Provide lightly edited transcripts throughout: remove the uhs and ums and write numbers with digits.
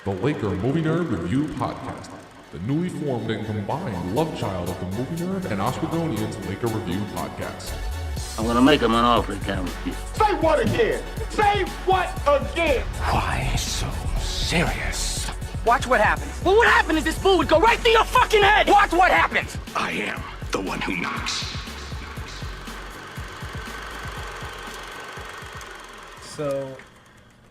the Laker Movie Nerd Review Podcast, the newly formed and combined love child of the movie nerd and Oswegonians Laker Review Podcast. I'm gonna make him an offer he can't refuse. Say what again? Say what again? Why so serious? Watch what happens. Well, what happened is this bull would go right through your fucking head. Watch what happens. I am the one who knocks. So,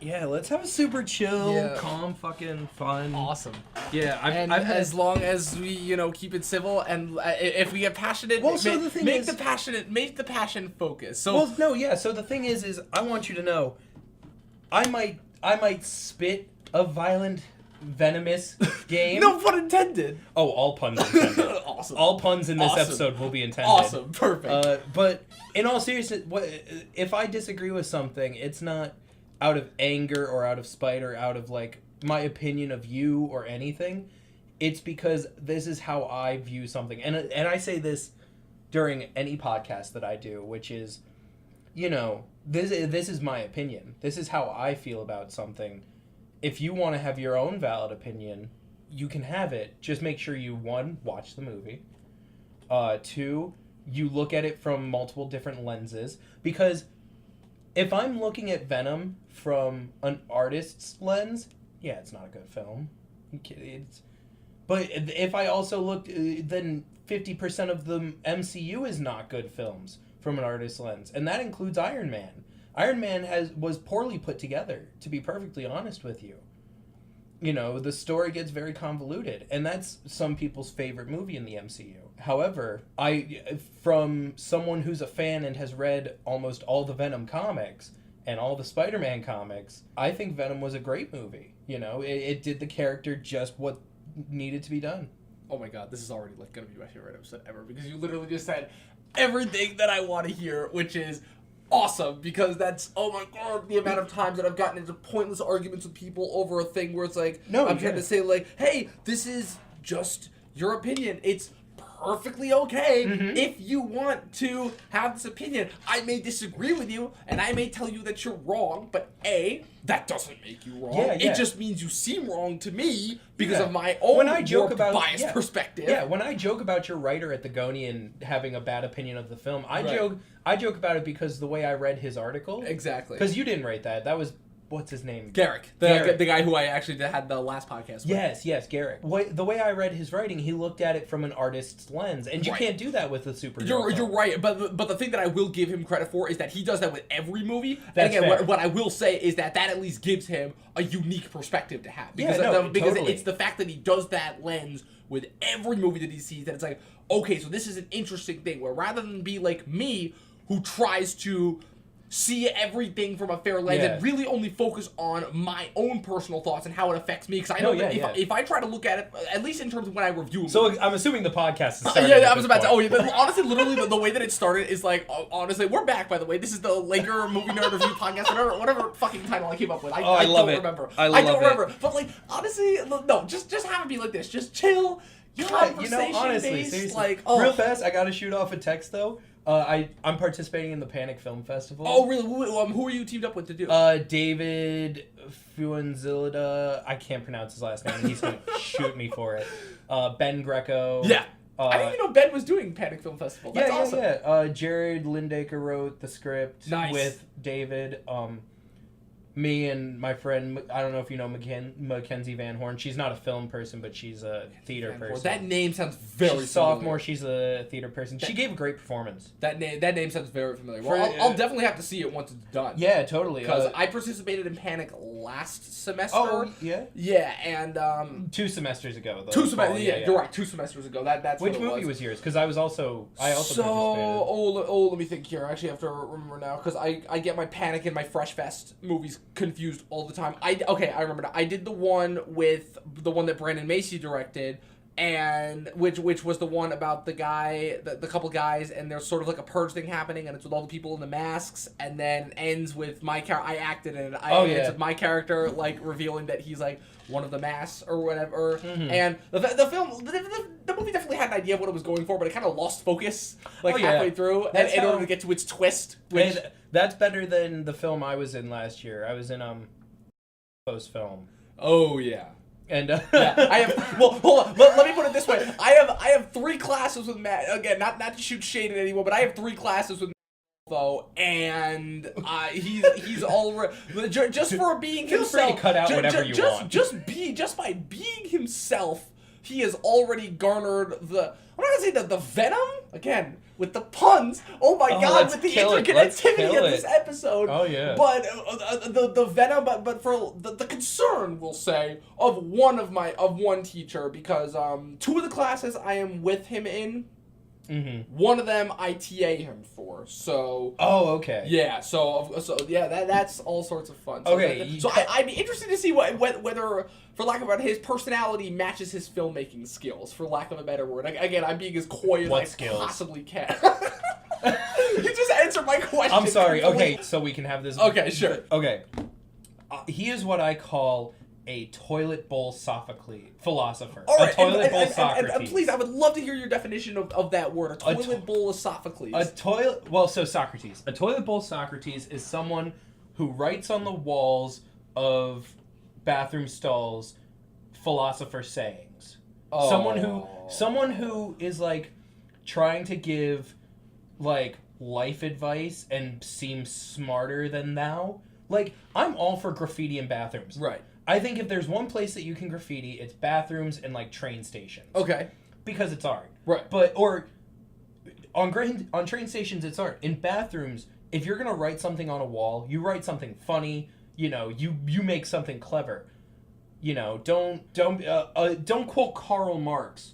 yeah, let's have a super chill, Yeah. calm, fucking fun. Awesome. Yeah, And I've had as long as we, keep it civil, and if we get passionate, Well, so the thing make is- the passion focus. So Well, no, yeah. So the thing is I want you to know, I might spit a violent, venomous game. no pun intended. Oh, all puns intended. Awesome. All puns in this Awesome. episode will be intended. Awesome. Perfect. But in all seriousness, if I disagree with something, it's not out of anger or out of spite or out of like my opinion of you or anything. It's because this is how I view something, and I say this during any podcast that I do, which is, this is my opinion. This is how I feel about something. If you want to have your own valid opinion, you can have it. Just make sure you, one, watch the movie. Two, you look at it from multiple different lenses. Because if I'm looking at Venom from an artist's lens, yeah, it's not a good film. But if I also looked, then 50% of the MCU is not good films from an artist's lens. And that includes Iron Man. Iron Man was poorly put together, to be perfectly honest with you. The story gets very convoluted, and that's some people's favorite movie in the MCU. However, from someone who's a fan and has read almost all the Venom comics and all the Spider-Man comics, I think Venom was a great movie. It did the character just what needed to be done. Oh my god, this is already gonna be my favorite episode ever, because you literally just said everything that I want to hear, which is awesome, because that's, oh my god, the amount of times that I've gotten into pointless arguments with people over a thing where it's like, I'm trying to say hey, this is just your opinion. It's perfectly okay if you want to have this opinion. I may disagree with you, and I may tell you that you're wrong, but A, that doesn't make you wrong. Yeah. It just means you seem wrong to me because of my own biased perspective. Yeah, when I joke about your writer at the Gonian having a bad opinion of the film, I joke about it because the way I read his article. Exactly. Because you didn't write that. That was, what's his name? Garrick, the guy who I actually had the last podcast with. Yes, Garrick. The way I read his writing, he looked at it from an artist's lens, and you can't do that with a superhero. You're right, but the thing that I will give him credit for is that he does that with every movie. That's and again, fair. what I will say is that at least gives him a unique perspective to have. Because, because totally. it's the fact that he does that lens with every movie that he sees, that it's like, okay, so this is an interesting thing, where rather than be like me, who tries to see everything from a fair lens and really only focus on my own personal thoughts and how it affects me, because I know that if I try to look at it, at least in terms of when I review a movie. So I'm assuming the podcast is starting. I was about to. Oh, yeah, but honestly, literally, the way that it started is like, honestly, we're back. By the way, this is the Laker Movie Nerd Review Podcast, whatever fucking title I came up with. I love don't it. remember. I don't remember. But honestly, no, just have it be like this. Just chill. Conversation honestly, based, seriously. Real fast, I gotta shoot off a text though. I'm participating in the Panic Film Festival. Oh, really? Who are you teamed up with to do? David Fuenzilda. I can't pronounce his last name. He's gonna shoot me for it. Ben Greco. Yeah. I didn't even know Ben was doing Panic Film Festival. That's awesome. Yeah. Jared Lindaker wrote the script with David. Me and my friend, I don't know if you know Mackenzie Van Horn. She's not a film person, but she's a theater person. That name sounds very She's sophomore. She's a theater person. She gave a great performance. That name sounds very familiar. Well, I'll definitely have to see it once it's done. Yeah, totally. Because I participated in Panic last semester. Oh, yeah? Yeah, and 2 semesters ago. Though. 2 semesters. Yeah, you're right. 2 semesters ago. That's which what movie was yours? Because I also participated. Let me think here. I actually have to remember now, because I get my Panic and my Fresh Fest movies confused all the time. I remember now. I did the one that Brandon Macy directed, and which was the one about the guy, the couple guys, and there's sort of like a purge thing happening, and it's with all the people in the masks, and then ends with my character. I acted in it. It's with my character revealing that he's one of the masks or whatever. And the movie definitely had an idea of what it was going for, but it kind of lost focus halfway through in order to get to its twist. Which that's better than the film I was in last year. I was in post film. Oh yeah. And Yeah, I have. Well, hold on. Let me put it this way. I have 3 classes with Matt. Again, not to shoot shade at anyone, but I have 3 classes with Matt, though, and he's already just for being Feel himself. free to cut out whatever you want. Just by being himself, he has already garnered the. I'm not gonna say the venom again with the puns. Oh my god, let's with the kill it. Let's interconnectivity kill of this it. episode. Oh, yeah. But the venom, but for the concern, we'll say, of one teacher, because 2 of the classes I am with him in. Mm-hmm. One of them I TA him for, so. Oh, okay. Yeah, so yeah, that's all sorts of fun. So Okay, I'd be interested to see whether, for lack of a better, his personality matches his filmmaking skills. For lack of a better word, again, I'm being as coy as What I skills? possibly can. You just answered my question. I'm sorry. completely. Okay, so we can have this. Okay, sure. Okay. He is what I call a toilet bowl philosopher. All right, a toilet bowl and Socrates. please, I would love to hear your definition of that word. A toilet bowl of Sophocles. Socrates. A toilet bowl Socrates is someone who writes on the walls of bathroom stalls philosopher sayings. Oh. Someone who is like trying to give like life advice and seems smarter than thou. Like, I'm all for graffiti in bathrooms. Right. I think if there's one place that you can graffiti, it's bathrooms and like train stations. Okay. Because it's art. Right. But or on train stations it's art. In bathrooms, if you're gonna write something on a wall, you write something funny. You know, you make something clever. You know, don't quote Karl Marx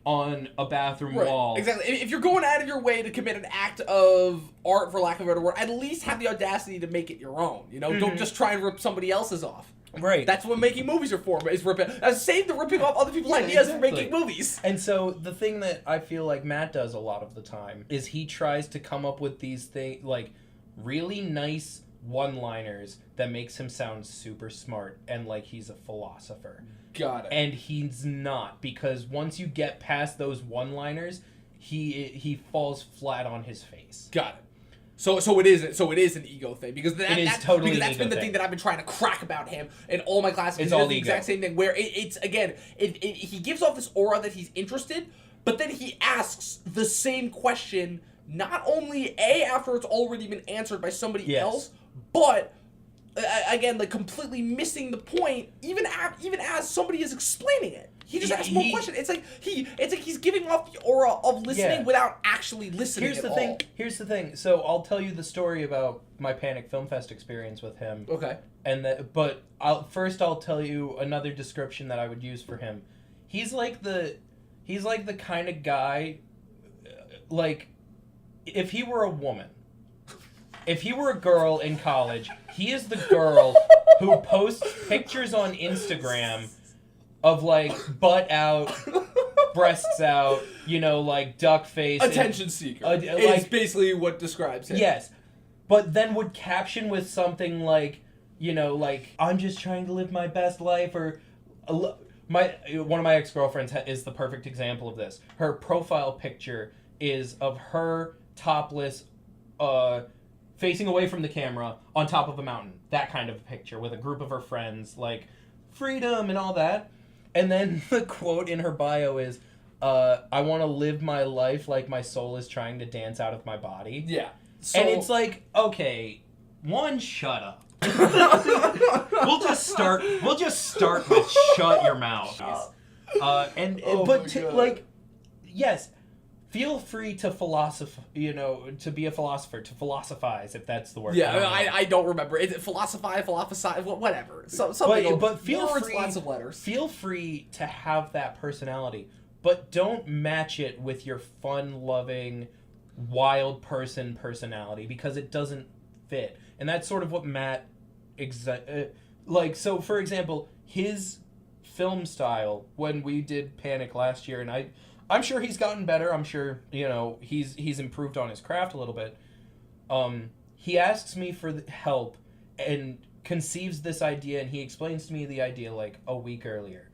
on a bathroom wall. Exactly. If you're going out of your way to commit an act of art, for lack of a better word, at least have the audacity to make it your own. You know, don't just try and rip somebody else's off. Right. That's what making movies are for. Is ripping. Save the ripping off other people's ideas for making movies. And so the thing that I feel like Matt does a lot of the time is he tries to come up with these things like really nice one-liners that makes him sound super smart and like he's a philosopher. Got it. And he's not, because once you get past those one-liners, he falls flat on his face. Got it. So it is an ego thing, because that's totally that's been the thing that I've been trying to crack about him in all my classes. It's all the exact same thing where it's again he gives off this aura that he's interested, but then he asks the same question not only after it's already been answered by somebody else, but again, like completely missing the point, even as somebody is explaining it. He just asks more questions. It's like he's giving off the aura of listening without actually listening. Here's the thing. So I'll tell you the story about my Panic Film Fest experience with him. Okay. But I'll tell you another description that I would use for him. He's like the kind of guy, like, if he were a woman. If he were a girl in college, he is the girl who posts pictures on Instagram of like butt out, breasts out, you know, like duck face. Attention seeker. Like, basically what describes him. Yes. But then would caption with something like, you know, like, I'm just trying to live my best life, or one of my ex-girlfriends is the perfect example of this. Her profile picture is of her topless, facing away from the camera on top of a mountain. That kind of picture with a group of her friends, like freedom and all that. And then the quote in her bio is, I want to live my life like my soul is trying to dance out of my body. Yeah. And it's like, okay, shut up. We'll just start with shut your mouth. Yes, feel free to be a philosopher, to philosophize, if that's the word. Yeah, I don't remember. Is it philosophize, whatever. Something. But feel words, free, lots of letters. Feel free to have that personality, but don't match it with your fun-loving, wild personality, because it doesn't fit. And that's sort of what Matt so for example, his film style when we did Panic last year, and I'm sure he's gotten better. I'm sure, you know, he's improved on his craft a little bit. He asks me for help and conceives this idea, and he explains to me the idea like a week earlier.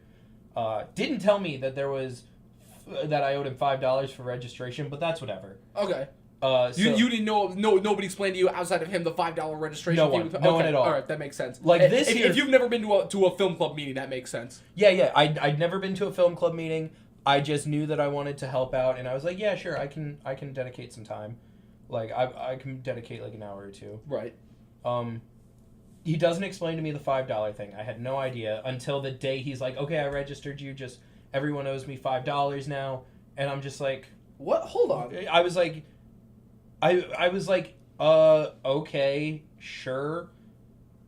Didn't tell me that that I owed him $5 for registration, but that's whatever. Okay. You didn't know, nobody explained to you outside of him the $5 registration No fee? one. No one at all. All right, that makes sense. Like, this if, year- if you've never been to a film club meeting, that makes sense. Yeah. I'd never been to a film club meeting. I just knew that I wanted to help out, and I was like, yeah, sure, I can dedicate some time. Like, I can dedicate like an hour or two. Right. He doesn't explain to me the $5 thing. I had no idea until the day he's like, okay, I registered you. Just everyone owes me $5 now, and I'm just like, What? Hold on. I was like, okay, sure.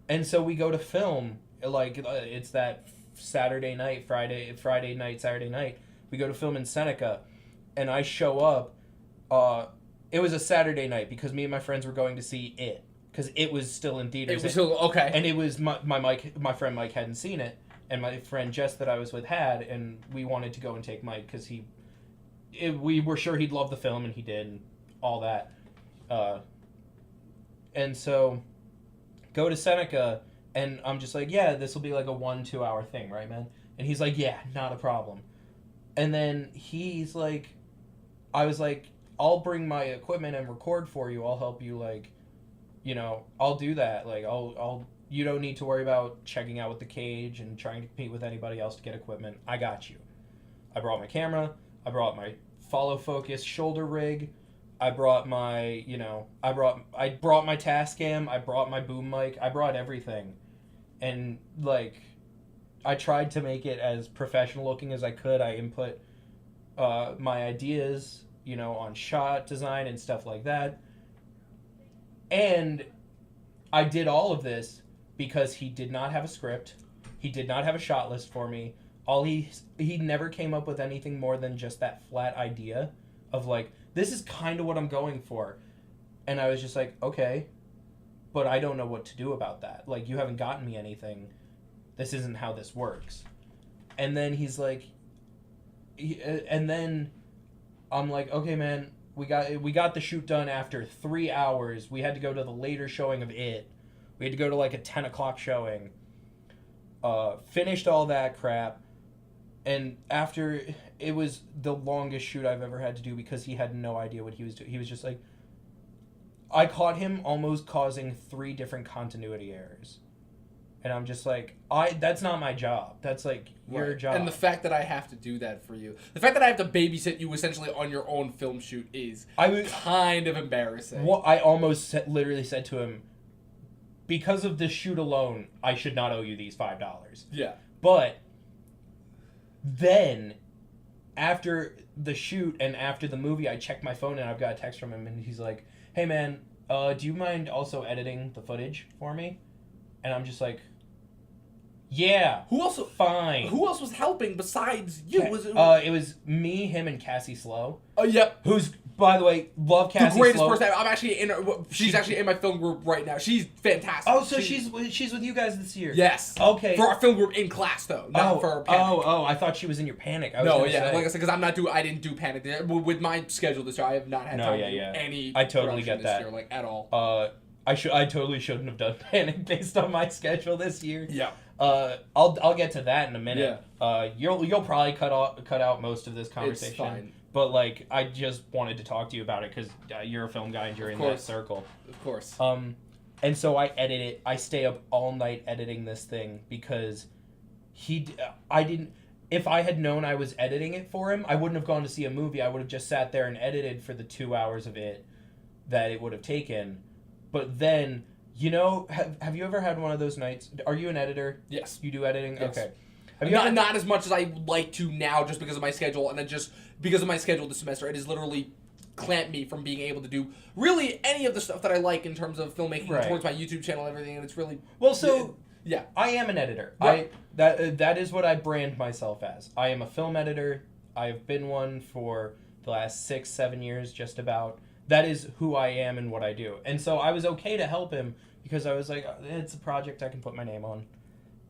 And so we go to film. Like, it's that Friday night, Saturday night. We go to film in Seneca, and I show up. It was a Saturday night because me and my friends were going to see it because it was still in theaters. It was still okay. And it was my friend Mike hadn't seen it, and my friend Jess that I was with had, and we wanted to go and take Mike because we were sure he'd love the film, and he did, and all that. And so go to Seneca, and I'm just like, yeah, this will be like a 1-2 hour thing, right, man? And he's like, yeah, not a problem. And then he's like, I was like, I'll bring my equipment and record for you. I'll help you, like, you know, I'll do that. Like, you don't need to worry about checking out with the cage and trying to compete with anybody else to get equipment. I got you. I brought my camera. I brought my follow focus shoulder rig. I brought my, I brought my Tascam. I brought my boom mic. I brought everything. And, like, I tried to make it as professional looking as I could. I input my ideas, on shot design and stuff like that. And I did all of this because he did not have a script. He did not have a shot list for me. He never came up with anything more than just that flat idea of, like, this is kind of what I'm going for. And I was just like, okay, but I don't know what to do about that. Like, you haven't gotten me anything. This isn't how this works. And then he's like, and then I'm like, okay, man, we got the shoot done after 3 hours. We had to go to the later showing of it. We had to go to like a 10 o'clock showing. Finished all that crap. And after, it was the longest shoot I've ever had to do because he had no idea what he was doing. He was just like, I caught him almost causing 3 different continuity errors. And I'm just like, that's not my job. That's like your job. And the fact that I have to do that for you, the fact that I have to babysit you essentially on your own film shoot is kind of embarrassing. What I almost literally said to him, because of this shoot alone, I should not owe you these $5. Yeah. But then, after the shoot and after the movie, I checked my phone and I've got a text from him and he's like, hey man, do you mind also editing the footage for me? And I'm just like, yeah. Fine. Who else was helping besides you? It was me, him, and Cassie Slow. Oh, yep. Who's, by the way, love Cassie Slow. The greatest person. I'm actually she's actually in my film group right now. She's fantastic. Oh, so she's with you guys this year? Yes. Okay. For our film group in class though, not for Panic. I thought she was in your Panic. Like I said, because I didn't do Panic with my schedule this year. I have not had time to do any. I totally get that. This year, like at all. I totally shouldn't have done Panic based on my schedule this year. Yeah. I'll get to that in a minute. Yeah. You'll probably cut out most of this conversation. It's fine. But like, I just wanted to talk to you about it because you're a film guy and you're in that circle. Of course. And so I edit it. I stay up all night editing this thing because I didn't. If I had known I was editing it for him, I wouldn't have gone to see a movie. I would have just sat there and edited for the 2 hours of it that it would have taken. But then, have you ever had one of those nights? Are you an editor? Yes. You do editing? Yes. Okay. Not as much as I like to now, just because of my schedule, and then just because of my schedule this semester, it has literally clamped me from being able to do really any of the stuff that I like in terms of filmmaking towards my YouTube channel and everything, and it's really... Well, so... Yeah. I am an editor. Right. That is what I brand myself as. I am a film editor. I have been one for the last 6-7 years, just about. That is who I am and what I do. And so I was okay to help him because I was like, it's a project I can put my name on.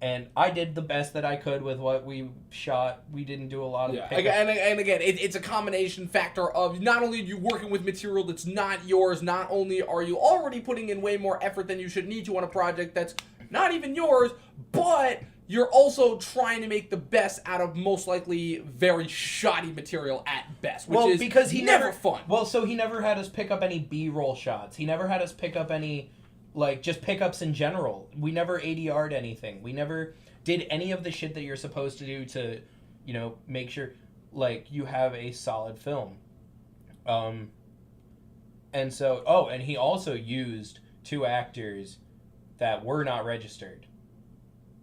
And I did the best that I could with what we shot. We didn't do a lot of and again, it's a combination factor of not only you working with material that's not yours, not only are you already putting in way more effort than you should need to on a project that's not even yours, but you're also trying to make the best out of most likely very shoddy material at best, which is because he never fun. Well, so he never had us pick up any B-roll shots. He never had us pick up any, like, just pickups in general. We never ADR'd anything. We never did any of the shit that you're supposed to do to, you know, make sure, like, you have a solid film. And so, and he also used 2 actors that were not registered.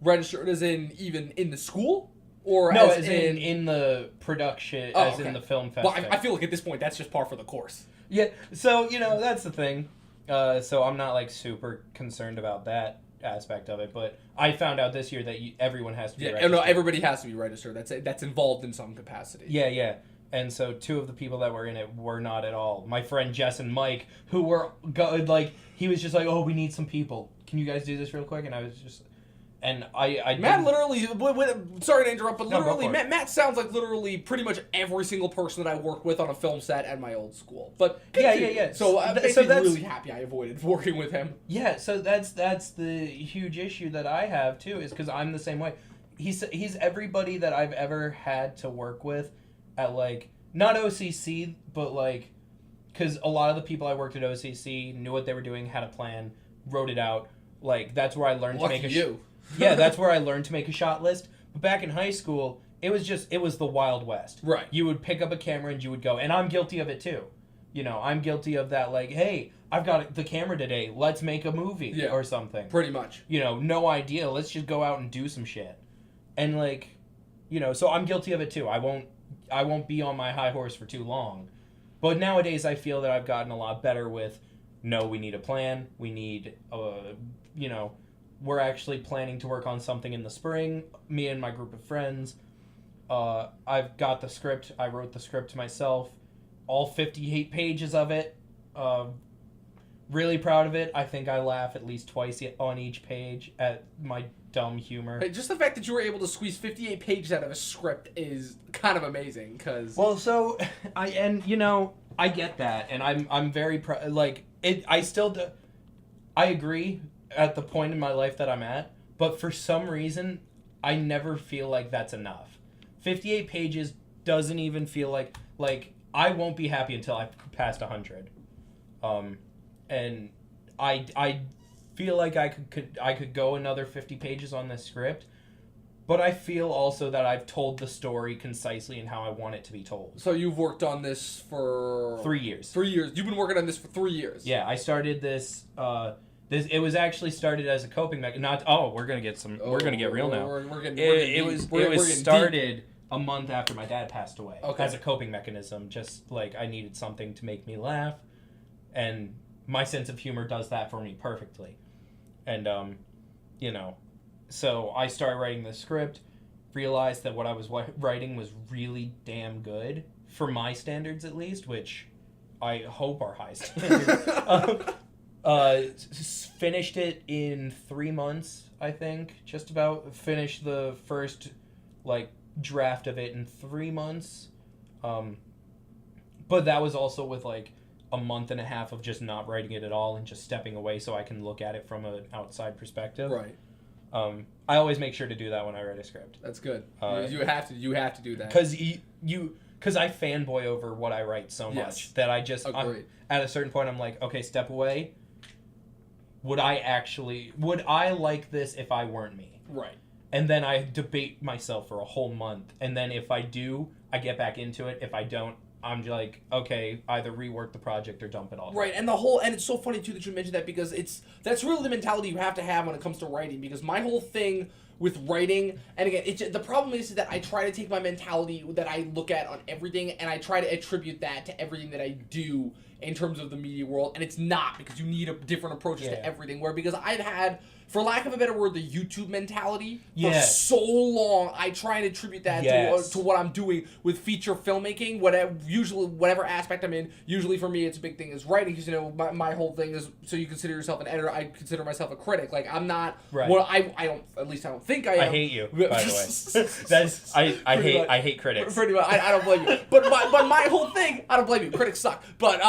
Registered as in even in the school? Or no, as in the production, as in the film festival. Well, I feel like at this point that's just par for the course. Yeah, so, you know, that's the thing. So I'm not, like, super concerned about that aspect of it, but I found out this year that everyone has to be registered. No, everybody has to be registered. That's involved in some capacity. Yeah. And so 2 of the people that were in it were not at all. My friend Jess and Mike, who were, like, he was just like, oh, we need some people. Can you guys do this real quick? And I was just... And I Matt literally, sorry to interrupt, but No, literally, go for it. Matt sounds like literally pretty much every single person that I work with on a film set at my old school. But Yeah. So I'm So basically that's- really happy I avoided working with him. Yeah, so that's the huge issue that I have too, is because I'm the same way. He's everybody that I've ever had to work with at, like, not OCC, but, like, because a lot of the people I worked at OCC knew what they were doing, had a plan, wrote it out. Like, that's where I learned to make a yeah, that's where I learned to make a shot list. But back in high school, it was the Wild West. Right. You would pick up a camera and you would go, and I'm guilty of it too. You know, I'm guilty of that, like, hey, I've got the camera today, let's make a movie or something. Pretty much. You know, no idea, let's just go out and do some shit. And, like, you know, so I'm guilty of it too. I won't be on my high horse for too long. But nowadays I feel that I've gotten a lot better with, no, we need a plan, we need, you know, we're actually planning to work on something in the spring, me and my group of friends. I've got the script. I wrote the script myself. All 58 pages of it. Really proud of it. I think I laugh at least twice on each page at my dumb humor. Hey, just the fact that you were able to squeeze 58 pages out of a script is kind of amazing, because... Well, so, I get that, and I'm very proud. Like, I agree at the point in my life that I'm at, but for some reason, I never feel like that's enough. 58 pages doesn't even feel like I won't be happy until I've passed 100. And I feel like I could go another 50 pages on this script, but I feel also that I've told the story concisely and how I want it to be told. So you've worked on this for... 3 years. 3 years. You've been working on this for 3 years. Yeah, I started this... it was actually started as a coping mechanism. We're gonna get real now. It was started a month after my dad passed away as a coping mechanism. Just like I needed something to make me laugh, and my sense of humor does that for me perfectly. And you know, so I started writing the script, realized that what I was writing was really damn good for my standards, at least, which I hope are high standards. Finished it in 3 months, I think. Just about finished the first, like, draft of it in 3 months. But that was also with, like, a month and a half of just not writing it at all and just stepping away so I can look at it from an outside perspective. Right. I always make sure to do that when I write a script. That's good. You have to do that. Because I fanboy over what I write so much that I just, at a certain point, I'm like, okay, step away. Would I like this if I weren't me? Right. And then I debate myself for a whole month. And then if I do, I get back into it. If I don't, I'm like, okay, either rework the project or dump it all. Right, and it's so funny too that you mentioned that, because that's really the mentality you have to have when it comes to writing, because my whole thing with writing, and again, the problem is that I try to take my mentality that I look at on everything, and I try to attribute that to everything that I do in terms of the media world, and it's not, because you need different approaches to everything, because I've had, for lack of a better word, the YouTube mentality for so long. I try and attribute that to what I'm doing with feature filmmaking, whatever aspect I'm in. Usually for me, it's a big thing is writing, because, you know, my whole thing is, so you consider yourself an editor, I consider myself a critic. Like, I'm not, I don't think I am. I hate you, by the way. I hate critics. Pretty much, I don't blame you. But my whole thing, I don't blame you. Critics suck. But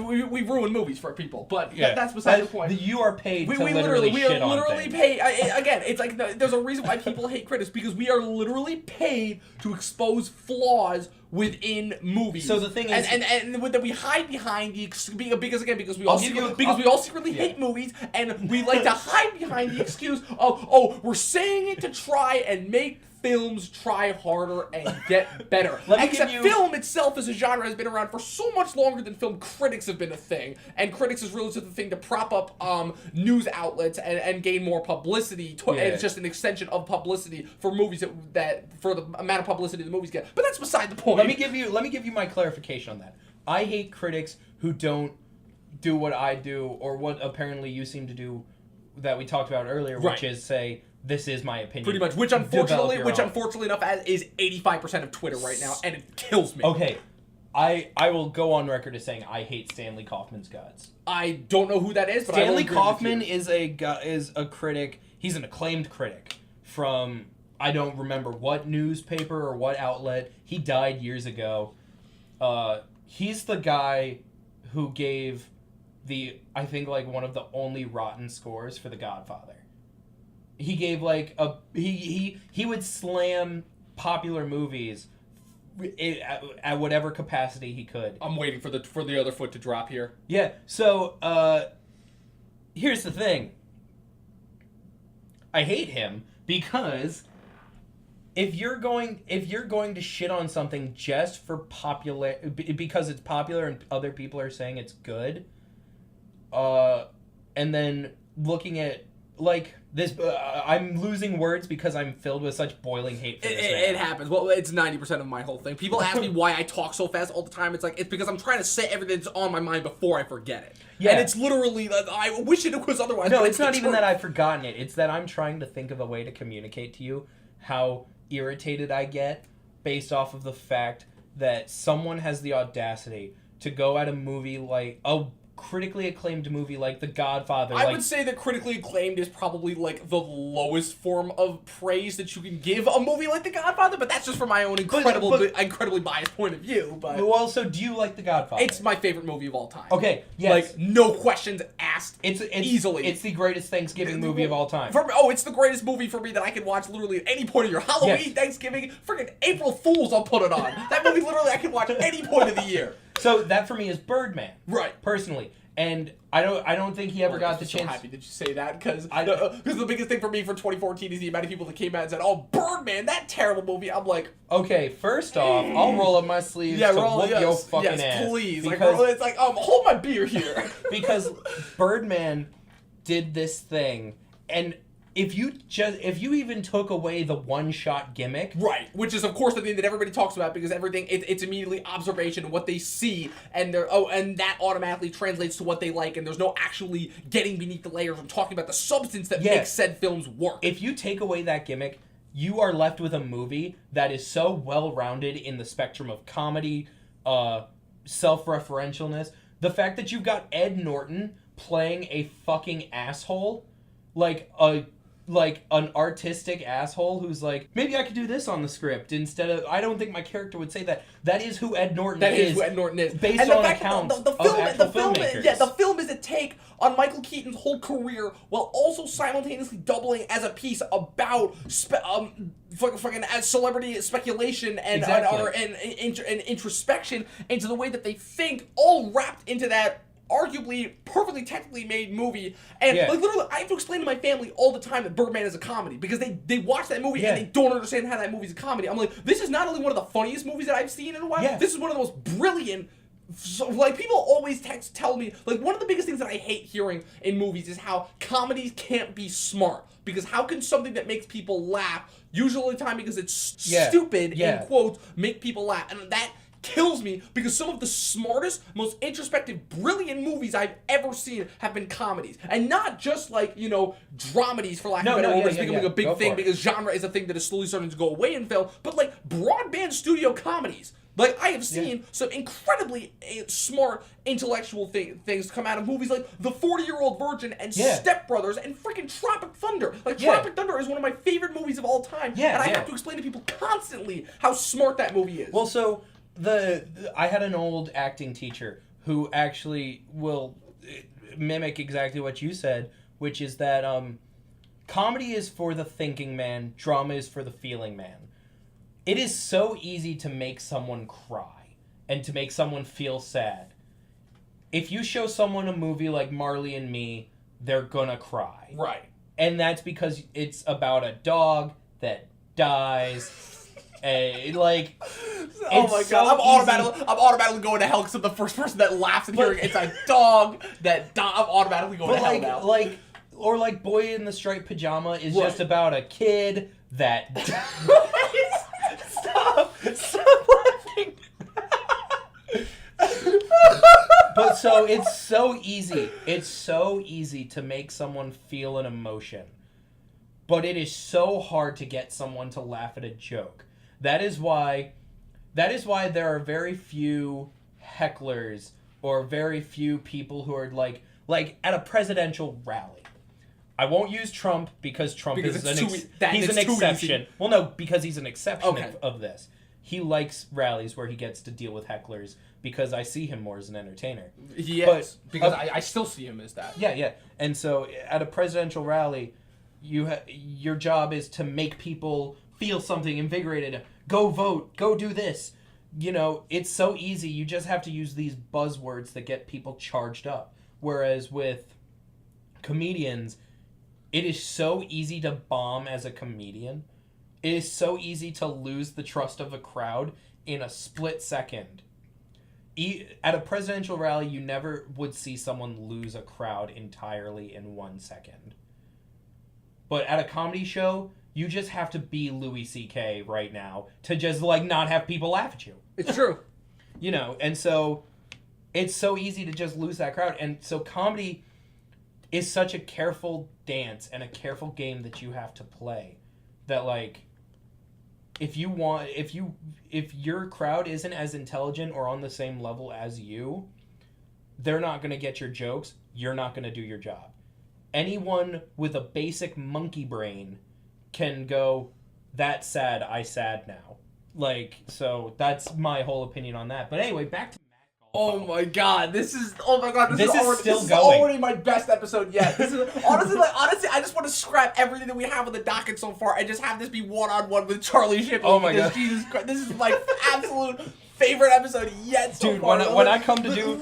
we ruin movies for people. But that's beside the point. You are paid to literally shit on things. literally paid. Again, it's like there's a reason why people hate critics, because we are literally paid to expose flaws within movies. So the thing is, and that we hide behind because we all secretly hate movies, and we like to hide behind the excuse of we're saying it to try and make films try harder and get better. Except film itself as a genre has been around for so much longer than film critics have been a thing, and critics is really just the thing to prop up news outlets and gain more publicity. And it's just an extension of publicity for movies that for the amount of publicity the movies get. But that's beside the point. Let me give you my clarification on that. I hate critics who don't do what I do, or what apparently you seem to do that we talked about earlier, which is say, this is my opinion. Pretty much, which unfortunately enough is 85% of Twitter right now, and it kills me. Okay, I will go on record as saying I hate Stanley Kaufman's guts. I don't know who that is, but Stanley Kaufman is a critic. He's an acclaimed critic from, I don't remember what newspaper or what outlet. He died years ago. He's the guy who gave I think one of the only rotten scores for The Godfather. He gave he would slam popular movies at whatever capacity he could. I'm waiting for the other foot to drop here. Yeah. So here's the thing. I hate him because if you're going to shit on something just for because it's popular and other people are saying it's good, and then looking at this, I'm losing words because I'm filled with such boiling hate for this man. It happens. Well, it's 90% of my whole thing. People ask me why I talk so fast all the time. It's because I'm trying to say everything that's on my mind before I forget it. Yeah. And it's literally, I wish it was otherwise. No, it's not even that I've forgotten it. It's that I'm trying to think of a way to communicate to you how irritated I get based off of the fact that someone has the audacity to go at a movie critically acclaimed movie like The Godfather. I would say that critically acclaimed is probably the lowest form of praise that you can give a movie like The Godfather, but that's just from my own incredibly biased point of view. But well, so do you like The Godfather? It's my favorite movie of all time. Okay, yes. No questions asked. It's easily. It's the greatest Thanksgiving movie of all time. It's the greatest movie for me that I could watch literally at any point of your Halloween, Thanksgiving, freaking April Fools, I'll put it on. That movie literally I can watch at any point of the year. So that for me is Birdman, right? Personally, and I don't think he ever got the chance. I'm so happy that you say that because the biggest thing for me for 2014 is the amount of people that came out and said, "Oh, Birdman, that terrible movie." I'm like, okay, first off, I'll roll up my sleeves to whoop your fucking ass. Please, it's hold my beer here because Birdman did this thing, and if you even took away the one-shot gimmick, right, which is of course the thing that everybody talks about because everything it's immediately observation, what they see, and and that automatically translates to what they like, and there's no actually getting beneath the layers and talking about the substance that makes said films work. If you take away that gimmick, you are left with a movie that is so well-rounded in the spectrum of comedy, self-referentialness. The fact that you've got Ed Norton playing a fucking asshole, like an artistic asshole who's like, maybe I could do this on the script instead of. I don't think my character would say that. That is who Ed Norton is. That is who Ed Norton is. Based on accounts of actual filmmakers. The film is a take on Michael Keaton's whole career while also simultaneously doubling as a piece about fucking as celebrity speculation and introspection into the way that they think, all wrapped into that arguably perfectly technically made movie. And literally I have to explain to my family all the time that Birdman is a comedy because they watch that movie and they don't understand how that movie's a comedy. I'm like, this is not only one of the funniest movies that I've seen in a while, this is one of the most brilliant. So, people always tell me, one of the biggest things that I hate hearing in movies is how comedies can't be smart. Because how can something that makes people laugh, usually the time because it's stupid, in quotes, make people laugh? And that kills me because some of the smartest, most introspective, brilliant movies I've ever seen have been comedies. And not just dramedies, for lack of better words, becoming a big thing because genre is a thing that is slowly starting to go away in film, but broadband studio comedies. I have seen some incredibly smart intellectual things come out of movies like The 40-Year-Old Virgin and Step Brothers and freaking Tropic Thunder. Tropic Thunder is one of my favorite movies of all time. And I have to explain to people constantly how smart that movie is. Well, so I had an old acting teacher who actually will mimic exactly what you said, which is that comedy is for the thinking man, drama is for the feeling man. It is so easy to make someone cry and to make someone feel sad. If you show someone a movie like Marley and Me, they're gonna cry. Right. And that's because it's about a dog that dies. Like, oh my god, so I'm automatically going to hell because I'm the first person that laughs and hearing it's a dog that died. I'm automatically going to hell now. Like Boy in the Striped Pajama is just about a kid that Stop laughing. But so it's so easy. It's so easy to make someone feel an emotion. But it is so hard to get someone to laugh at a joke. That is why there are very few hecklers or very few people who are like at a presidential rally. I won't use Trump because he's an exception. Well, no, because he's an exception of this. He likes rallies where he gets to deal with hecklers because I see him more as an entertainer. Yes, because I still see him as that. Yeah. And so at a presidential rally, your job is to make people feel something, invigorated. Go vote. Go do this. You know, it's so easy. You just have to use these buzzwords that get people charged up. Whereas with comedians, it is so easy to bomb as a comedian. It is so easy to lose the trust of a crowd in a split second. At a presidential rally, you never would see someone lose a crowd entirely in 1 second. But at a comedy show, you just have to be Louis C.K. right now to just, not have people laugh at you. It's true. You know, and so it's so easy to just lose that crowd. And so comedy is such a careful dance and a careful game that you have to play that, if your crowd isn't as intelligent or on the same level as you, they're not going to get your jokes. You're not going to do your job. Anyone with a basic monkey brain can go, that's sad, I sad now. So that's my whole opinion on that. But anyway, back to Matt Golfo. Oh my god, this is already my best episode yet. This is honestly, I just want to scrap everything that we have on the docket so far and just have this be one-on-one with Charlie Shipley. Oh my god, Jesus Christ, this is my absolute favorite episode yet so far. Dude, when I come to do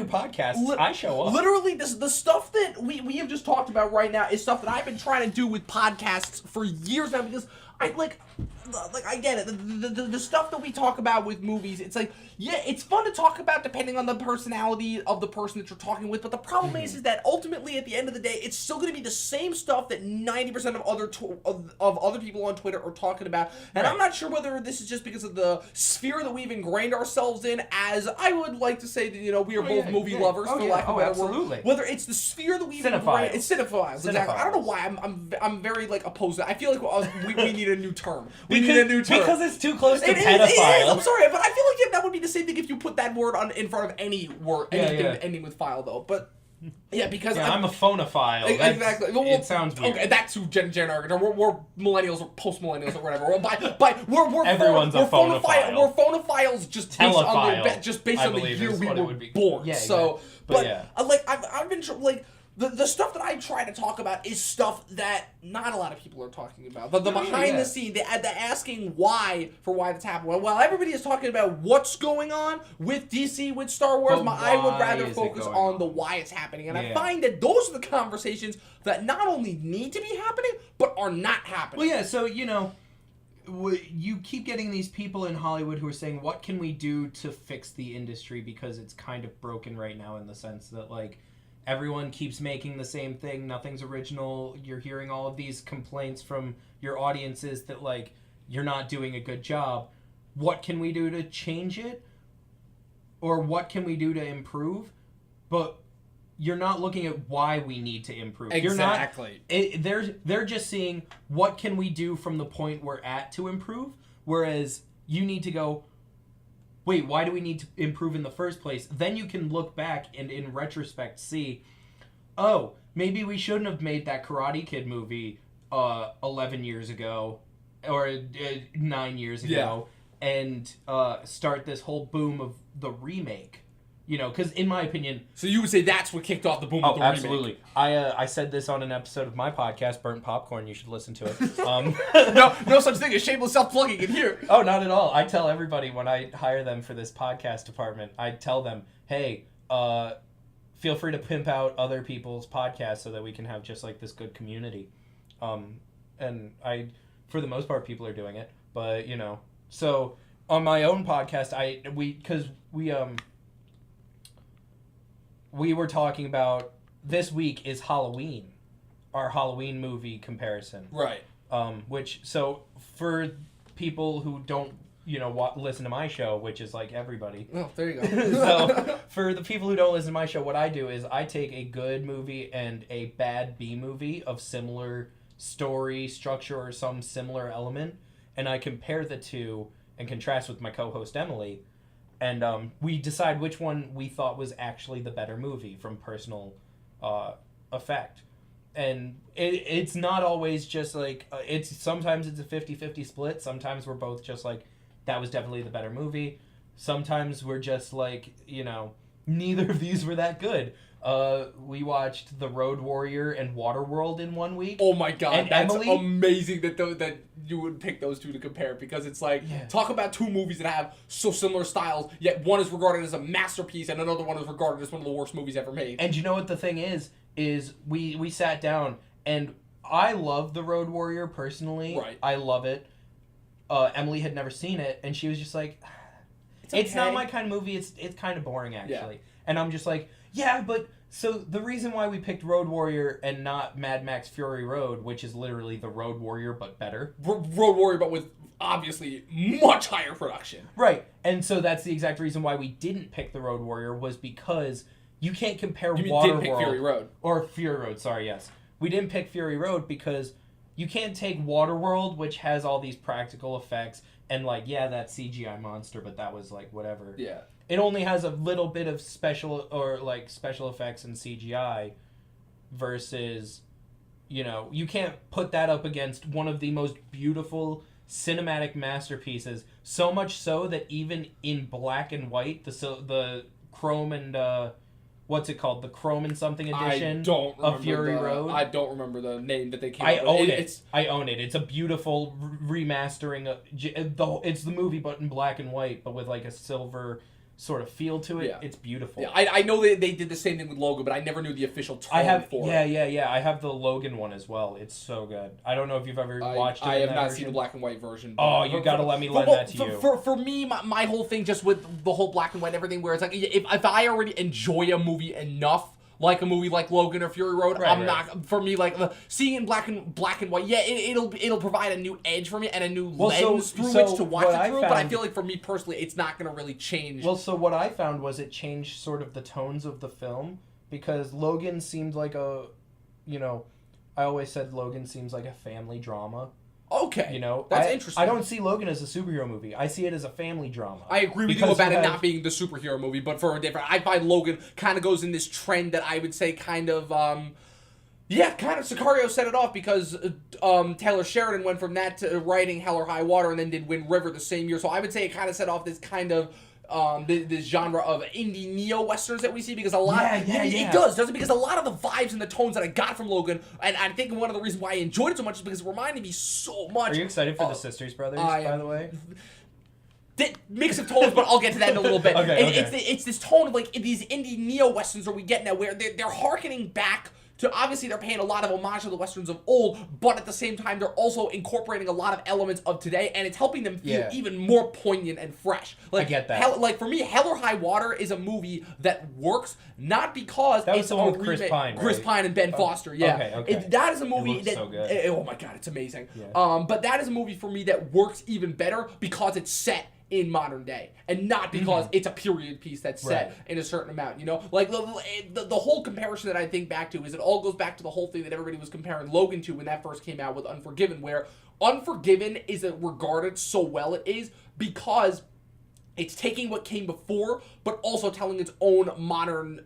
podcasts, I show up. Literally, the stuff that we have just talked about right now is stuff that I've been trying to do with podcasts for years now because I get it. The stuff that we talk about with movies, it's it's fun to talk about depending on the personality of the person that you're talking with, but the problem is that ultimately at the end of the day, it's still going to be the same stuff that 90% of other people on Twitter are talking about. And right. I'm not sure whether this is just because of the sphere that we've ingrained ourselves in, as I would like to say that, we are both movie lovers, for lack of a better word. Whether it's the sphere that we've ingrained, it's cinephiles. Exactly. I don't know why I'm very opposed to it. I feel like we need a new term. We need a new term. Because it's too close to pedophile. It is. I'm sorry, but I feel like that would be the same thing if you put that word in front of any word, anything ending with file, though. But because I'm a phonophile. Exactly. It sounds weird. Okay, that's who Gen are. We're millennials or post-millennials or whatever. Everyone's a phonophile. We're phonophiles just based on the year we were born. Yeah, so, exactly. I've been the stuff that I try to talk about is stuff that not a lot of people are talking about. The behind the scene, the asking why that's happening. While everybody is talking about what's going on with DC, with Star Wars, I would rather focus on the why it's happening. And I find that those are the conversations that not only need to be happening, but are not happening. Well, yeah, so, you keep getting these people in Hollywood who are saying, what can we do to fix the industry? Because it's kind of broken right now in the sense that, everyone keeps making the same thing. Nothing's original. You're hearing all of these complaints from your audiences that, you're not doing a good job. What can we do to change it? Or what can we do to improve? But you're not looking at why we need to improve. Exactly. They're just seeing what can we do from the point we're at to improve. Whereas you need to go, wait, why do we need to improve in the first place? Then you can look back and in retrospect see, oh, maybe we shouldn't have made that Karate Kid movie 11 years ago or 9 years ago and start this whole boom of the remake You know, because in my opinion... So you would say that's what kicked off the boom of the absolutely. Remake. I said this on an episode of my podcast, Burnt Popcorn. You should listen to it. No such thing as shameless self-plugging in here. Oh, not at all. I tell everybody when I hire them for this podcast department, I tell them, hey, feel free to pimp out other people's podcasts so that we can have just like this good community. And for the most part, people are doing it. But, you know, so on my own podcast, we were talking about this week is Halloween, our Halloween movie comparison. Right. So for people who don't, you know, listen to my show, which is like everybody. Oh, there you go. So for the people who don't listen to my show, what I do is I take a good movie and a bad B movie of similar story, structure, or some similar element, and I compare the two and contrast with my co-host Emily. And we decide which one we thought was actually the better movie from personal effect. And it's not always just like, sometimes it's a 50-50 split. Sometimes we're both just like, that was definitely the better movie. Sometimes we're just like, you know, neither of these were that good. We watched The Road Warrior and Waterworld in 1 week. Oh my god, and that's Emily, amazing that you would pick those two to compare, because it's like, talk about two movies that have so similar styles, yet one is regarded as a masterpiece and another one is regarded as one of the worst movies ever made. And you know what the thing is we sat down, and I love The Road Warrior personally. Right. I love it. Emily had never seen it, and she was just like, it's not my kind of movie, it's kind of boring, actually. Yeah. And I'm just like, yeah, but... So the reason why we picked Road Warrior and not Mad Max Fury Road, which is literally the Road Warrior but better. Road Warrior, but with obviously much higher production. Right. And so that's the exact reason why we didn't pick the Road Warrior, was because you can't compare Waterworld... didn't pick Fury Road. Or Fury Road, sorry, yes. We didn't pick Fury Road because you can't take Waterworld, which has all these practical effects, and like, yeah, that CGI monster, but that was like whatever. Yeah. It only has a little bit of special effects and CGI versus, you know, you can't put that up against one of the most beautiful cinematic masterpieces, so much so that even in black and white, the chrome and what's it called? The Chrome and something edition of Fury Road. I don't remember the name that they came up with. I own it. It's a beautiful remastering. It's the movie, but in black and white, but with like a silver sort of feel to it. Yeah. It's beautiful. Yeah, I know they did the same thing with Logan, but I never knew the official term for it. Yeah. I have the Logan one as well. It's so good. I don't know if you've ever watched it. I have not seen the black and white version. Oh, you gotta let me lend that to you. For me, my whole thing just with the whole black and white and everything, where it's like, if I already enjoy a movie enough, like a movie like Logan or Fury Road, not, for me, like, seeing in black and white, yeah, it'll provide a new edge for me and a new lens through which to watch it through, but I feel like for me personally, it's not going to really change. Well, so what I found was it changed sort of the tones of the film, because Logan seemed like I always said Logan seems like a family drama. Okay, you know, that's interesting. I don't see Logan as a superhero movie. I see it as a family drama. I agree with you about it not being the superhero movie, but for a different... I find Logan kind of goes in this trend that I would say kind of Sicario set it off, because Taylor Sheridan went from that to writing Hell or High Water and then did Wind River the same year. So I would say it kind of set off this kind of... this genre of indie neo-westerns that we see, because a lot it doesn't, because a lot of the vibes and the tones that I got from Logan, and I think one of the reasons why I enjoyed it so much is because it reminded me so much. Are you excited for the Sisters Brothers, by the way? Mix of tones, but I'll get to that in a little bit. Okay. It's this tone of like these indie neo-westerns where we get now, where they're hearkening back to, obviously they're paying a lot of homage to the westerns of old, but at the same time they're also incorporating a lot of elements of today, and it's helping them feel even more poignant and fresh. Like, I get that. For me, Hell or High Water is a movie that works not because it's a remake. Chris Pine, right? Chris Pine and Ben Foster, yeah. Okay. That is a movie that so good. Oh my god, it's amazing. Yeah. But that is a movie for me that works even better because it's set in modern day, and not because it's a period piece that's set in a certain amount, you know? Like, the whole comparison that I think back to is it all goes back to the whole thing that everybody was comparing Logan to when that first came out with Unforgiven, where Unforgiven is regarded so well it is because it's taking what came before, but also telling its own modern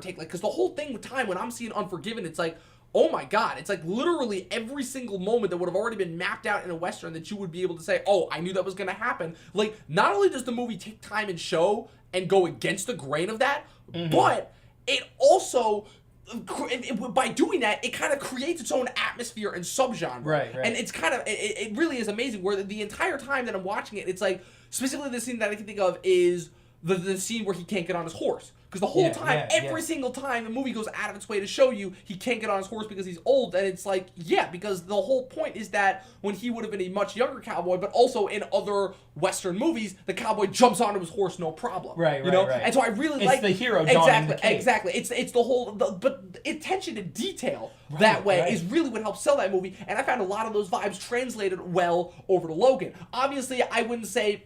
take. Like, because the whole thing with time, when I'm seeing Unforgiven, it's like, oh my god, it's like literally every single moment that would have already been mapped out in a Western that you would be able to say, oh, I knew that was going to happen. Like, not only does the movie take time and show and go against the grain of that, but it also, by doing that, it kind of creates its own atmosphere and subgenre. Right. And it's kind of, it really is amazing where the entire time that I'm watching it, it's like, specifically the scene that I can think of is the scene where he can't get on his horse. Because the whole time, every single time, the movie goes out of its way to show you he can't get on his horse because he's old. And it's like, yeah, because the whole point is that when he would have been a much younger cowboy, but also in other Western movies, the cowboy jumps onto his horse no problem. Right. And so I really like... It's the hero donning the cape. Exactly. It's the whole... but attention to detail that way is really what helps sell that movie. And I found a lot of those vibes translated well over to Logan. Obviously, I wouldn't say...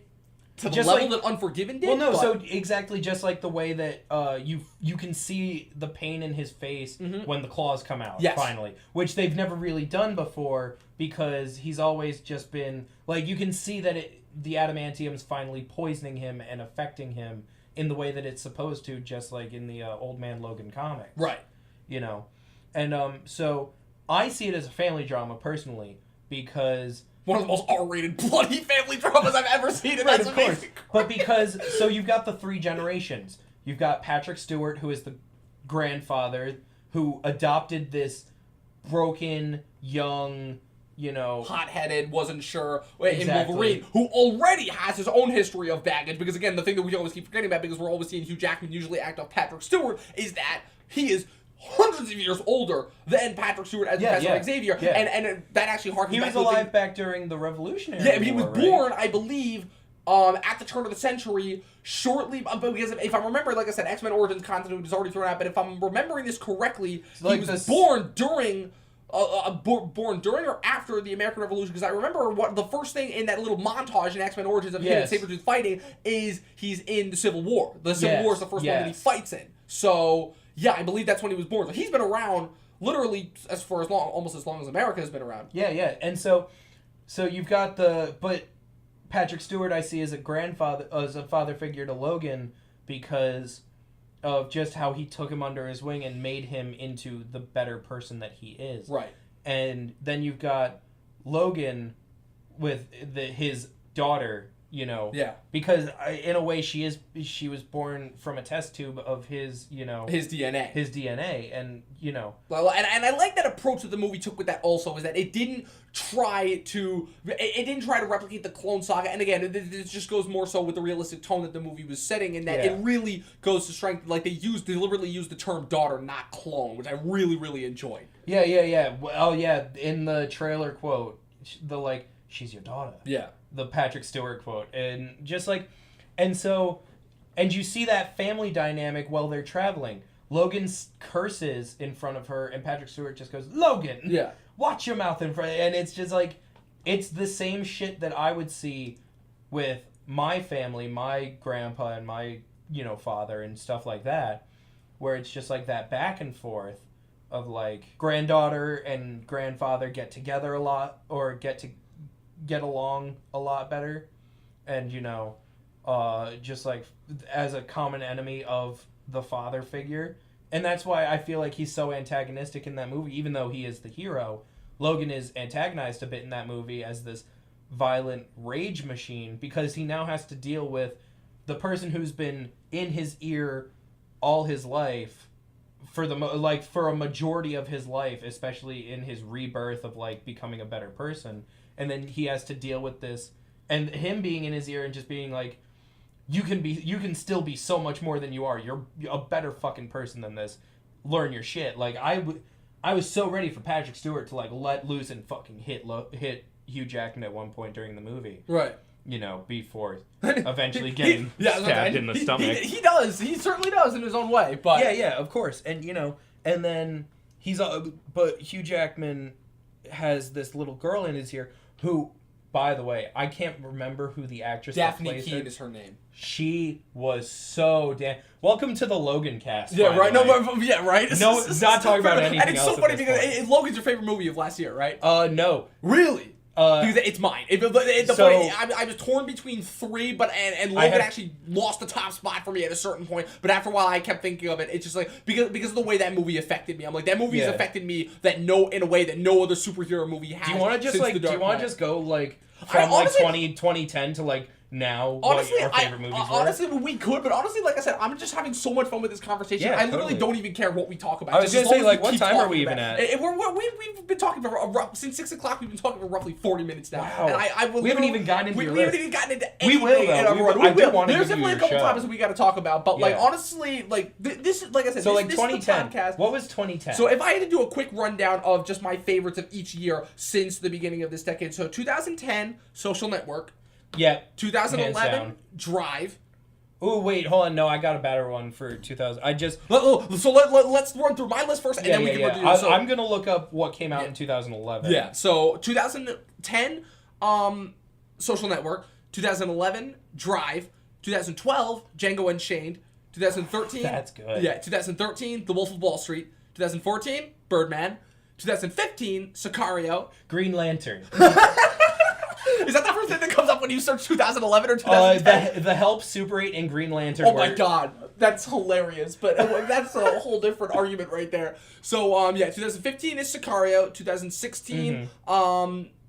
to the just level like, that Unforgiven did. Well, no, but, so exactly just like the way that you can see the pain in his face when the claws come out, finally. Which they've never really done before because he's always just been... Like, you can see that the adamantium's finally poisoning him and affecting him in the way that it's supposed to, just like in the Old Man Logan comics. Right. You know? And so I see it as a family drama, personally, because... One of the most R-rated, bloody family dramas I've ever seen, and Right, that's of course. amazing. But because, so you've got the three generations. You've got Patrick Stewart, who is the grandfather, who adopted this broken, young, you know... hot-headed, wasn't sure, Exactly. in Wolverine, who already has his own history of baggage, because again, the thing that we always keep forgetting about, because we're always seeing Hugh Jackman usually act off Patrick Stewart, is that he is hundreds of years older than Patrick Stewart as Professor Xavier, and that actually harkens back to... He was alive back during the Revolutionary War, he was born, I believe, at the turn of the century, shortly, because if I remember, like I said, X-Men Origins continuity is already thrown out, but if I'm remembering this correctly, he was born during... born during or after the American Revolution, because I remember what the first thing in that little montage in X-Men Origins of him and Sabretooth fighting is he's in the Civil War. The Civil War is the first one that he fights in. So, yeah, I believe that's when he was born. So he's been around literally almost as long as America has been around. Yeah. And so you've got but Patrick Stewart I see as a father figure to Logan because of just how he took him under his wing and made him into the better person that he is. Right. And then you've got Logan with his daughter, you know. Yeah. Because in a way she was born from a test tube of his, you know. His DNA. His DNA, and, you know. Well, and I like that approach that the movie took with that also, is that it didn't try to replicate the Clone Saga, and again, it just goes more so with the realistic tone that the movie was setting, and that it really goes to strength, like they deliberately used the term daughter, not clone, which I really, really enjoyed. Yeah. Well, yeah, in the trailer quote, she's your daughter. Yeah. The Patrick Stewart quote, and just like, and you see that family dynamic while they're traveling. Logan curses in front of her, and Patrick Stewart just goes, "Logan, yeah, watch your mouth in front." And it's just like, it's the same shit that I would see with my family, my grandpa and my, you know, father and stuff like that, where it's just like that back and forth of like granddaughter and grandfather get together a lot, or get along a lot better, and, you know, just like as a common enemy of the father figure. And that's why I feel like he's so antagonistic in that movie. Even though he is the hero, Logan is antagonized a bit in that movie as this violent rage machine, because he now has to deal with the person who's been in his ear all his life for a majority of his life, especially in his rebirth of like becoming a better person. And then he has to deal with this, and him being in his ear and just being like, you can still be so much more than you are. You're a better fucking person than this. Learn your shit. Like, I was so ready for Patrick Stewart to like let loose and fucking hit Hugh Jackman at one point during the movie. Right. You know, before eventually getting stabbed in the stomach. He does. He certainly does in his own way. But yeah, of course. And, you know, and then but Hugh Jackman has this little girl in his ear who, by the way, I can't remember who the actress that plays her. Daphne Keane is her name. She was so damn... Welcome to the Logan cast. Yeah, right. No, yeah, right. No, not talking about anything else. And it's so funny because Logan's your favorite movie of last year, right? No. Really? Because it's mine. I was torn between three, and Logan actually lost the top spot for me at a certain point. But after a while, I kept thinking of it. It's just like because of the way that movie affected me. I'm like, that movie has affected me in a way that no other superhero movie has. Do you want to just go like from honestly, 2010 to like now Honestly, what your favorite movies were? honestly, we could, but honestly, like I said, I'm just having so much fun with this conversation. Yeah, I literally totally. don't even care what we talk about. I was Just gonna as say, long as like, we what keep time are talking we even about at? it. We've been talking for since 6 o'clock. We've been talking for roughly 40 minutes now. Wow. And I will We haven't literally- even gotten into we your haven't list. even gotten into We anything. will, though. in our We run. will. I do will. wanna There's give you definitely a your couple show. topics that we got to talk about, but like Yeah. honestly, like this is like I said. So this, like this is the 2010. podcast. What was 2010? So if I had to do a quick rundown of just my favorites of each year since the beginning of this decade, so 2010, Social Network. yeah. Hands 2011, down. Drive. Oh wait, hold on. No, I got a better one for 2000. I just So let's run through my list first, and then we can run through yours. So, I'm gonna look up what came out in 2011. yeah. So 2010, Social Network. 2011, Drive. 2012, Django Unchained. 2013. That's good. Yeah. 2013, The Wolf of Wall Street. 2014, Birdman. 2015, Sicario. Green Lantern. Is that the first thing that comes up when you search 2011 or 2010? The Help, Super 8, and Green Lantern. Oh my were- god, that's hilarious, but that's a whole different argument right there. So, yeah, 2015 is Sicario, 2016,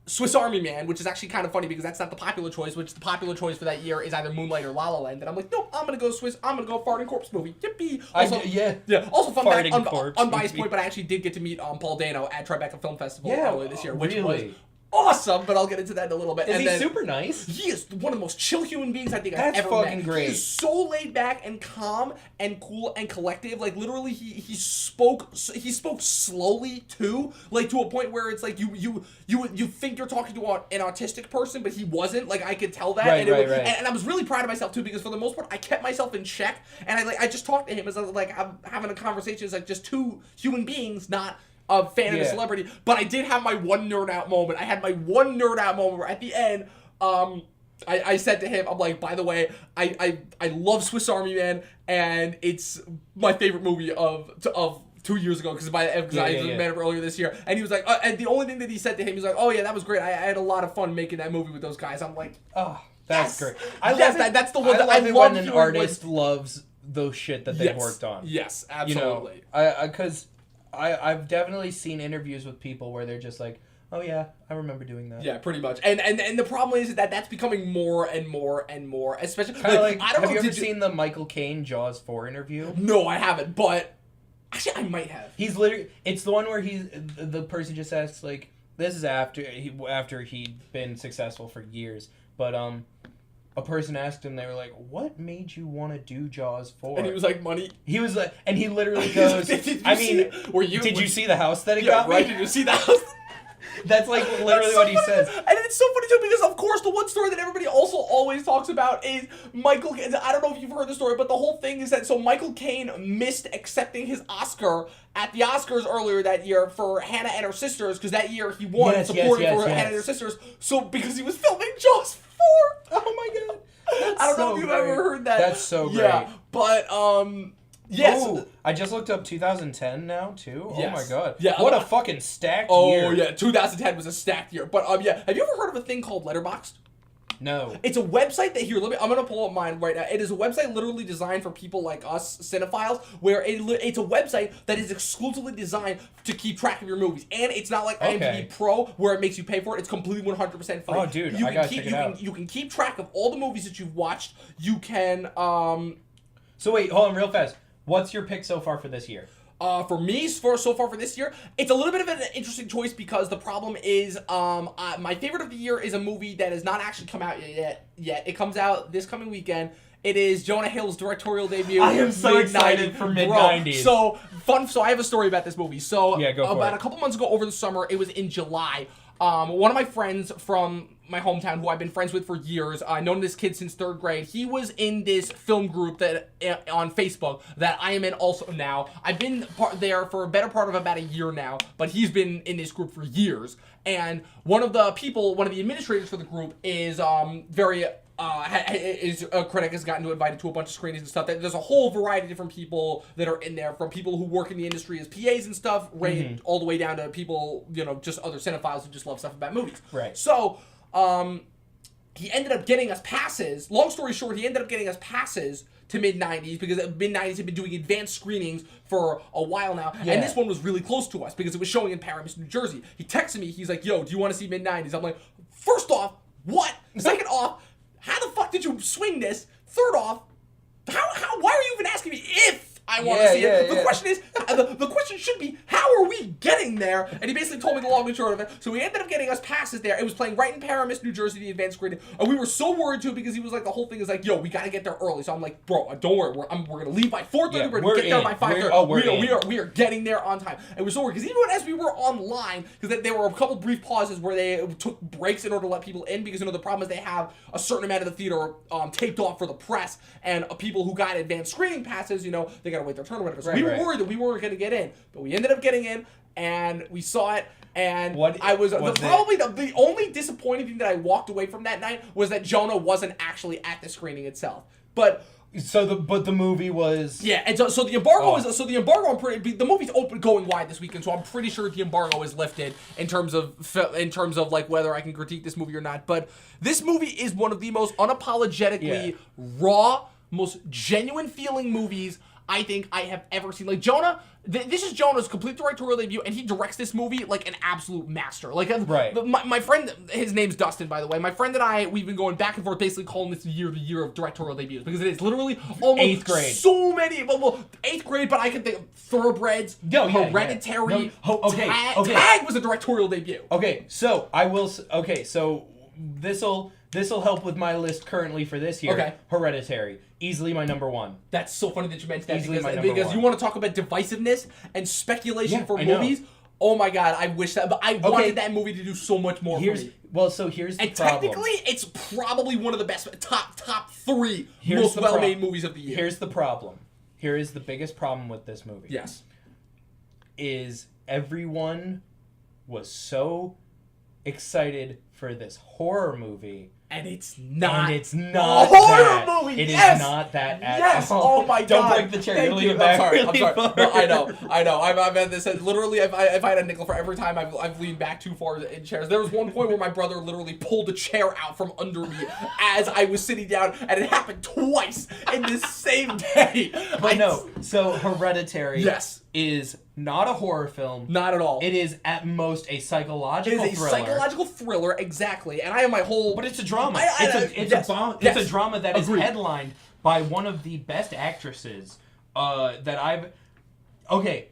Swiss Army Man, which is actually kind of funny because that's not the popular choice, which the popular choice for that year is either Moonlight or La La Land, and I'm like, nope, I'm gonna go Swiss, I'm gonna go Farting Corpse movie, yippee! Also, yeah. also fun fact, Farting Corpse unbiased movie. point, but I actually did get to meet Paul Dano at Tribeca Film Festival Yeah, earlier this year, which was really? awesome, but I'll get into that in a little bit. Is And he then, super nice? he is one of the most chill human beings I think I've That's ever fucking met. great. He is so laid back and calm and cool and collective. Like literally, he spoke slowly too, like to a point where it's like you think you're talking to an autistic person, but he wasn't. Like I could tell that. Right, and, right, right. And I was really proud of myself too because for the most part I kept myself in check and I just talked to him as I was like I'm having a conversation as like just two human beings, not a fan of a Yeah. celebrity, but I did have my one nerd out moment. I had my one nerd out moment where at the end, I said to him, I'm like, by the way, I love Swiss Army Man, and it's my favorite movie of 2 years ago because I met him earlier this year, and he was like, and the only thing that he said to him, he was like, oh yeah, that was great. I had a lot of fun making that movie with those guys. I'm like, Oh, that's yes! great. I Yes, love it. that's the one I that love I it love when an hearing artist loves those shit that they've Yes. worked on. Yes, You know, absolutely. because I've definitely seen interviews with people where they're just like, oh yeah, I remember doing that. Yeah, pretty much. And the problem is that that's becoming more and more and more, especially Kind of like, I don't have know. you ever Did seen the Michael Caine Jaws 4 interview? No, I haven't, but actually I might have. He's literally, it's the one where the person just asks like, this is after he'd been successful for years, but a person asked him, they were like, what made you want to do Jaws 4? And he was like, money. He was like, and he literally goes, Did you I see- mean, were you- did were- you see the house that it Yeah, got right. me? Did you see that? That's That's like literally so what he funny. says. And it's so funny too because of course the one story that everybody also always talks about is Michael. I don't know if you've heard the story, but the whole thing is that so Michael Caine missed accepting his Oscar at the Oscars earlier that year for Hannah and Her Sisters because that year he won supporting for Hannah and Her Sisters. So because he was filming Jaws 4. Oh my god. I don't know if you've ever heard that. That's so great. Yeah, but yes. Oh, I just looked up 2010 now too. Yes. Oh my god. Yeah, What a fucking stacked Oh year. yeah, 2010 was a stacked year. But yeah, have you ever heard of a thing called Letterboxd? No. It's a website that I'm gonna pull up mine right now. It is a website literally designed for people like us cinephiles, where it's a website that is exclusively designed to keep track of your movies, and it's not like Okay. IMDb Pro where it makes you pay for it. It's completely 100% free. Oh, dude, you I can gotta keep, check it you out. Can, you can keep track of all the movies that you've watched. You can So wait, hold on real fast. What's your pick so far for this year? For me, so far for this year, it's a little bit of an interesting choice because the problem is, my favorite of the year is a movie that has not actually come out yet. It comes out this coming weekend. It is Jonah Hill's directorial debut. I am so excited for mid-90s. So I have a story about this movie. So Yeah, go for about it. a couple months ago over the summer, it was in July. One of my friends from my hometown, who I've been friends with for years, I've known this kid since 3rd grade. He was in this film group that on Facebook that I am in also now. I've been there for a better part of about a year now, but he's been in this group for years. And one of the administrators for the group is very is a critic, has gotten invited to a bunch of screenings and stuff. There's a whole variety of different people that are in there, from people who work in the industry as PAs and stuff, right, all the way down to people, just other cinephiles who just love stuff about movies. Right. So, he ended up getting us passes. Long story short, he ended up getting us passes to mid-90s because mid-90s had been doing advanced screenings for a while now. Yeah. And this one was really close to us because it was showing in Paramus, New Jersey. He texted me. He's like, yo, do you want to see mid-90s? I'm like, first off, what? Second off, how the fuck did you swing this? Third off, why are you even asking me if I want to see it? The question is, the question should be, how are we getting there? And he basically told me the long and short of it. So he ended up getting us passes there. It was playing right in Paramus, New Jersey, the advanced screening. And we were so worried too because he was like, the whole thing is like, yo, we got to get there early. So I'm like, bro, don't worry. We're going to leave by 4:30. We're going to get there by 5:30. We are getting there on time. And we're so worried because even as we were online, because there were a couple brief pauses where they took breaks in order to let people in because, the problem is they have a certain amount of the theater taped off for the press and people who got advanced screening passes, they got to wait their turn or whatever. So we were worried that we weren't going to get in, but we ended up getting in, and we saw it. And the only disappointing thing that I walked away from that night was that Jonah wasn't actually at the screening itself. But the movie was and so the embargo is the embargo. The movie's open going wide this weekend, so I'm pretty sure the embargo is lifted in terms of like whether I can critique this movie or not. But this movie is one of the most unapologetically raw, most genuine feeling movies I think I have ever seen. Like Jonah, this is Jonah's complete directorial debut, and he directs this movie like an absolute master. Like my friend, his name's Dustin, by the way. My friend and I, we've been going back and forth, basically calling this the year of directorial debuts because it is literally almost 8th grade. So many, well, 8th grade, but I can think of Thoroughbreds, Hereditary. Tag was a directorial debut. Okay, so so this'll help with my list currently for this year. Okay. Hereditary. Easily my number one. That's so funny that you mentioned that because you want to talk about divisiveness and speculation for movies. Oh my god, I wish that, but I wanted that movie to do so much more for me. Well, so here's the problem. And technically, it's probably one of the best, top 3 most well-made movies of the year. Here's the problem. Here is the biggest problem with this movie. Yes. Is everyone was so excited for this horror movie. And it's not a horror movie. It is not that at all. Oh my god! Don't break the chair. You're leaning back. I'm sorry. No, I know. I've had this. Literally, if I had a nickel for every time I've leaned back too far in chairs. There was one point where my brother literally pulled a chair out from under me as I was sitting down, and it happened twice in the same day. So Hereditary. Is not a horror film. Not at all. It is at most a psychological thriller. It is a psychological thriller, exactly. And I have my whole... But it's a drama. It's a drama that is headlined by one of the best actresses that I've... Okay.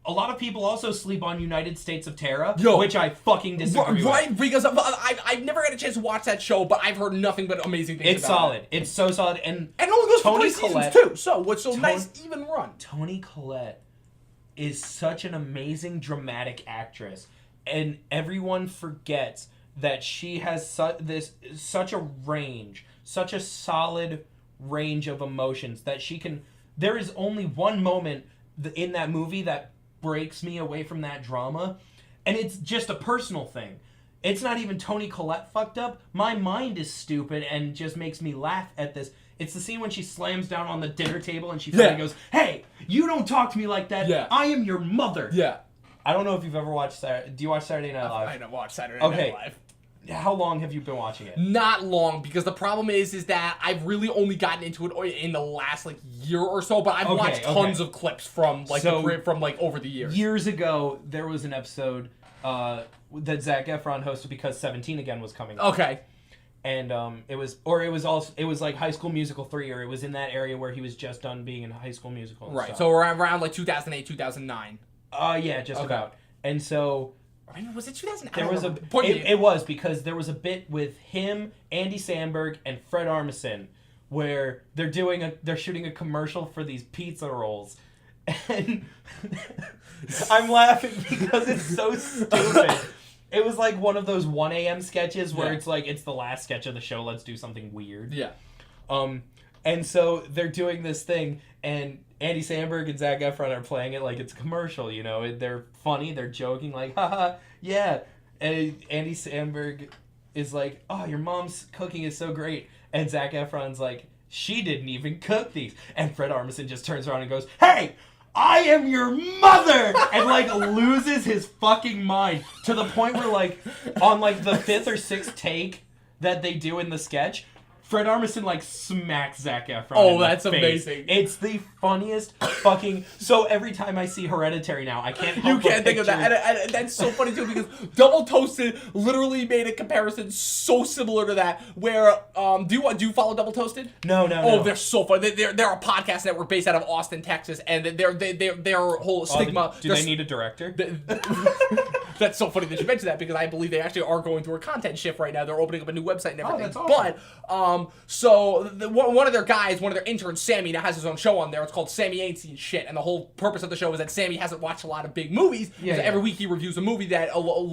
A lot of people also sleep on United States of Terror, which I fucking disagree with. Right, because I've never had a chance to watch that show, but I've heard nothing but amazing things about it. It's solid. It's so solid. And it only goes for 3 seasons, too. So, what's so nice, even run. Toni Collette is such an amazing dramatic actress, and everyone forgets that she has such a range, such a solid range of emotions that she can... There is only one moment in that movie that breaks me away from that drama, and it's just a personal thing. It's not even Toni Collette fucked up. My mind is stupid and just makes me laugh at this. It's the scene when she slams down on the dinner table and she finally goes, "Hey, you don't talk to me like that. Yeah. I am your mother." Yeah. I don't know if you've ever watched Do you watch Saturday Night Live? I don't watch Saturday Night Live. How long have you been watching it? Not long, because the problem is that I've really only gotten into it in the last year or so. But I've watched tons of clips from over the years. Years ago, there was an episode that Zac Efron hosted because 17 Again was coming out. Okay. And it was like High School Musical 3, or it was in that area where he was just done being in High School Musical. And stuff. So around 2008, 2009. Yeah, just about. And so. I mean, was it 2009? There was it was because there was a bit with him, Andy Samberg, and Fred Armisen where they're shooting a commercial for these pizza rolls, and I'm laughing because it's so stupid. It was like one of those 1 a.m. sketches where it's like, it's the last sketch of the show, let's do something weird. Yeah. And so they're doing this thing, and Andy Samberg and Zac Efron are playing it like it's a commercial, They're funny, they're joking, like, haha, yeah. And Andy Samberg is like, "Oh, your mom's cooking is so great." And Zac Efron's like, "She didn't even cook these." And Fred Armisen just turns around and goes, "Hey! I am your mother!" And loses his fucking mind to the point where on the 5th or 6th take that they do in the sketch, Fred Armisen like smacks Zac Efron. Oh, in the that's face. amazing. It's the funniest fucking. So every time I see Hereditary now, I can't. You Help but can't think of that, picture- and that's so funny too because Double Toasted literally made a comparison so similar to that. Where do you follow Double Toasted? No. Oh, they're so funny. They're a podcast network based out of Austin, Texas, and their whole stigma. Do they need a director? That's so funny that you mentioned that because I believe they actually are going through a content shift right now. They're opening up a new website and everything. That's awesome. But so one of their guys, one of their interns, Sammy, now has his own show on there. It's called Sammy Ain't Seen Shit, and the whole purpose of the show is that Sammy hasn't watched a lot of big movies. Yeah, So every week he reviews a movie that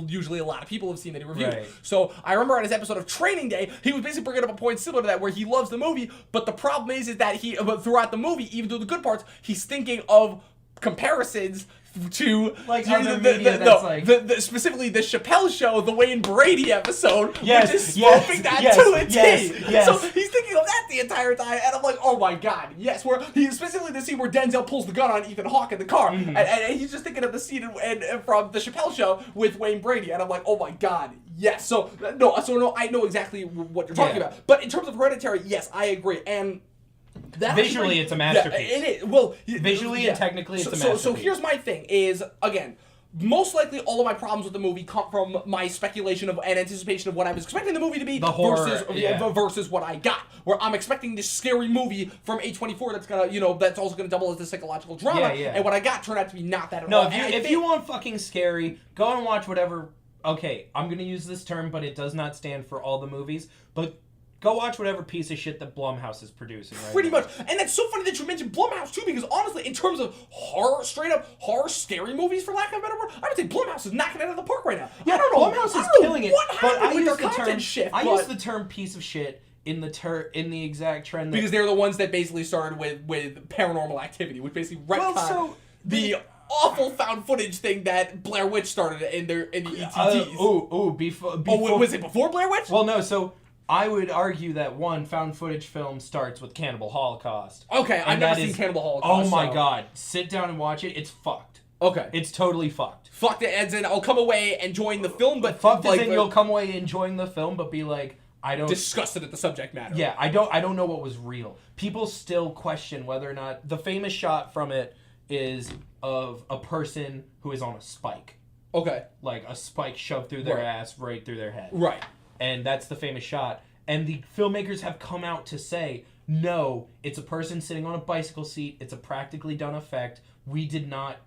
usually a lot of people have seen that he reviewed. Right. So I remember on his episode of Training Day, he was basically bringing up a point similar to that where he loves the movie, but the problem is that he throughout the movie, even through the good parts, he's thinking of comparisons to Like other media that's like... specifically the Chappelle Show, the Wayne Brady episode, Yes, which is yes, spoofing that yes, to a T. yes. So he's thinking of that the entire time, and I'm like, oh my god, yes. Where he specifically the scene where Denzel pulls the gun on Ethan Hawke in the car, and he's just thinking of the scene and from the Chappelle Show with Wayne Brady, and I'm like, oh my god, yes. So I know exactly what you're talking about. But in terms of Hereditary, yes, I agree, and. Visually, it's a masterpiece. Yeah, it is. Well, Visually and technically, it's a So masterpiece. here's my thing: is again, most likely all of my problems with the movie come from my speculation of and anticipation of what I was expecting the movie to be The horror, versus what I got. Where I'm expecting this scary movie from A24 that's gonna, that's also gonna double as the psychological drama. Yeah. And what I got turned out to be not that at No, all. if you want fucking scary, go and watch whatever. Okay, I'm gonna use this term, but it does not stand for all the movies. But go watch whatever piece of shit that Blumhouse is producing right Pretty now. much. And that's so funny that you mentioned Blumhouse, too, because honestly, in terms of horror, straight-up horror, scary movies, for lack of a better word, I would say Blumhouse is knocking it out of the park right now. Yeah, I don't know. Blumhouse I is don't know killing it. what But happened I with use their the content term shift. I but- use the term piece of shit in the exact trend that, because they're the ones that basically started with Paranormal Activity, which basically retconned the awful found footage thing that Blair Witch started in the ETTs. before. Was it before Blair Witch? Well, no. So I would argue that one found footage film starts with Cannibal Holocaust. Okay, I've And never that seen is- Cannibal Holocaust. Oh my so- god, sit down and watch it. It's fucked. Okay. It's totally fucked. Fucked it, as in I'll come away enjoying the film, but Fucked like, as in you'll come away enjoying the film, but be like, I don't. disgusted at the subject matter. Yeah, I don't know what was real. People still question whether or not the famous shot from it is of a person who is on a spike. Okay. Like a spike shoved through their Right. ass right through their head. Right. And that's the famous shot. And the filmmakers have come out to say, no, it's a person sitting on a bicycle seat. It's a practically done effect. We did not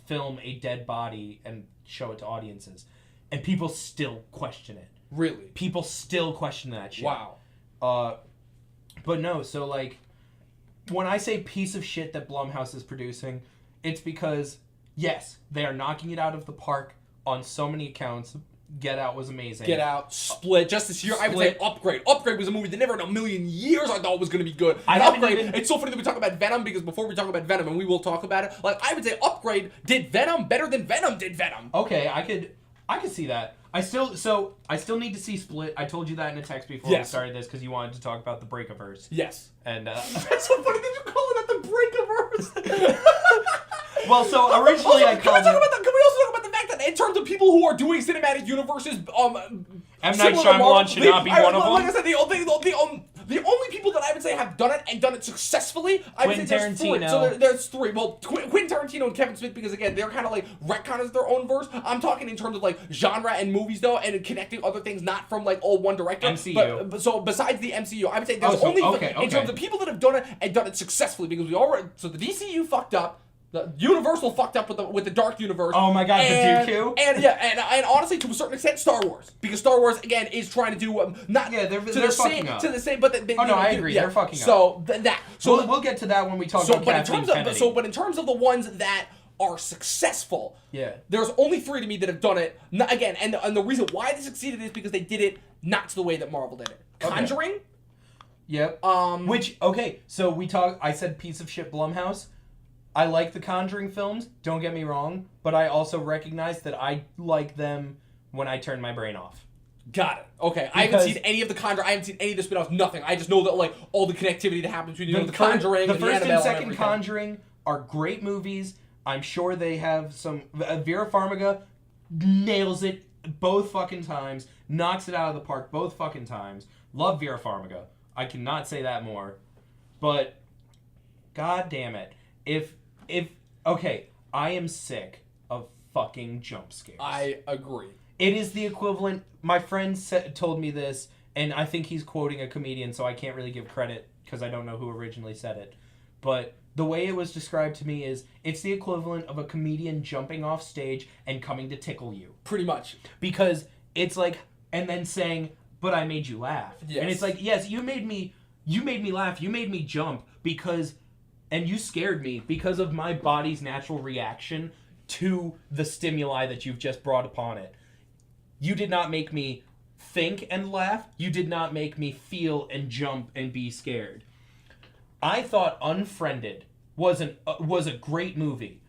film a dead body and show it to audiences. And people still question it. Really? People still question that shit. Wow. But no, so like, when I say piece of shit that Blumhouse is producing, it's because, yes, they are knocking it out of the park on so many accounts. Get Out was amazing. Get Out, Split, just this year. I would say Split. Upgrade. Upgrade was a movie that never in a million years I thought was going to be good. I And haven't Upgrade, even- it's so funny that we talk about Venom because before we talk about Venom, and we will talk about it, like I would say Upgrade did Venom better than Venom did Venom. Okay, I could see that. I still need to see Split. I told you that in a text before we Yes. started this because you wanted to talk about the Breakaverse. Yes. And That's so funny that you call it the Breakaverse. well, so originally I called Can we it. also talk about the fact that in terms of people who are doing cinematic universes, M. Night similar to Shyamalan Marvel, should not be one of like them. I said, the only people that I would say have done it and done it successfully, I would say Quentin there's three. Tarantino. So there's three. Well, Quentin Tarantino and Kevin Smith, because again, they're kind of like retconners their own verse. I'm talking in terms of like genre and movies though, and connecting other things not from like all one director. MCU. But so besides the MCU, I would say there's Oh, so- only okay. in terms of people that have done it and done it successfully, because we already the DCU fucked up. The Universal fucked up with the Dark Universe. Oh my God, the and, Dooku? and honestly, to a certain extent, Star Wars, because Star Wars again is trying to do not Yeah, they're to the fucking same up. to the same, but Oh, no, I agree, they're fucking up. So so We'll get to that when we talk so about but in Kathleen terms of Kennedy. but in terms of the ones that are successful, Yeah. there's only three to me that have done it. Again, and the reason why they succeeded is because they did it not to the way that Marvel did it. Okay. Conjuring. Yep. I said piece of shit Blumhouse. I like the Conjuring films, don't get me wrong, but I also recognize that I like them when I turn my brain off. Got it. Okay, I haven't seen any of the Conjuring. I haven't seen any of the spin-offs. Nothing. I just know that like all the connectivity that happens between the Conjuring, the and first the and Annabelle second everything. Conjuring are great movies. I'm sure they have some. Vera Farmiga nails it both fucking times, knocks it out of the park both fucking times. Love Vera Farmiga. I cannot say that more. But, god damn it. If okay, I am sick of fucking jump scares. I agree. It is the equivalent. My friend told me this, and I think he's quoting a comedian, so I can't really give credit because I don't know who originally said it. But the way it was described to me is it's the equivalent of a comedian jumping off stage and coming to tickle you. Pretty much. Because it's like, and then saying, but I made you laugh. Yes. And it's like, yes, you made me laugh, you made me jump because, and you scared me because of my body's natural reaction to the stimuli that you've just brought upon it. You did not make me think and laugh. You did not make me feel and jump and be scared. I thought Unfriended was a great movie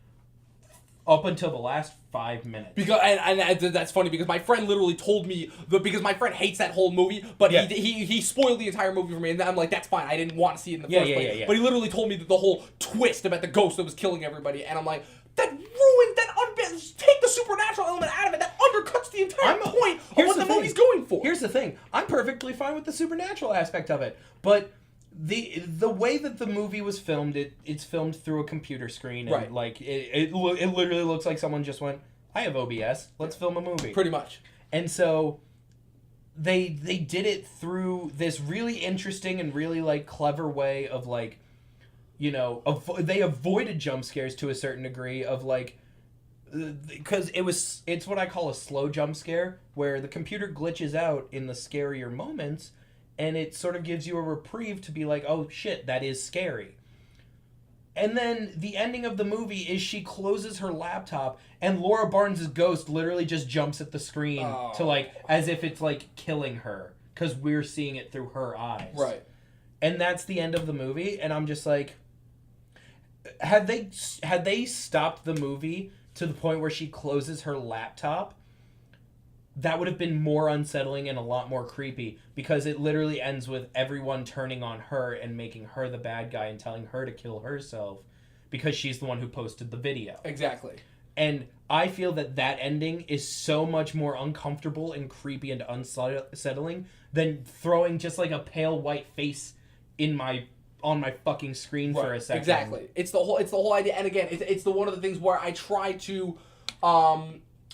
up until the last 5 minutes. Because and that's funny because my friend literally told me because my friend hates that whole movie, but Yeah. he spoiled the entire movie for me, and I'm like, that's fine. I didn't want to see it in the first place. Yeah. But he literally told me that the whole twist about the ghost that was killing everybody, and I'm like, take the supernatural element out of it. That undercuts the entire point of what the movie's going for. Here's the thing. I'm perfectly fine with the supernatural aspect of it, but the way that the movie was filmed, it's filmed through a computer screen, and Right. like it literally looks like someone just went, I have OBS, let's film a movie. Pretty much. And so they did it through this really interesting and really like clever way of like, you know, they avoided jump scares to a certain degree of like, because it's what I call a slow jump scare, where the computer glitches out in the scarier moments, and it sort of gives you a reprieve to be like, oh shit, that is scary. And then the ending of the movie is she closes her laptop, and Laura Barnes' ghost literally just jumps at the screen to like, as if it's like killing her, because we're seeing it through her eyes. Right. And that's the end of the movie, and I'm just like, had they stopped the movie to the point where she closes her laptop, that would have been more unsettling and a lot more creepy, because it literally ends with everyone turning on her and making her the bad guy and telling her to kill herself because she's the one who posted the video. Exactly. And I feel that ending is so much more uncomfortable and creepy and unsettling than throwing just like a pale white face on my fucking screen for a second. Exactly. It's the whole idea, and again, it's the one of the things where I try to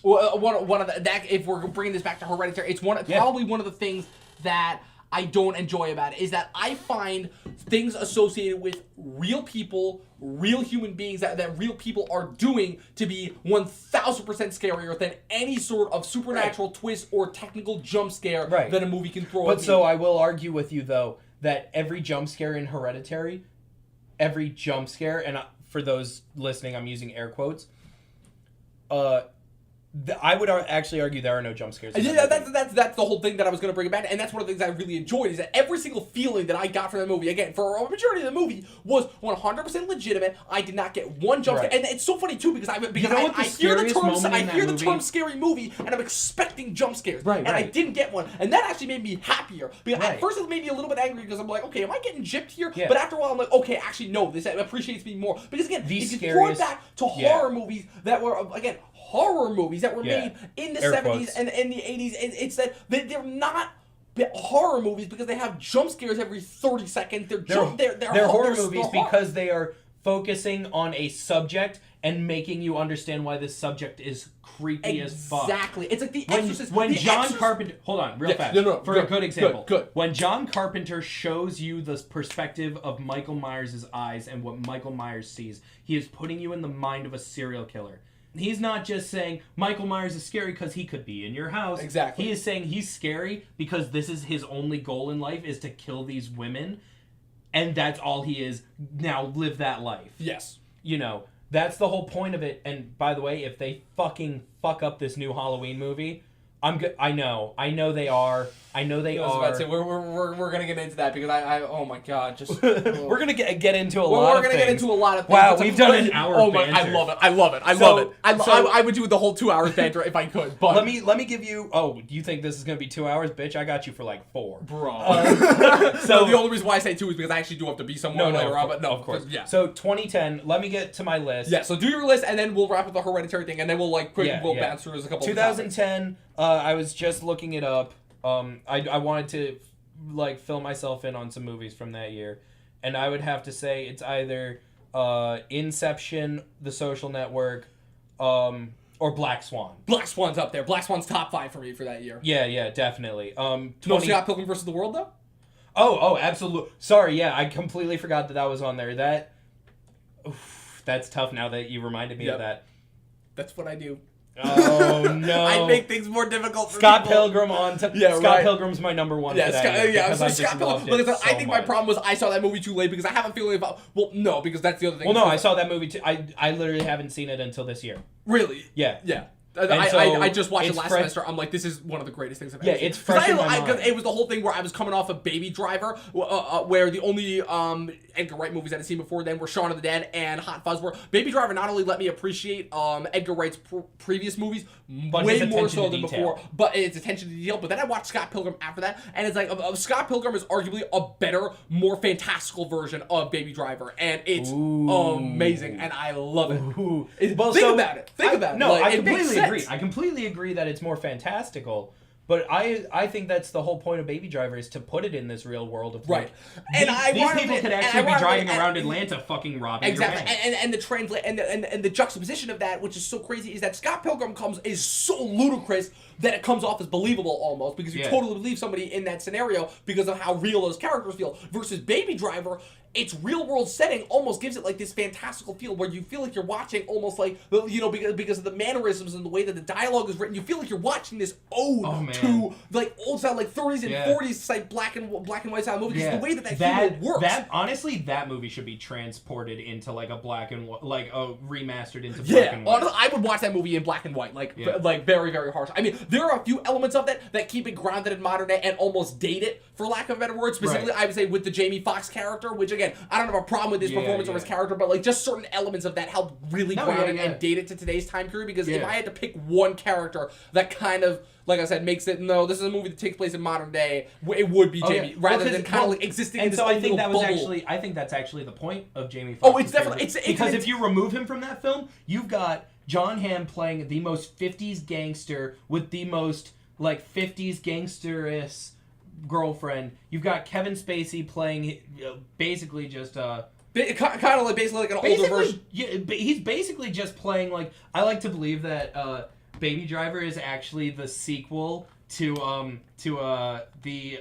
one of the, that if we're bringing this back to Hereditary, it's probably one of the things that I don't enjoy about it is that I find things associated with real people, real human beings that real people are doing to be 1,000% scarier than any sort of supernatural twist or technical jump scare that a movie can throw at me. But so I will argue with you though that every jump scare in Hereditary, and for those listening, I'm using air quotes. I would actually argue there are no jump scares. Yeah, that's the whole thing that I was going to bring it back to, and that's one of the things I really enjoyed, is that every single feeling that I got from that movie, again, for a majority of the movie, was 100% legitimate. I did not get one jump scare, and it's so funny too, because I hear the term scary movie, and I'm expecting jump scares, and I didn't get one, and that actually made me happier. Because at first it made me a little bit angry, because I'm like, okay, am I getting gypped here? Yeah. But after a while, I'm like, okay, actually no, this appreciates me more, because again, if you throw it back to horror movies that were horror movies that were made in the 70s and in the 80s, and it's that they're not horror movies because they have jump scares every 30 seconds. They're horror movies because they are focusing on a subject and making you understand why this subject is creepy as fuck. Exactly. It's like The Exorcist. When John Carpenter... Hold on, real fast. For a good example. Good. When John Carpenter shows you the perspective of Michael Myers' eyes and what Michael Myers sees, he is putting you in the mind of a serial killer. He's not just saying Michael Myers is scary because he could be in your house. Exactly. He is saying he's scary because this is his only goal in life, is to kill these women, and that's all he is. Now live that life. Yes. You know, that's the whole point of it. And by the way, if they fucking fuck up this new Halloween movie, I'm good. I know they are. I was about to say, we're gonna get into that because I oh my god, just we're gonna get into a lot. We're gonna get into a lot of things. Wow, we've done an hour. Oh my, I love it. I would do the whole 2 hours banter if I could. But let me give you. Oh, do you think this is gonna be 2 hours, bitch? I got you for like 4, bro. So the only reason why I say 2 is because I actually do have to be somewhere later on. But no, of course. Yeah. So 2010. Let me get to my list. Yeah. So do your list, and then we'll wrap up the Hereditary thing, and then we'll bounce through a couple. 2010. I was just looking it up. I wanted to like fill myself in on some movies from that year, and I would have to say it's either Inception, The Social Network, or Black Swan. Black Swan's up there. Black Swan's top 5 for me for that year. Yeah, definitely. No Scott Pilgrim versus the World though. Oh, absolutely. Sorry, yeah, I completely forgot that was on there. That's tough now that you reminded me of that. That's what I do. Oh no! I make things more difficult for Scott people. Pilgrim Scott right. Pilgrim's my number one. for that year because I just Scott loved Pilgrim. it Look, so I think my much. problem was I saw that movie too late because I have a feeling about. Well, no, because that's the other thing. Well, no, I saw that movie too. I literally haven't seen it until this year. Really? Yeah. I just watched it last fresh. semester. I'm like, this is one of the greatest things I've Yeah, ever seen. it's fresh in my mind. Because it was the whole thing where I was coming off of Baby Driver, where the only Edgar Wright movies I'd seen before then were Shaun of the Dead and Hot Fuzz. Where Baby Driver not only let me appreciate Edgar Wright's previous movies But way his more attention so to than detail. before, but it's attention to detail. But then I watched Scott Pilgrim after that, and it's like Scott Pilgrim is arguably a better, more fantastical version of Baby Driver, and it's amazing, and I love it. Think about it. Think about it. No, Like, I it makes completely agree. sense. I completely agree that it's more fantastical. But I think that's the whole point of Baby Driver is to put it in this real world of Right. like, And these people could actually be driving around Atlanta fucking robbing exactly, your bank. and the translate and the juxtaposition of that, which is so crazy, is that Scott Pilgrim is so ludicrous that it comes off as believable almost because you totally believe somebody in that scenario because of how real those characters feel. Versus Baby Driver, its real world setting almost gives it like this fantastical feel where you feel like you're watching almost like because of the mannerisms and the way that the dialogue is written, you feel like you're watching this ode to like old style like 30s and 40s like black and white style movie. Because the way that humor works. Honestly, that movie should be transported into like a black and white, like remastered into black and white. Honestly, I would watch that movie in black and white, like very, very harsh. I mean, there are a few elements of that keep it grounded in modern day and almost date it, for lack of a better word. Specifically, I would say with the Jamie Foxx character, which again, I don't have a problem with his performance or his character, but like just certain elements of that help really ground it and date it to today's time period. Because if I had to pick one character that kind of, like I said, makes it, no, this is a movie that takes place in modern day, it would be Jamie, rather than kind of like existing in this own little bubble. I think that's actually the point of Jamie Foxx. Oh, it's definitely, because if you remove him from that film, you've got John Hamm playing the most 50s gangster with the most like 50s gangsterish girlfriend. You've got Kevin Spacey playing basically just kind of like basically like an older version. Yeah, he's basically just playing like, I like to believe that Baby Driver is actually the sequel to the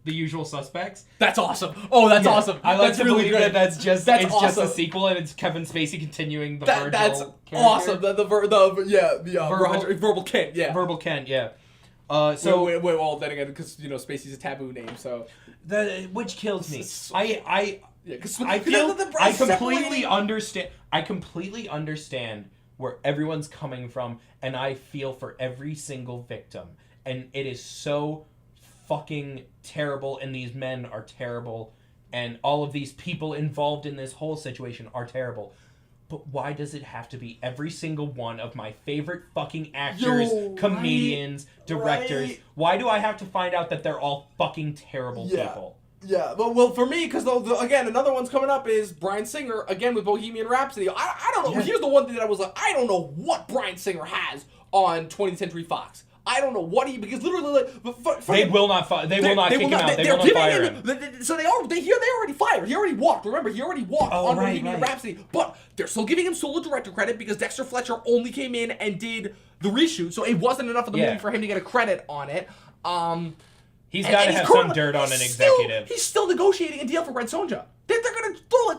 Usual Suspects. That's awesome. Oh, that's awesome. I like that's to really believe good. that that's just awesome. just a sequel and it's Kevin Spacey continuing the Virgil That's character. awesome. Verbal Kent. Yeah. Verbal Kent. Yeah. So well, then again, because Spacey's a taboo name, so which kills me. I completely understand where everyone's coming from, and I feel for every single victim, and it is so fucking terrible, and these men are terrible, and all of these people involved in this whole situation are terrible. But why does it have to be every single one of my favorite fucking actors, comedians, directors? Right. Why do I have to find out that they're all fucking terrible people? Yeah, well, for me, because again, another one's coming up is Bryan Singer, again with Bohemian Rhapsody. I don't know. Yeah. Here's the one thing that I was like, I don't know what Bryan Singer has on 20th Century Fox. I don't know what because literally they will not kick him out. They will not fire him. So they already fired. He already walked. Remember, he already walked on Bohemian Rhapsody. But they're still giving him solo director credit because Dexter Fletcher only came in and did the reshoot, so it wasn't enough of the movie for him to get a credit on it. He's got to have some dirt on an executive. He's still negotiating a deal for Red Sonja. They're going to throw like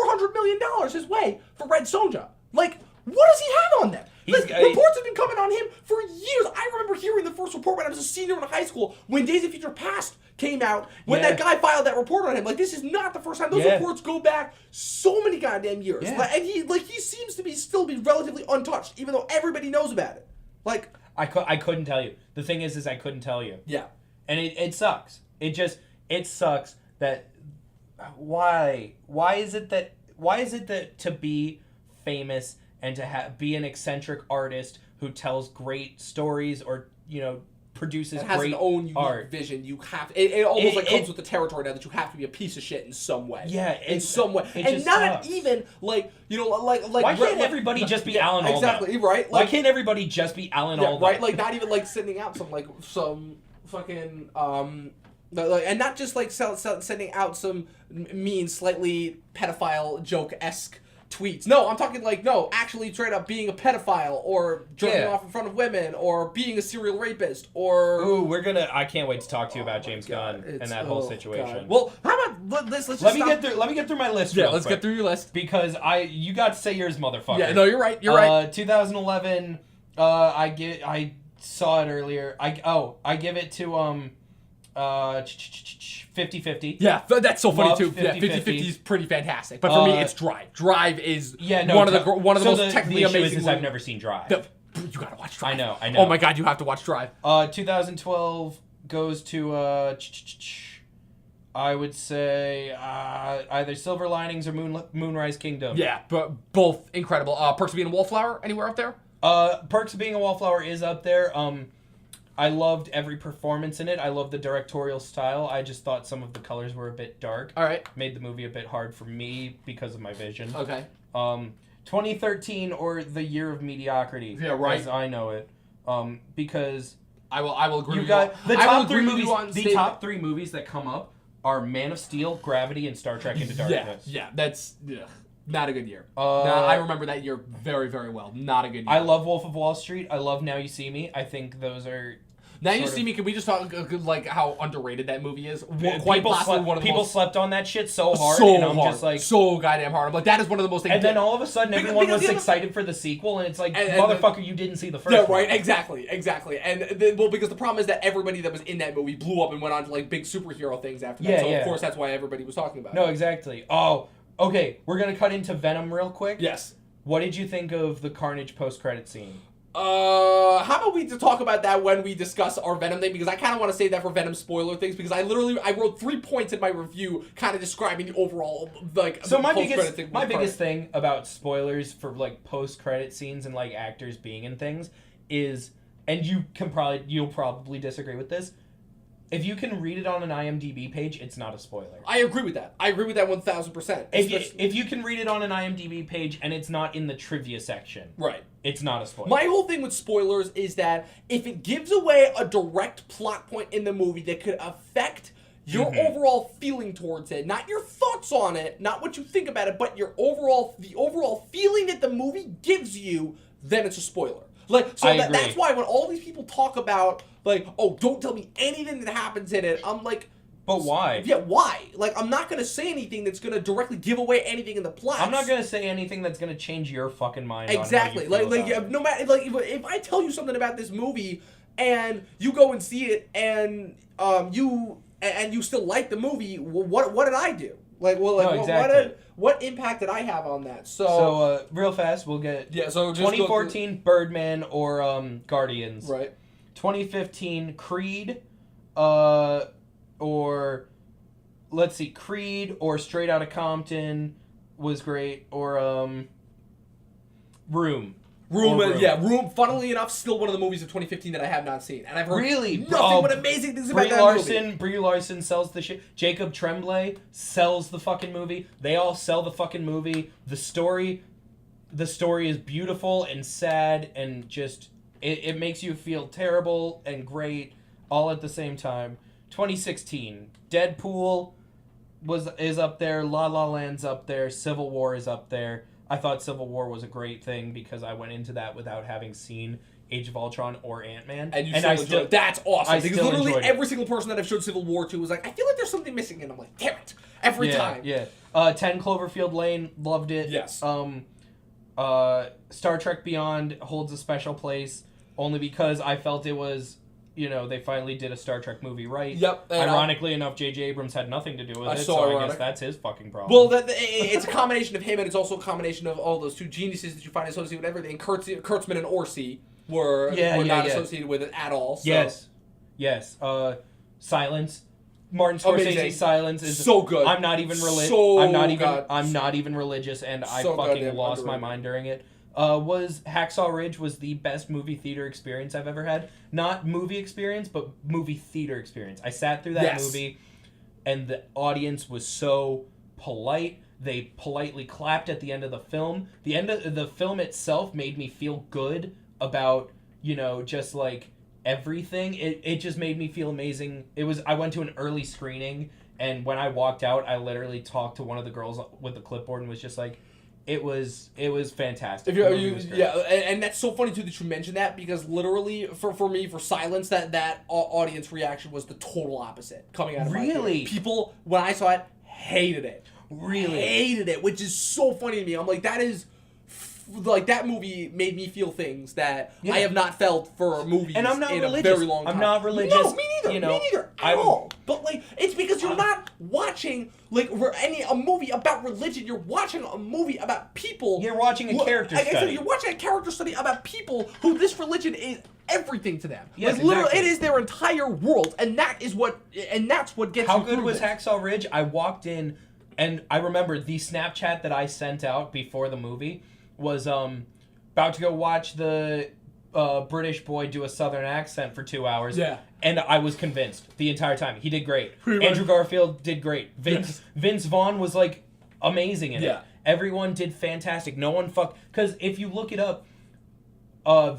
$400 million his way for Red Sonja. Like, what does he have on them? Reports have been coming on him for years. I remember hearing the first report when I was a senior in high school when Days of Future Past came out, when that guy filed that report on him. Like, this is not the first time. Those reports go back so many goddamn years. Yeah. And he seems to still be relatively untouched, even though everybody knows about it. Like, I couldn't tell you. The thing is I couldn't tell you. Yeah. And it sucks. It sucks that why is it that to be famous and to be an eccentric artist who tells great stories or produces has great an own unique art vision, you have it almost comes with the territory now that you have to be a piece of shit in some way. Yeah, in some way, it and just not sucks. even like why can't everybody just be Alan Alda? Exactly right. Why can't everybody just be Alan Alda? Right, like not even like sending out some fucking And not just like sending out some mean, slightly pedophile joke-esque tweets. No, I'm talking like, no, actually straight up being a pedophile or jerking off in front of women or being a serial rapist or... Ooh, I can't wait to talk to you about James Gunn and that whole situation. God. Well, how about let's just let me get through my list. Yeah, real let's quick, get through your list because you got to say yours, motherfucker. Yeah, no, you're right. You're right. 2011. I saw it earlier. I give it to 50-50. Yeah, that's so funny Love too. 50-50. Yeah, 50-50 is pretty fantastic. But for me, it's Drive. Drive is one of the most technically amazing. Is I've never seen Drive. You gotta watch Drive. I know. Oh my god, you have to watch Drive. 2012 goes to I would say either Silver Linings or Moonrise Kingdom. Yeah, but both incredible. Perks of Being a Wallflower, anywhere up there? Perks of Being a Wallflower is up there. I loved every performance in it. I love the directorial style. I just thought some of the colors were a bit dark. All right. Made the movie a bit hard for me because of my vision. Okay. 2013 or The Year of Mediocrity. Yeah, right. As I know it. Because I will agree. You got the top three movies. The top three movies that come up are Man of Steel, Gravity, and Star Trek Into Darkness. Yeah, that's not a good year. I remember that year very, very well. Not a good year. I love Wolf of Wall Street. I love Now You See Me. I think those are. Now You See Me. Can we just talk like how underrated that movie is? People slept on that shit so hard, just like so goddamn hard. I'm like, that is one of the most. And then all of a sudden, everyone was excited for the sequel, and it's like, motherfucker, you didn't see the first. Yeah, one. right. Exactly. And because the problem is that everybody that was in that movie blew up and went on to like big superhero things after that. Of course that's why everybody was talking about it. No, exactly. Oh, okay. We're gonna cut into Venom real quick. Yes. What did you think of the Carnage post-credit scene? How about we talk about that when we discuss our Venom thing, because I kind of want to save that for Venom spoiler things, because I wrote 3 points in my review kind of describing the overall like. So my biggest thing about spoilers for like post-credit scenes and like actors being in things is, and you'll probably disagree with this, if you can read it on an IMDb page, it's not a spoiler. I agree with that. 1000%. If you can read it on an IMDb page and it's not in the trivia section, right, it's not a spoiler. My whole thing with spoilers is that if it gives away a direct plot point in the movie that could affect your overall feeling towards it, not your thoughts on it, not what you think about it, but the overall feeling that the movie gives you, then it's a spoiler. That's why when all these people talk about like, oh, don't tell me anything that happens in it, I'm like, but why? Yeah, why? Like, I'm not gonna say anything that's gonna directly give away anything in the plot. I'm not gonna say anything that's gonna change your fucking mind. Exactly. On how you feel no matter if I tell you something about this movie and you go and see it and you still like the movie, what did I do? What impact did I have on that? So real fast, we'll get So 2014 Birdman or Guardians. Right. 2015 Creed, or let's see, Creed or Straight Outta Compton was great, or Room. Room. Funnily enough, still one of the movies of 2015 that I have not seen, and I've heard nothing but amazing things about that movie. Brie Larson sells the shit. Jacob Tremblay sells the fucking movie. They all sell the fucking movie. The story is beautiful and sad, and just it makes you feel terrible and great all at the same time. 2016 Deadpool is up there. La La Land's up there. Civil War is up there. I thought Civil War was a great thing because I went into that without having seen Age of Ultron or Ant-Man. And I still that's awesome. Because literally every single person that I've showed Civil War to was like, I feel like there's something missing, and I'm like, damn it, every time. Yeah. 10 Cloverfield Lane, loved it. Yes. Star Trek Beyond holds a special place only because I felt it was, they finally did a Star Trek movie right. Yep. Ironically enough, J.J. Abrams had nothing to do with it, so I guess that's his fucking problem. Well, it's a combination of him, and it's also a combination of all those two geniuses that you find associated with everything. Kurtzman and Orsi were not associated with it at all. So. Yes. Silence. Martin Scorsese's Silence is so good. I'm not even religious. I'm not even religious, and I fucking lost my mind during it. Was Hacksaw Ridge was the best movie theater experience I've ever had. Not movie experience, but movie theater experience. I sat through that movie, and the audience was so polite. They politely clapped at the end of the film. The end of the film itself made me feel good about, just like everything. It just made me feel amazing. I went to an early screening, and when I walked out, I literally talked to one of the girls with the clipboard and was just like, it was fantastic. And that's so funny too that you mentioned that, because literally for me, for Silence, that audience reaction was the total opposite coming out of my theater. People, when I saw it, hated it. Really hated it, which is so funny to me. I'm like, that movie made me feel things that I have not felt for movies and I'm not in religious. a very long time. I'm not religious. No, me neither. You know, me neither at all. But like, it's because you're not watching like a movie about religion. You're watching a movie about people. You're watching a character study. Like I said, you're watching a character study about people who this religion is everything to them. Yes, like literally, exactly. it is their entire world, and that's what gets. How you good through was this. Hacksaw Ridge? I walked in, and I remember the Snapchat that I sent out before the movie was about to go watch the British boy do a Southern accent for 2 hours. Yeah. And I was convinced the entire time. He did great. Andrew Garfield did great. Vince Vaughn was like amazing in it. Everyone did fantastic. No one because if you look it up,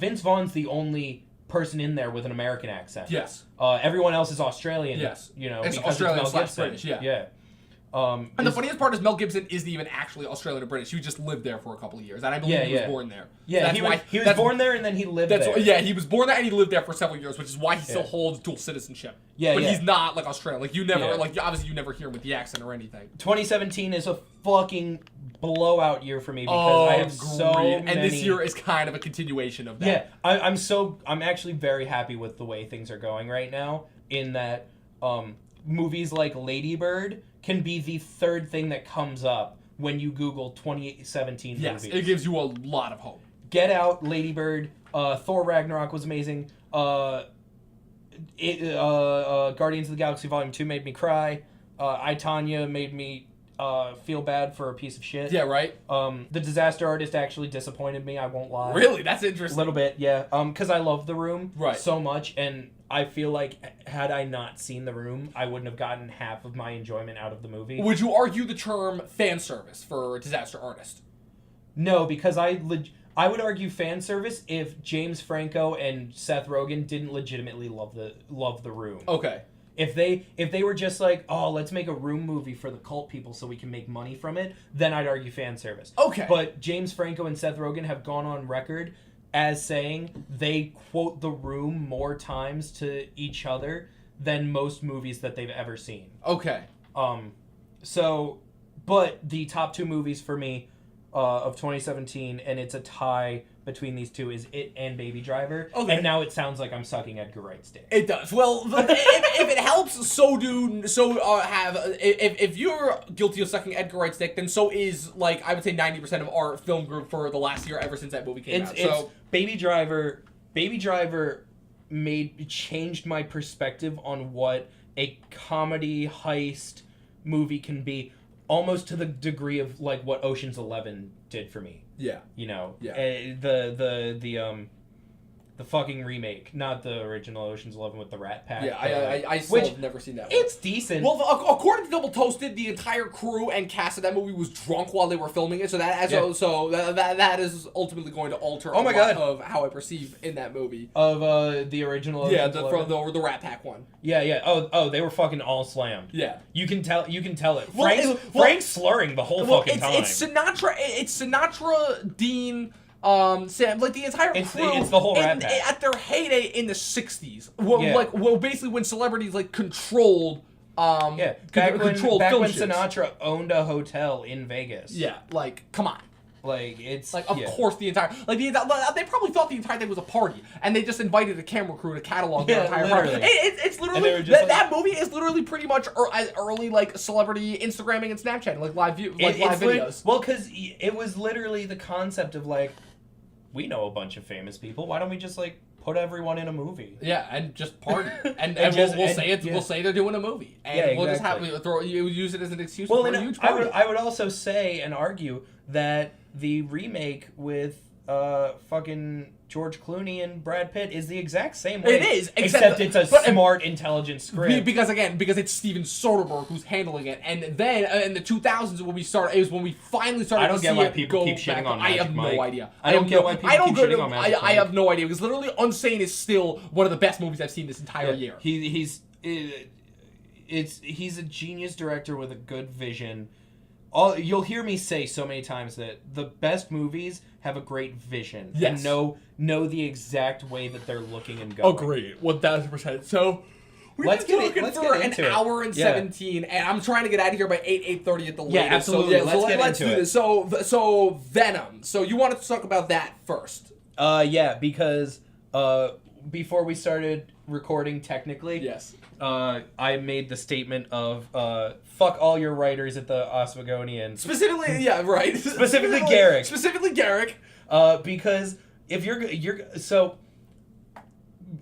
Vince Vaughn's the only person in there with an American accent. Yes. Everyone else is Australian. Yes. You know, It's because Australian it's Mel / Gibson. British, yeah. Yeah. And the funniest part is Mel Gibson isn't even actually Australian or British. He just lived there for a couple of years, and I believe he was born there. Yeah, So he was born there and then he lived there. He was born there and he lived there for several years, which is why he still holds dual citizenship. Yeah, but yeah. he's not like Australian. Like you never, like obviously you never hear him with the accent or anything. 2017 is a fucking blowout year for me because I have so many. And this year is kind of a continuation of that. Yeah, I'm actually very happy with the way things are going right now. In that, movies like Lady Bird can be the third thing that comes up when you Google 2017 movies. Yes, it gives you a lot of hope. Get Out, Lady Bird, Thor Ragnarok was amazing. Guardians of the Galaxy Volume 2 made me cry. I, Tonya made me feel bad for a piece of shit. Yeah, right? The Disaster Artist actually disappointed me, I won't lie. Really? That's interesting. A little bit, yeah. Because I love The Room so much, and I feel like had I not seen The Room, I wouldn't have gotten half of my enjoyment out of the movie. Would you argue the term fan service for Disaster Artist? No, because I would argue fan service if James Franco and Seth Rogen didn't legitimately love the Room. Okay. If they were just like, oh, let's make a Room movie for the cult people so we can make money from it, then I'd argue fan service. Okay. But James Franco and Seth Rogen have gone on record as saying they quote The Room more times to each other than most movies that they've ever seen. Okay. But the top two movies for me of 2017, and it's a tie between these two, is It and Baby Driver. Okay. And now it sounds like I'm sucking Edgar Wright's dick. It does. Well, if it helps, if you're guilty of sucking Edgar Wright's dick, then so is, like, I would say 90% of our film group for the last year ever since that movie came out. So Baby Driver changed my perspective on what a comedy heist movie can be, almost to the degree of like what Ocean's 11 did for me. Yeah. You know. Yeah. The fucking remake, not the original Ocean's 11 with the Rat Pack. Yeah, I still have never seen that one. It's decent. Well, according to Double Toasted, the entire crew and cast of that movie was drunk while they were filming it, so that is ultimately going to alter a lot of how I perceive in that movie. Of the original Ocean's 11? the Rat Pack one. Yeah. Oh, they were fucking all slammed. Yeah. You can tell it. Frank's slurring the whole fucking time. It's Sinatra, Dean, Sam, like the entire crew. It's the whole Rat Pack. At their heyday in the 60s. Basically when celebrities like controlled back when film shoots. Sinatra owned a hotel in Vegas. Yeah, like come on. Like it's like of course the entire they probably thought the entire thing was a party and they just invited a camera crew to catalog the entire party. It's literally that movie is literally pretty much as early like celebrity Instagramming and Snapchatting, like live videos. Well, because it was literally the concept of like, we know a bunch of famous people. Why don't we just like put everyone in a movie? Yeah, and just party, and we'll say they're doing a movie, and we'll just use it as an excuse for a huge party. I would also say and argue that the remake with fucking George Clooney and Brad Pitt is the exact same way. It is, except it's a smart, intelligent script. Because it's Steven Soderbergh who's handling it, and then in the 2000s when we started, it was when we finally started. I don't to get see why it people go keep shitting back. on I Magic have Mike. no idea. I don't get why people keep shitting on Magic Mike. I have no idea, because literally Unsane is still one of the best movies I've seen this entire year. He's a genius director with a good vision. You'll hear me say so many times that the best movies have a great vision and know the exact way that they're looking and going. Agreed, 1000%. So let's been get talking for into an hour and 17, and I'm trying to get out of here by 8:30 at the latest. Yeah, absolutely. So, let's do this. So Venom. So you wanted to talk about that first? Yeah, because before we started recording, technically, Yes. I made the statement of fuck all your writers at the Oswegonian. Specifically, yeah, right. Specifically Garrick. Specifically Garrick. Because if you're so,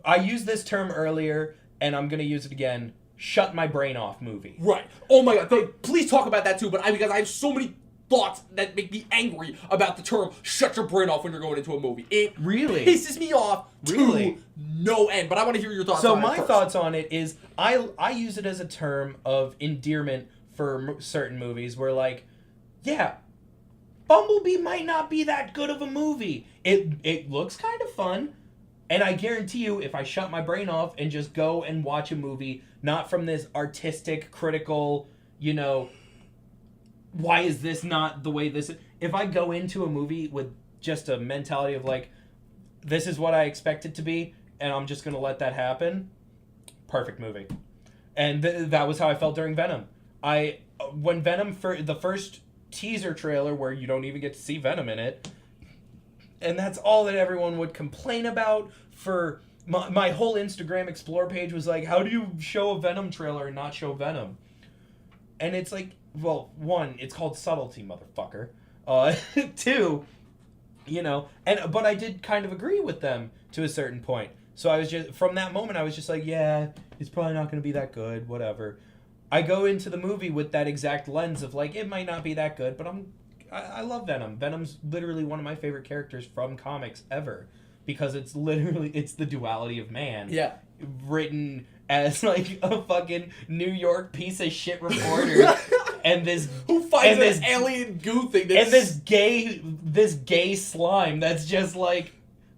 I used this term earlier, and I'm gonna use it again. Shut my brain off movie. Right. Oh my god. Please talk about that too. But because I have so many thoughts that make me angry about the term "shut your brain off" when you're going into a movie. It really pisses me off to no end. But I want to hear your thoughts. So on my it first. thoughts on it is I use it as a term of endearment for certain movies where, like, yeah, Bumblebee might not be that good of a movie. It looks kind of fun, and I guarantee you, if I shut my brain off and just go and watch a movie, not from this artistic, critical, why is this not the way this is? If I go into a movie with just a mentality of, like, this is what I expect it to be, and I'm just going to let that happen, perfect movie. And that was how I felt during Venom. When Venom, the first teaser trailer where you don't even get to see Venom in it, and that's all that everyone would complain about for... My whole Instagram Explore page was like, how do you show a Venom trailer and not show Venom? And it's like, well, one, it's called subtlety, motherfucker. Two, but I did kind of agree with them to a certain point. So I was just, from that moment, I was just like, yeah, it's probably not going to be that good, whatever. I go into the movie with that exact lens of, like, it might not be that good, but I love Venom. Venom's literally one of my favorite characters from comics ever, because it's the duality of man. Yeah. Written as, like, a fucking New York piece of shit reporter. And this who finds this alien goo thing, and this gay slime that's just like,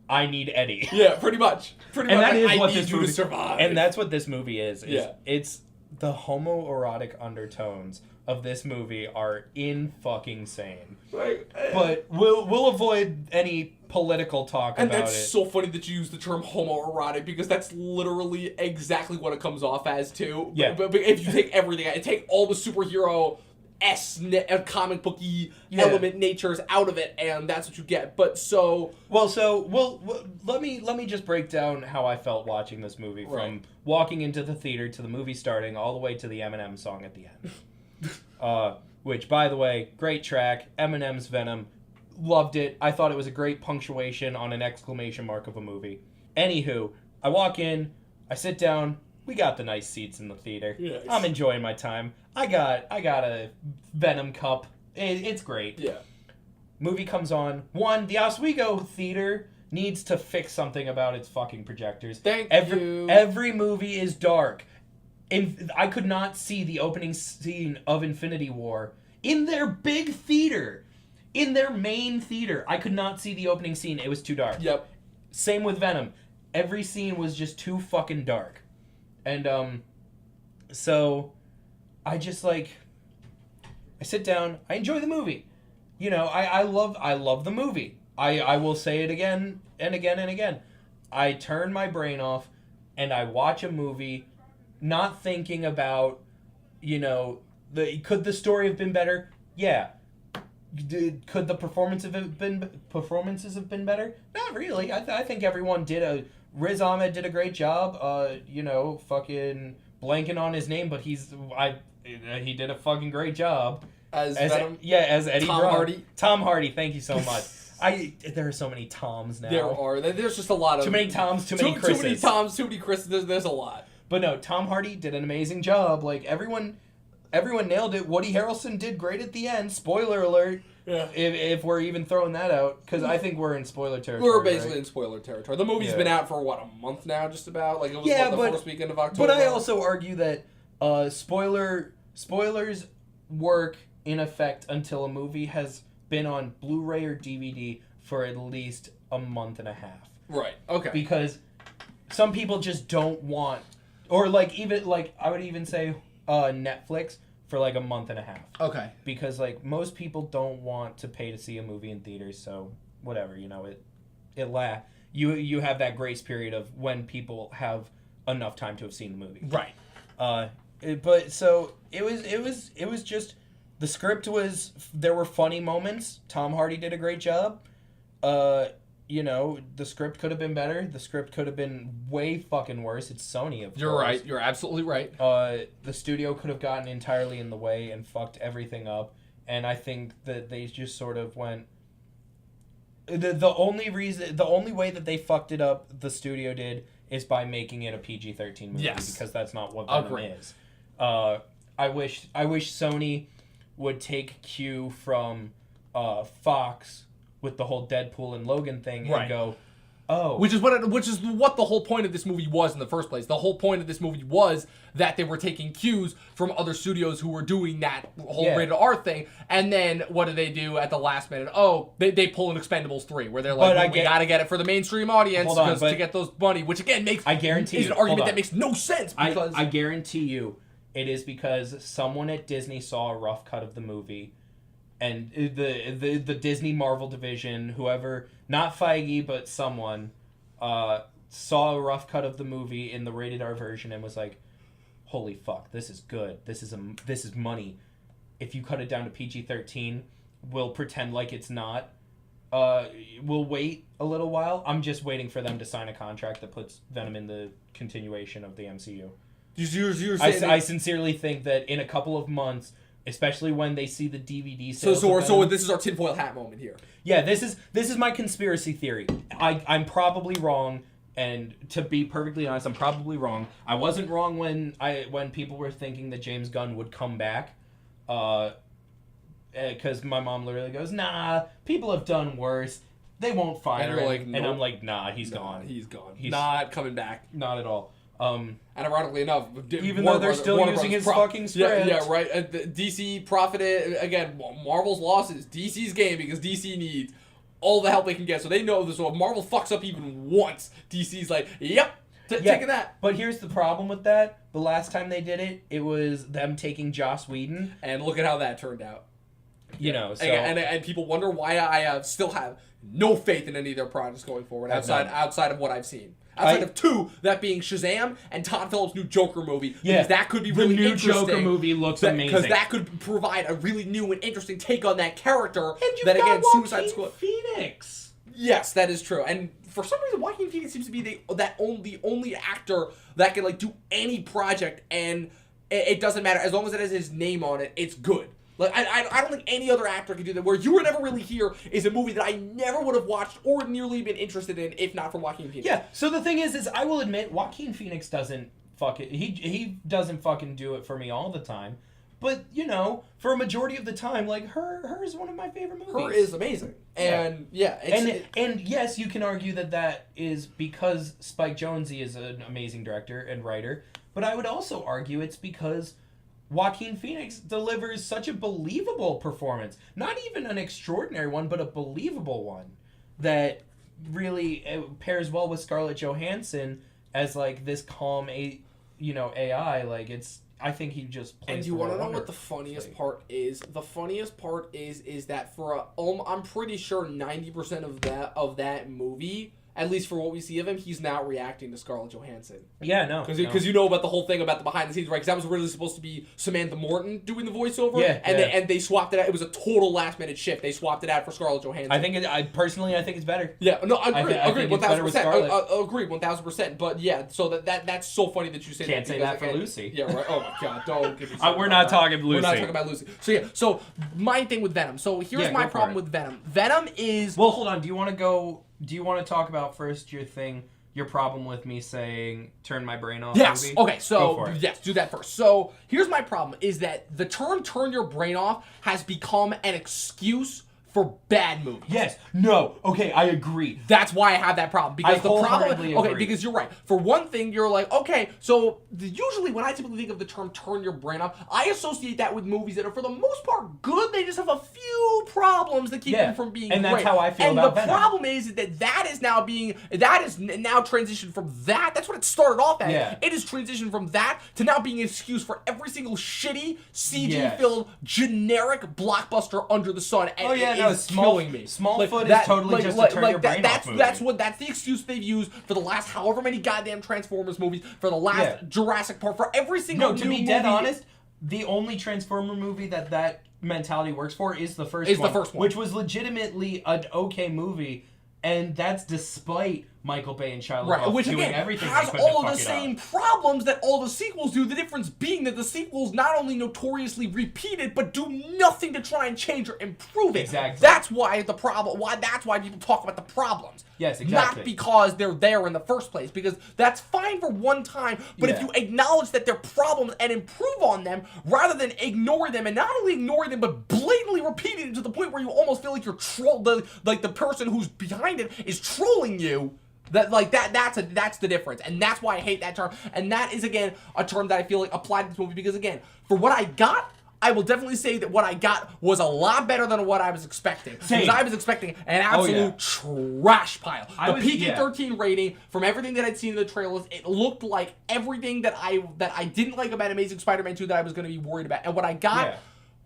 I need Eddie. Yeah, pretty much. And that is what this movie to survive. And that's what this movie is. Yeah. It's the homoerotic undertones of this movie are in fucking sane. Right. But we'll avoid any political talk and about it. And that's so funny that you use the term homoerotic, because that's literally exactly what it comes off as too. Yeah. But if you take everything, take all the superhero comic booky element natures out of it, and that's what you get. But let me just break down how I felt watching this movie, from walking into the theater to the movie starting all the way to the Eminem song at the end. Which, by the way, great track. Eminem's Venom. Loved it. I thought it was a great punctuation on an exclamation mark of a movie. Anywho, I walk in, I sit down. We got the nice seats in the theater. Yes. I'm enjoying my time. I got a Venom cup. It's great. Yeah. Movie comes on. One, the Oswego theater needs to fix something about its fucking projectors. Every movie is dark. I could not see the opening scene of Infinity War in their big theater. In their main theater, I could not see the opening scene. It was too dark. Yep. Same with Venom. Every scene was just too fucking dark. And, so I just, like, I sit down, I enjoy the movie. I love the movie. I will say it again and again and again. I turn my brain off and I watch a movie not thinking about, could the story have been better? Yeah. Could the performances have been better? Not really. I think everyone did Riz Ahmed did a great job. Fucking blanking on his name, but he did a fucking great job as Venom. As Eddie Tom Brock. Hardy. Tom Hardy. Thank you so much. There are so many Toms now. There are. There's just a lot of too many Toms, too many Chris's. Too many Toms, too many Chris's. There's a lot. But no, Tom Hardy did an amazing job. Like, everyone nailed it. Woody Harrelson did great at the end. Spoiler alert. Yeah. If we're even throwing that out, because I think we're in spoiler territory. We're basically right? in spoiler territory. The movie's been out for a month now, just about. Like it was Yeah, the but first weekend of October. But I also argue that spoilers work in effect until a movie has been on Blu-ray or DVD for at least a month and a half. Right. Okay. Because some people just don't want, or like even like I would even say Netflix for like a month and a half. Okay. Because like most people don't want to pay to see a movie in theaters, so whatever, you know, you have that grace period of when people have enough time to have seen the movie. Right. But so it was just the script was, there were funny moments. Tom Hardy did a great job. You know, the script could have been better. The script could have been way fucking worse. It's Sony, of course. You're right. You're absolutely right. The studio could have gotten entirely in the way and fucked everything up. And I think that they just sort of went. The only way that they fucked it up, the studio did, is by making it a PG-13 movie. Yes. Because that's not what Venom is. I wish Sony would take cue from Fox with the whole Deadpool and Logan thing and go, oh. Which is what the whole point of this movie was in the first place. The whole point of this movie was that they were taking cues from other studios who were doing that whole rated R thing. And then what do they do at the last minute? Oh, they pull an Expendables 3 where they're like, we got to get it for the mainstream audience to get those money, which again makes I guarantee is an argument that makes no sense. Because I guarantee you it is because someone at Disney saw a rough cut of the movie. And the Disney Marvel division, whoever, not Feige, but someone, saw a rough cut of the movie in the rated R version and was like, "Holy fuck, this is good. This is money. If you cut it down to PG-13, we'll pretend like it's not. We'll wait a little while. I'm just waiting for them to sign a contract that puts Venom in the continuation of the MCU. I sincerely think that in a couple of months." Especially when they see the DVD sales. So this is our tinfoil hat moment here. Yeah, this is my conspiracy theory. I'm probably wrong, and to be perfectly honest, I'm probably wrong. I wasn't wrong when people were thinking that James Gunn would come back, because my mom literally goes, "Nah, people have done worse. They won't fire him." Like, nope. And I'm like, "Nah, he's gone. He's gone. He's not coming back. Not at all." And ironically enough, even though they're still using his fucking script. Yeah, right. DC profited, again, Marvel's losses, DC's gain, because DC needs all the help they can get. So they know this. So if Marvel fucks up even once, DC's like, yep, taking that. But here's the problem with that. The last time they did it, it was them taking Joss Whedon. And look at how that turned out. You know, so... And people wonder why I still have no faith in any of their projects going forward, outside of what I've seen. Outside of two, that being Shazam and Todd Phillips' new Joker movie. Yeah, because that could be really interesting. The new Joker movie looks amazing. Because that could provide a really new and interesting take on that character. And you've got Suicide Squad. Phoenix. Yes, that is true. And for some reason, Joaquin Phoenix seems to be the only actor that can do any project, and it doesn't matter as long as it has his name on it. It's good. Like I don't think any other actor could do that. Where You Were Never Really Here is a movie that I never would have watched or nearly been interested in if not for Joaquin Phoenix. Yeah. So the thing is I will admit Joaquin Phoenix doesn't he doesn't fucking do it for me all the time. But for a majority of the time, like her is one of my favorite movies. Her is amazing, and and yes, you can argue that is because Spike Jonze is an amazing director and writer. But I would also argue it's because Joaquin Phoenix delivers such a believable performance. Not even an extraordinary one, but a believable one that really pairs well with Scarlett Johansson as like this calm, AI. Like I think he just plays. And you want to know what the funniest part is? The funniest part is that for I'm pretty sure 90% of that movie, at least for what we see of him, he's not reacting to Scarlett Johansson. Yeah, no. Because you know about the whole thing about the behind the scenes, right? Because that was really supposed to be Samantha Morton doing the voiceover. Yeah, and they swapped it out. It was a total last minute shift. They swapped it out for Scarlett Johansson. I think I think it's better. Yeah, no, I agree 1,000%. Agree 1,000%. But yeah, so that's so funny that you say Can't that. say that for Lucy. Yeah, right. Oh my God, don't give me. We're not talking Lucy. We're not talking about Lucy. So yeah, so my thing with Venom. So here's my problem with Venom. Venom is. Well, hold on. Do you want to talk about first your problem with me saying turn my brain off? Yes. Movie? Okay, so yes, do that first. So here's my problem is that the term turn your brain off has become an excuse for bad movies. Yes. No. Okay, I agree. That's why I have that problem. Because I the problem, wholeheartedly okay, agree. because you're right. For one thing, you're like, okay, so usually when I typically think of the term "turn your brain off," I associate that with movies that are for the most part good. They just have a few problems that keep them from being and great. that's how I feel and about the Venom. problem is that is now transitioned from that. That's what it started off as. Yeah. It is transitioned from that to now being an excuse for every single shitty CG-filled generic blockbuster under the sun. And Oh, yeah, it no, is killing me. Smallfoot is totally just a turn your brain off movie. That's the excuse they've used for the last however many goddamn Transformers movies, for the last Jurassic Park, for every single No, to new be dead movie. honest, the only Transformer movie that mentality works for is the first one. Which was legitimately an okay movie, and that's despite Michael Bay and Shia LaBeouf which doing again everything has they could all to of the fuck it same up. problems that all the sequels do. The difference being that the sequels not only notoriously repeat it, but do nothing to try and change or improve it. Exactly. That's why the problem. That's why people talk about the problems. Yes, exactly. Not because they're there in the first place, because that's fine for one time. But if Yeah. you acknowledge that they're problems and improve on them, rather than ignore them, and not only ignore them, but blatantly repeating it to the point where you almost feel like you're like the person who's behind it is trolling you. That's the difference, and that's why I hate that term. And that is again a term that I feel like applied to this movie, because again, for what I got, I will definitely say that what I got was a lot better than what I was expecting. Same. Because I was expecting an absolute trash pile. The PG-13 rating, from everything that I'd seen in the trailers, it looked like everything that I didn't like about Amazing Spider-Man 2 that I was going to be worried about. And what I got,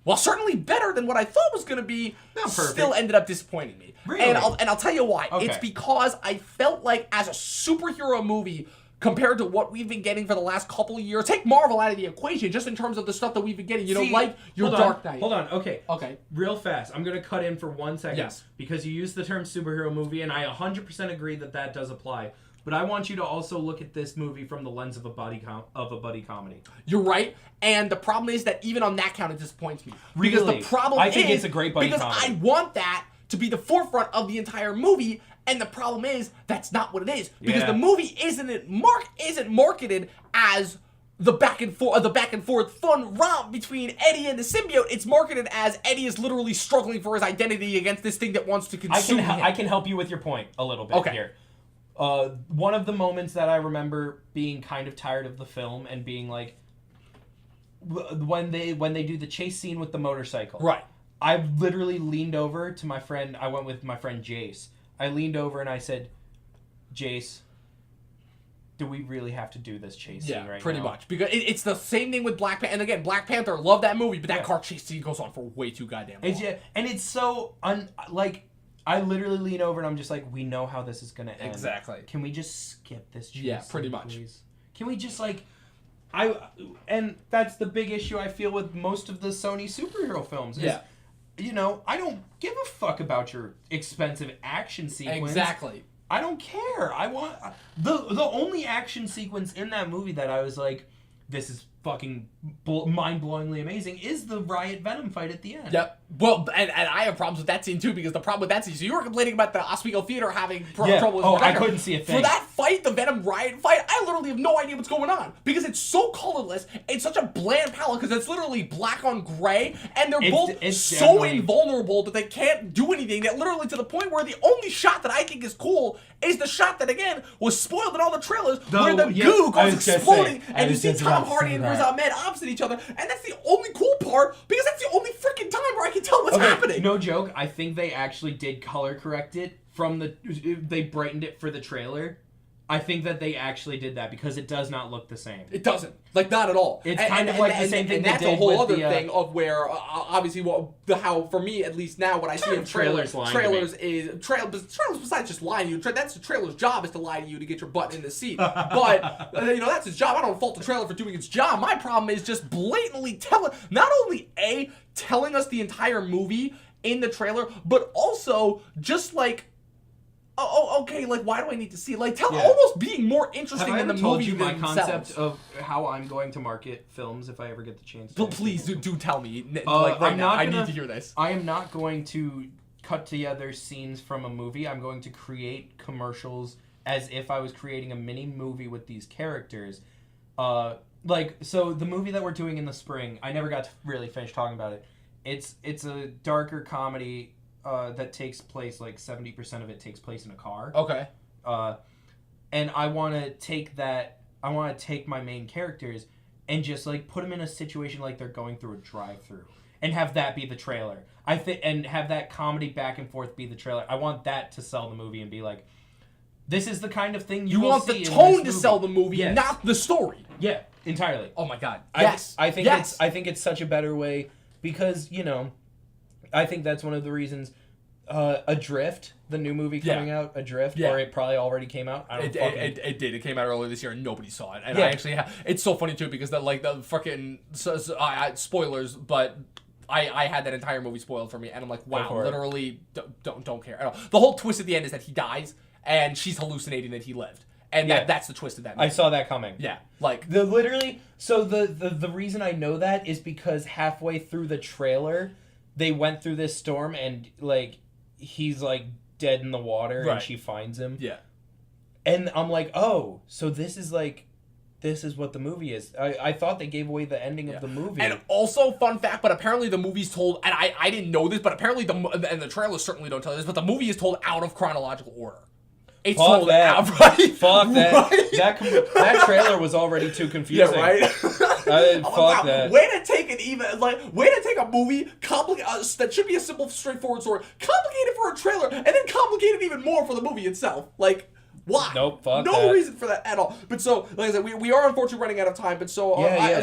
while certainly better than what I thought was going to be, still ended up disappointing me. Really? And I'll tell you why. Okay. It's because I felt like, as a superhero movie, compared to what we've been getting for the last couple of years, take Marvel out of the equation, just in terms of the stuff that we've been getting, like your Dark Knight. Hold on, okay. Okay. Real fast, I'm going to cut in for 1 second. Yes. Because you used the term superhero movie, and I 100% agree that does apply. But I want you to also look at this movie from the lens of a buddy comedy. You're right, and the problem is that even on that count, it disappoints me. Really? Because the problem I think it's a great buddy because comedy. I want that to be the forefront of the entire movie, and the problem is that's not what it is. Because the movie isn't marketed as the back and forth fun romp between Eddie and the symbiote. It's marketed as Eddie is literally struggling for his identity against this thing that wants to consume him. I can help you with your point a little bit here. One of the moments that I remember being kind of tired of the film and being like, when they do the chase scene with the motorcycle. Right. I literally leaned over to my friend. I went with my friend Jace. I leaned over and I said, Jace, do we really have to do this chase scene right now? Pretty much. Because it's the same thing with Black Panther. And again, Black Panther, love that movie, but that car chase scene goes on for way too goddamn long. And it's so, I literally lean over and I'm just like, we know how this is going to end. Exactly. Can we just skip this chase Yeah, scene, pretty much. please? Can we just and that's the big issue I feel with most of the Sony superhero films. Is, I don't give a fuck about your expensive action sequence. Exactly. I don't care. I want the only action sequence in that movie that I was like, this is fucking mind-blowingly amazing, is the Riot Venom fight at the end. Yep. Well, and I have problems with that scene too, because the problem with that scene, so you were complaining about the Oswego Theater having trouble with I couldn't see a thing. For that fight, the Venom Riot fight, I literally have no idea what's going on, because it's so colorless, it's such a bland palette, because it's literally black on gray, and they're both so invulnerable that they can't do anything, that literally to the point where the only shot that I think is cool is the shot that, again, was spoiled in all the trailers, where the goo goes exploding, and you see Tom Hardy and Riz Ahmed opposite each other, and that's the only cool part, because that's the only freaking time where I can tell what's happening. No joke, I think they actually did color correct it they brightened it for the trailer. I think that they actually did that because it does not look the same. It doesn't. Not at all. It's kind of like the same thing they did with the... And that's a whole other thing of where, obviously, how, for me, at least now, what I see in trailers besides just lying to you, that's the trailer's job, is to lie to you to get your butt in the seat. But, that's his job. I don't fault the trailer for doing its job. My problem is just blatantly telling us the entire movie in the trailer, but also just okay, why do I need to see it? Almost being more interesting than the movie Have I ever told you my themselves. concept of how I'm going to market films if I ever get the chance to? But please, do tell me. I need to hear this. I am not going to cut together scenes from a movie. I'm going to create commercials as if I was creating a mini movie with these characters. So the movie that we're doing in the spring, I never got to really finish talking about it. It's a darker comedy that takes place, like 70% of it takes place in a car. Okay. And I want to take my main characters and just like put them in a situation like they're going through a drive-through and have that be the trailer. And have that comedy back and forth be the trailer. I want that to sell the movie and be like, this is the kind of thing you will want see the in tone this to movie. sell the movie, Yes. not the story. Yeah, entirely. Oh my god. Yes. I think yes. I think it's such a better way because, you know, I think that's one of the reasons Adrift, the new movie coming out, Adrift, or it probably already came out. I don't it did. It came out earlier this year and nobody saw it. And Yeah. I actually it's so funny too because the fucking spoilers, but I had that entire movie spoiled for me and I'm like, wow, literally don't care at all. The whole twist at the end is that he dies and she's hallucinating that he lived. And that's the twist of that movie. I saw that coming. Yeah. Like the reason I know that is because halfway through the trailer they went through this storm and like he's like dead in the water and she finds him. Yeah. And I'm like, oh, so this is what the movie is. I thought they gave away the ending of the movie. And also, fun fact, but apparently the movie's told, and I didn't know this, but apparently the trailers certainly don't tell this, but the movie is told out of chronological order. It's Fuck told that. out, right? Fuck that. Right? That trailer was already too confusing. Yeah, right? Fuck that. Way to take way to take a movie, that should be a simple, straightforward story, complicate it for a trailer, and then complicate it even more for the movie itself. Like, why? Nope, fuck no that. reason for that at all. But so, like I said, we are unfortunately running out of time. But so,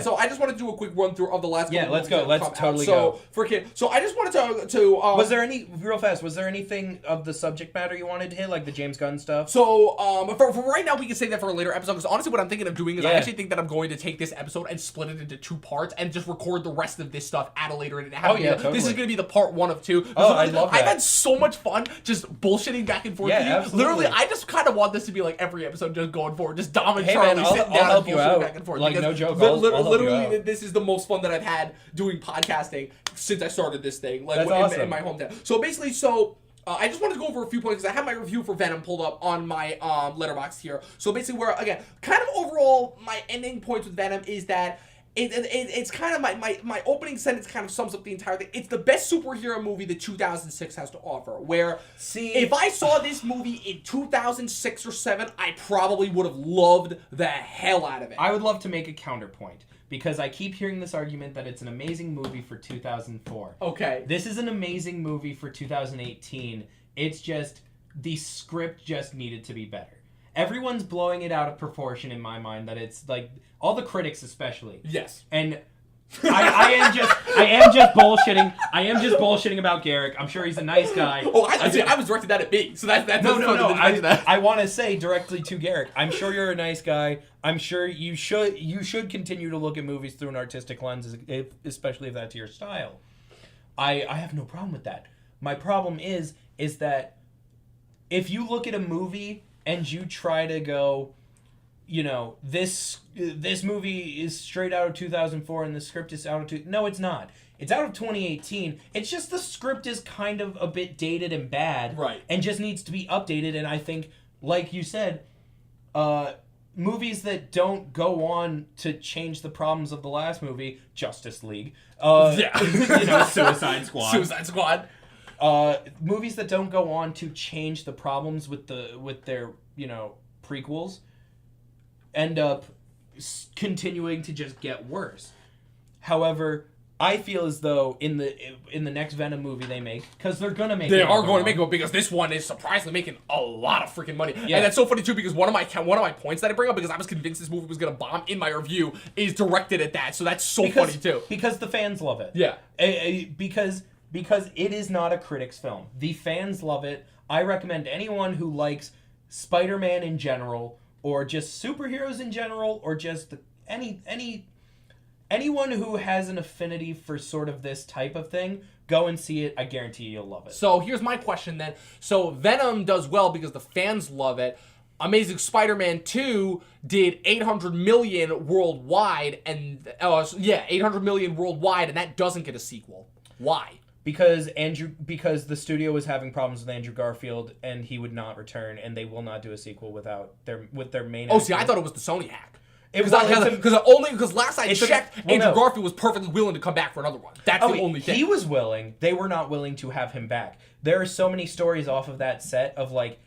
so I just want to do a quick run through of the last. Yeah, let's go. Let's totally go. So I just wanted to. Was there anything of the subject matter you wanted to hit, like the James Gunn stuff? So, for right now, we can save that for a later episode, because honestly, what I'm thinking of doing is I actually think that I'm going to take this episode and split it into 2 parts and just record the rest of this stuff at a later date. Totally. This is going to be the part 1 of 2. I love that. I've had so much fun just bullshitting back and forth with you. Absolutely. Literally, I just kind of want this to be like every episode just going forward. Just Dom and Hey, Charlie man, sitting I'll down help and you bullshitting out. back and forth. Like, because no joke, I'll help you literally, out. this is the most fun that I've had doing podcasting since I started this thing. Like, That's awesome. in my hometown. So basically, I just wanted to go over a few points because I have my review for Venom pulled up on my letterbox here. So basically, where again, kind of overall, my ending points with Venom is that it's kind of my opening sentence kind of sums up the entire thing. It's the best superhero movie that 2006 has to offer. Where if I saw this movie in 2006 or 7, I probably would have loved the hell out of it. I would love to make a counterpoint, because I keep hearing this argument that it's an amazing movie for 2004. Okay. This is an amazing movie for 2018. It's just, the script just needed to be better. Everyone's blowing it out of proportion in my mind, that it's like, all the critics especially. Yes. And I am just bullshitting. I am just bullshitting about Garrick. I'm sure he's a nice guy. Oh, I was directed that at me. So that's No. that. I want to say directly to Garrick, I'm sure you're a nice guy. I'm sure you should continue to look at movies through an artistic lens, especially if that's your style. I have no problem with that. My problem is that if you look at a movie and you try to go, you know, this movie is straight out of 2004 and the script is out of no, it's not. It's out of 2018. It's just the script is kind of a bit dated and bad, right? And just needs to be updated. And I think, like you said, movies that don't go on to change the problems of the last movie, Justice League, Suicide Squad. Movies that don't go on to change the problems with their prequels end up continuing to just get worse. However, I feel as though in the next Venom movie they make, because they're gonna make, it because this one is surprisingly making a lot of freaking money. Yeah. And that's so funny too, because one of my points that I bring up, because I was convinced this movie was gonna bomb in my review, is directed at that. So that's funny too. Because the fans love it. Yeah. Because it is not a critic's film. The fans love it. I recommend anyone who likes Spider-Man in general, or just superheroes in general, or just anyone who has an affinity for sort of this type of thing, go and see it. I guarantee you'll love it. So here's my question then. So Venom does well because the fans love it. Amazing Spider-Man 2 did 800 million worldwide, and 800 million worldwide, and that doesn't get a sequel. Why? Because the studio was having problems with Andrew Garfield, and he would not return, and they will not do a sequel with their main. Oh, see, I thought it was the Sony hack. Because last I checked, Andrew Garfield was perfectly willing to come back for another one. That's the only thing. He was willing. They were not willing to have him back. there are so many stories off of that set of like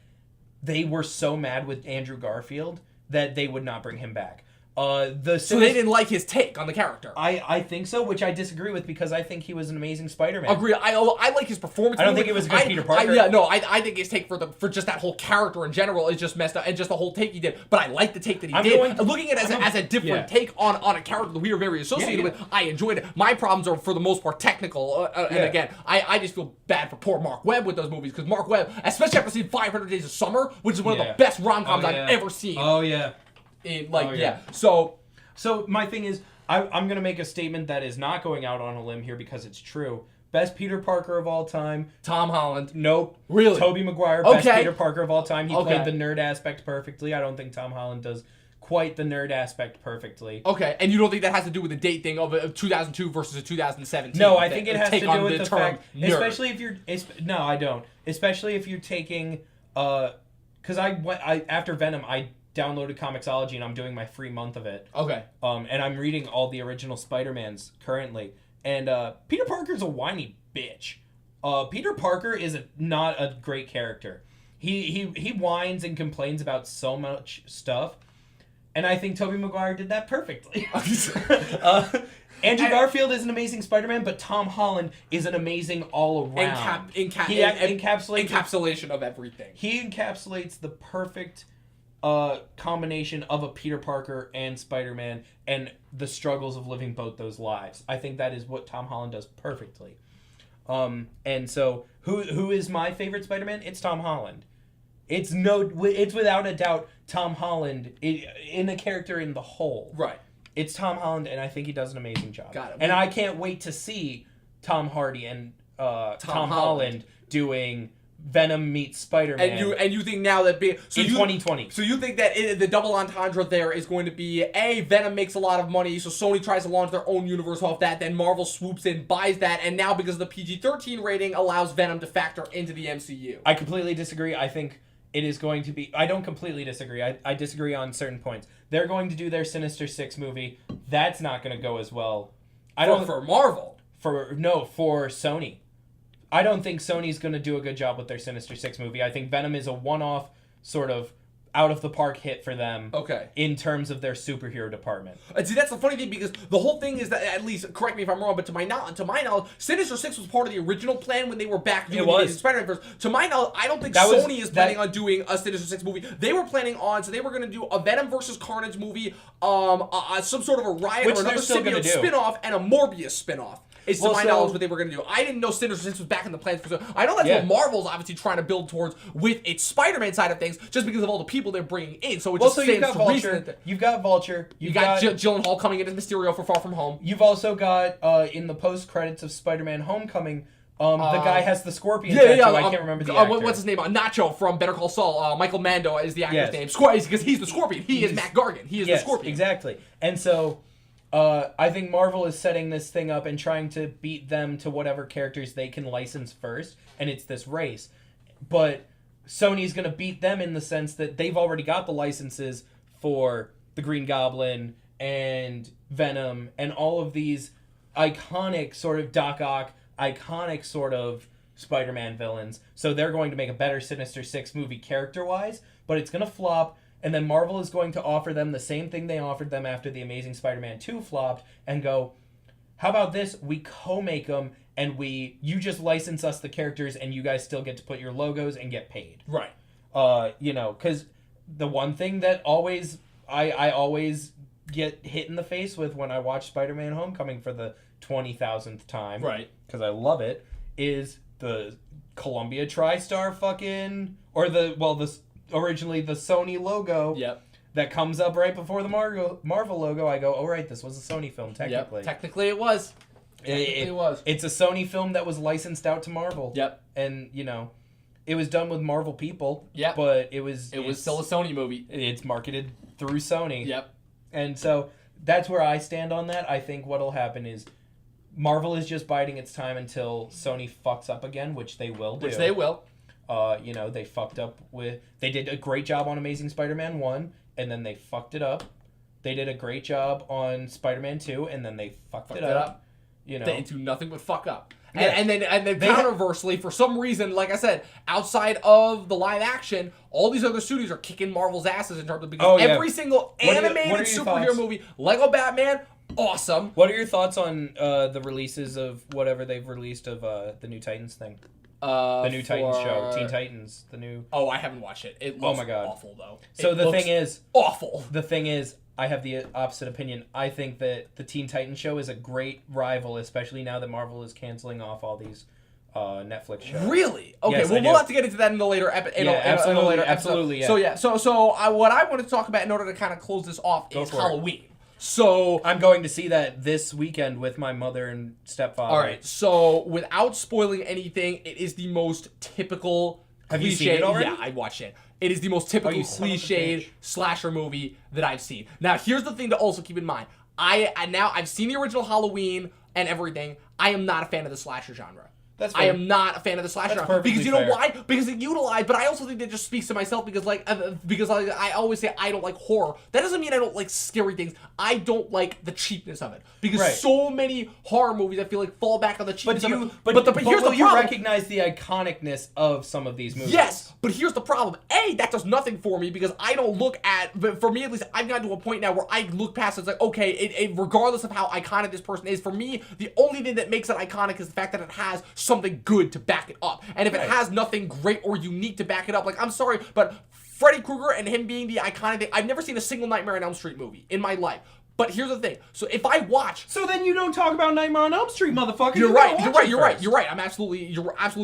they were so mad with Andrew Garfield that they would not bring him back. So they didn't like his take on the character. I think so, which I disagree with because I think he was an amazing Spider-Man. Agree. I like his performance. I don't think it was a good Peter Parker. I think his take for just that whole character in general is just messed up, and just the whole take he did. But I like the take that he did. Looking at it as a different take on a character that we are very associated with, I enjoyed it. My problems are for the most part technical, and again, I just feel bad for poor Mark Webb with those movies because Mark Webb, especially after seeing 500 Days of Summer, which is one of the best rom-coms I've ever seen. Oh yeah. So my thing is, I'm gonna make a statement that is not going out on a limb here because it's true. Best Peter Parker of all time, Tom Holland. Nope. Really? Tobey Maguire. Okay. Best Peter Parker of all time. He played the nerd aspect perfectly. I don't think Tom Holland does quite the nerd aspect perfectly. Okay, and you don't think that has to do with the date thing of 2002 versus a 2017? No, I think it has to do with the fact, nerd. especially if you're. No, I don't. Especially if you're taking, because after Venom, I downloaded Comixology and I'm doing my free month of it. Okay. And I'm reading all the original Spider-Mans currently. And Peter Parker's a whiny bitch. Peter Parker is not a great character. He whines and complains about so much stuff. And I think Tobey Maguire did that perfectly. Andrew Garfield is an amazing Spider-Man, but Tom Holland is an amazing all-around. Encapsulation of everything. He encapsulates the perfect combination of a Peter Parker and Spider-Man and the struggles of living both those lives. I think that is what Tom Holland does perfectly. And so who is my favorite Spider-Man? It's Tom Holland. It's without a doubt Tom Holland in the character in the whole. Right. It's Tom Holland, and I think he does an amazing job. Got it. And I can't wait to see Tom Hardy and Tom Holland doing Venom meets Spider-Man. And you think now that in 2020. So you think that the double entendre there is going to be Venom makes a lot of money, so Sony tries to launch their own universe off that, then Marvel swoops in, buys that, and now because of the PG-13 rating allows Venom to factor into the MCU. I completely disagree. I think it is going to be... I don't completely disagree. I disagree on certain points. They're going to do their Sinister Six movie. That's not going to go as well. For Marvel. For Sony. I don't think Sony's going to do a good job with their Sinister Six movie. I think Venom is a one-off sort of out-of-the-park hit for them. Okay. In terms of their superhero department. See, that's the funny thing because the whole thing is that, at least, correct me if I'm wrong, but to my knowledge, Sinister Six was part of the original plan when they were back doing the Spider-Man verse. To my knowledge, I don't think Sony is planning on doing a Sinister Six movie. They were planning on, so they were going to do a Venom versus Carnage movie, some sort of a Riot or another symbiote spin-off, and a Morbius spin-off. Is to my knowledge what they were going to do. I didn't know Sinister Six was back in the plans. I know that's what Marvel's obviously trying to build towards with its Spider-Man side of things, just because of all the people they're bringing in. So it just stands to reason that you've got Vulture. You got Gyllenhaal coming in as Mysterio for Far From Home. You've also got in the post-credits of Spider-Man Homecoming, the guy has the Scorpion tattoo. I can't remember the actor. What's his name? Nacho from Better Call Saul. Michael Mando is the actor's name. Because he's the Scorpion. He is Matt Gargan. He is the Scorpion. Exactly. And so... I think Marvel is setting this thing up and trying to beat them to whatever characters they can license first, and it's this race. But Sony's going to beat them in the sense that they've already got the licenses for the Green Goblin and Venom and all of these iconic sort of Doc Ock, iconic sort of Spider-Man villains. So they're going to make a better Sinister Six movie character-wise, but it's going to flop. And then Marvel is going to offer them the same thing they offered them after the Amazing Spider-Man 2 flopped and go, how about this? We co-make them and you just license us the characters and you guys still get to put your logos and get paid. Right. Because the one thing that I always get hit in the face with when I watch Spider-Man Homecoming for the 20,000th time. Right. Because I love it, is the Columbia TriStar originally the Sony logo that comes up right before the Marvel logo. I go, oh, right, this was a Sony film, technically. Yep. Technically it was. It was. It's a Sony film that was licensed out to Marvel. Yep. And, it was done with Marvel people. Yep. But it was still a Sony movie. It's marketed through Sony. Yep. And so that's where I stand on that. I think what'll happen is Marvel is just biding its time until Sony fucks up again, which they will do. Which they will. They fucked up with... They did a great job on Amazing Spider-Man 1, and then they fucked it up. They did a great job on Spider-Man 2, and then they fucked it up. They do nothing but fuck up. And then controversially, for some reason, like I said, outside of the live action, all these other studios are kicking Marvel's asses in terms of because every single animated superhero movie, Lego Batman, awesome. What are your thoughts on the releases of whatever they've released of the new Titans thing? The new Titans show, Teen Titans, the new. Oh, I haven't watched it. It looks awful though. So the thing is, awful. The thing is, I have the opposite opinion. I think that the Teen Titans show is a great rival, especially now that Marvel is canceling off all these Netflix shows. Really? Okay. Yes, well, we'll have to get into that in a later episode. Absolutely. Yeah. So what I want to talk about in order to kind of close this off is Halloween. So I'm going to see that this weekend with my mother and stepfather. All right. So without spoiling anything, it is the most typical. Have you seen it already? Yeah, I watched it. It is the most typical cliched slasher movie that I've seen. Now, here's the thing to also keep in mind. I've seen the original Halloween and everything. I am not a fan of the slasher genre. That's fair. I am not a fan of the slasher genre because you know why? Because it utilized, but I also think that just speaks to myself because I always say I don't like horror. That doesn't mean I don't like scary things. I don't like the cheapness of it because so many horror movies I feel like fall back on the cheapness of it. But here's the problem. You recognize the iconicness of some of these movies. Yes, but here's the problem. That does nothing for me because I don't look at, but for me at least, I've gotten to a point now where I look past it. It's like, okay, regardless of how iconic this person is, for me, the only thing that makes it iconic is the fact that it has something good to back it up. And if it has nothing great or unique to back it up, like, I'm sorry, but Freddy Krueger and him being the iconic thing, I've never seen a single Nightmare on Elm Street movie in my life. But here's the thing. So if I watch... So then you don't talk about Nightmare on Elm Street, motherfucker. You're right. You're right. You're absolutely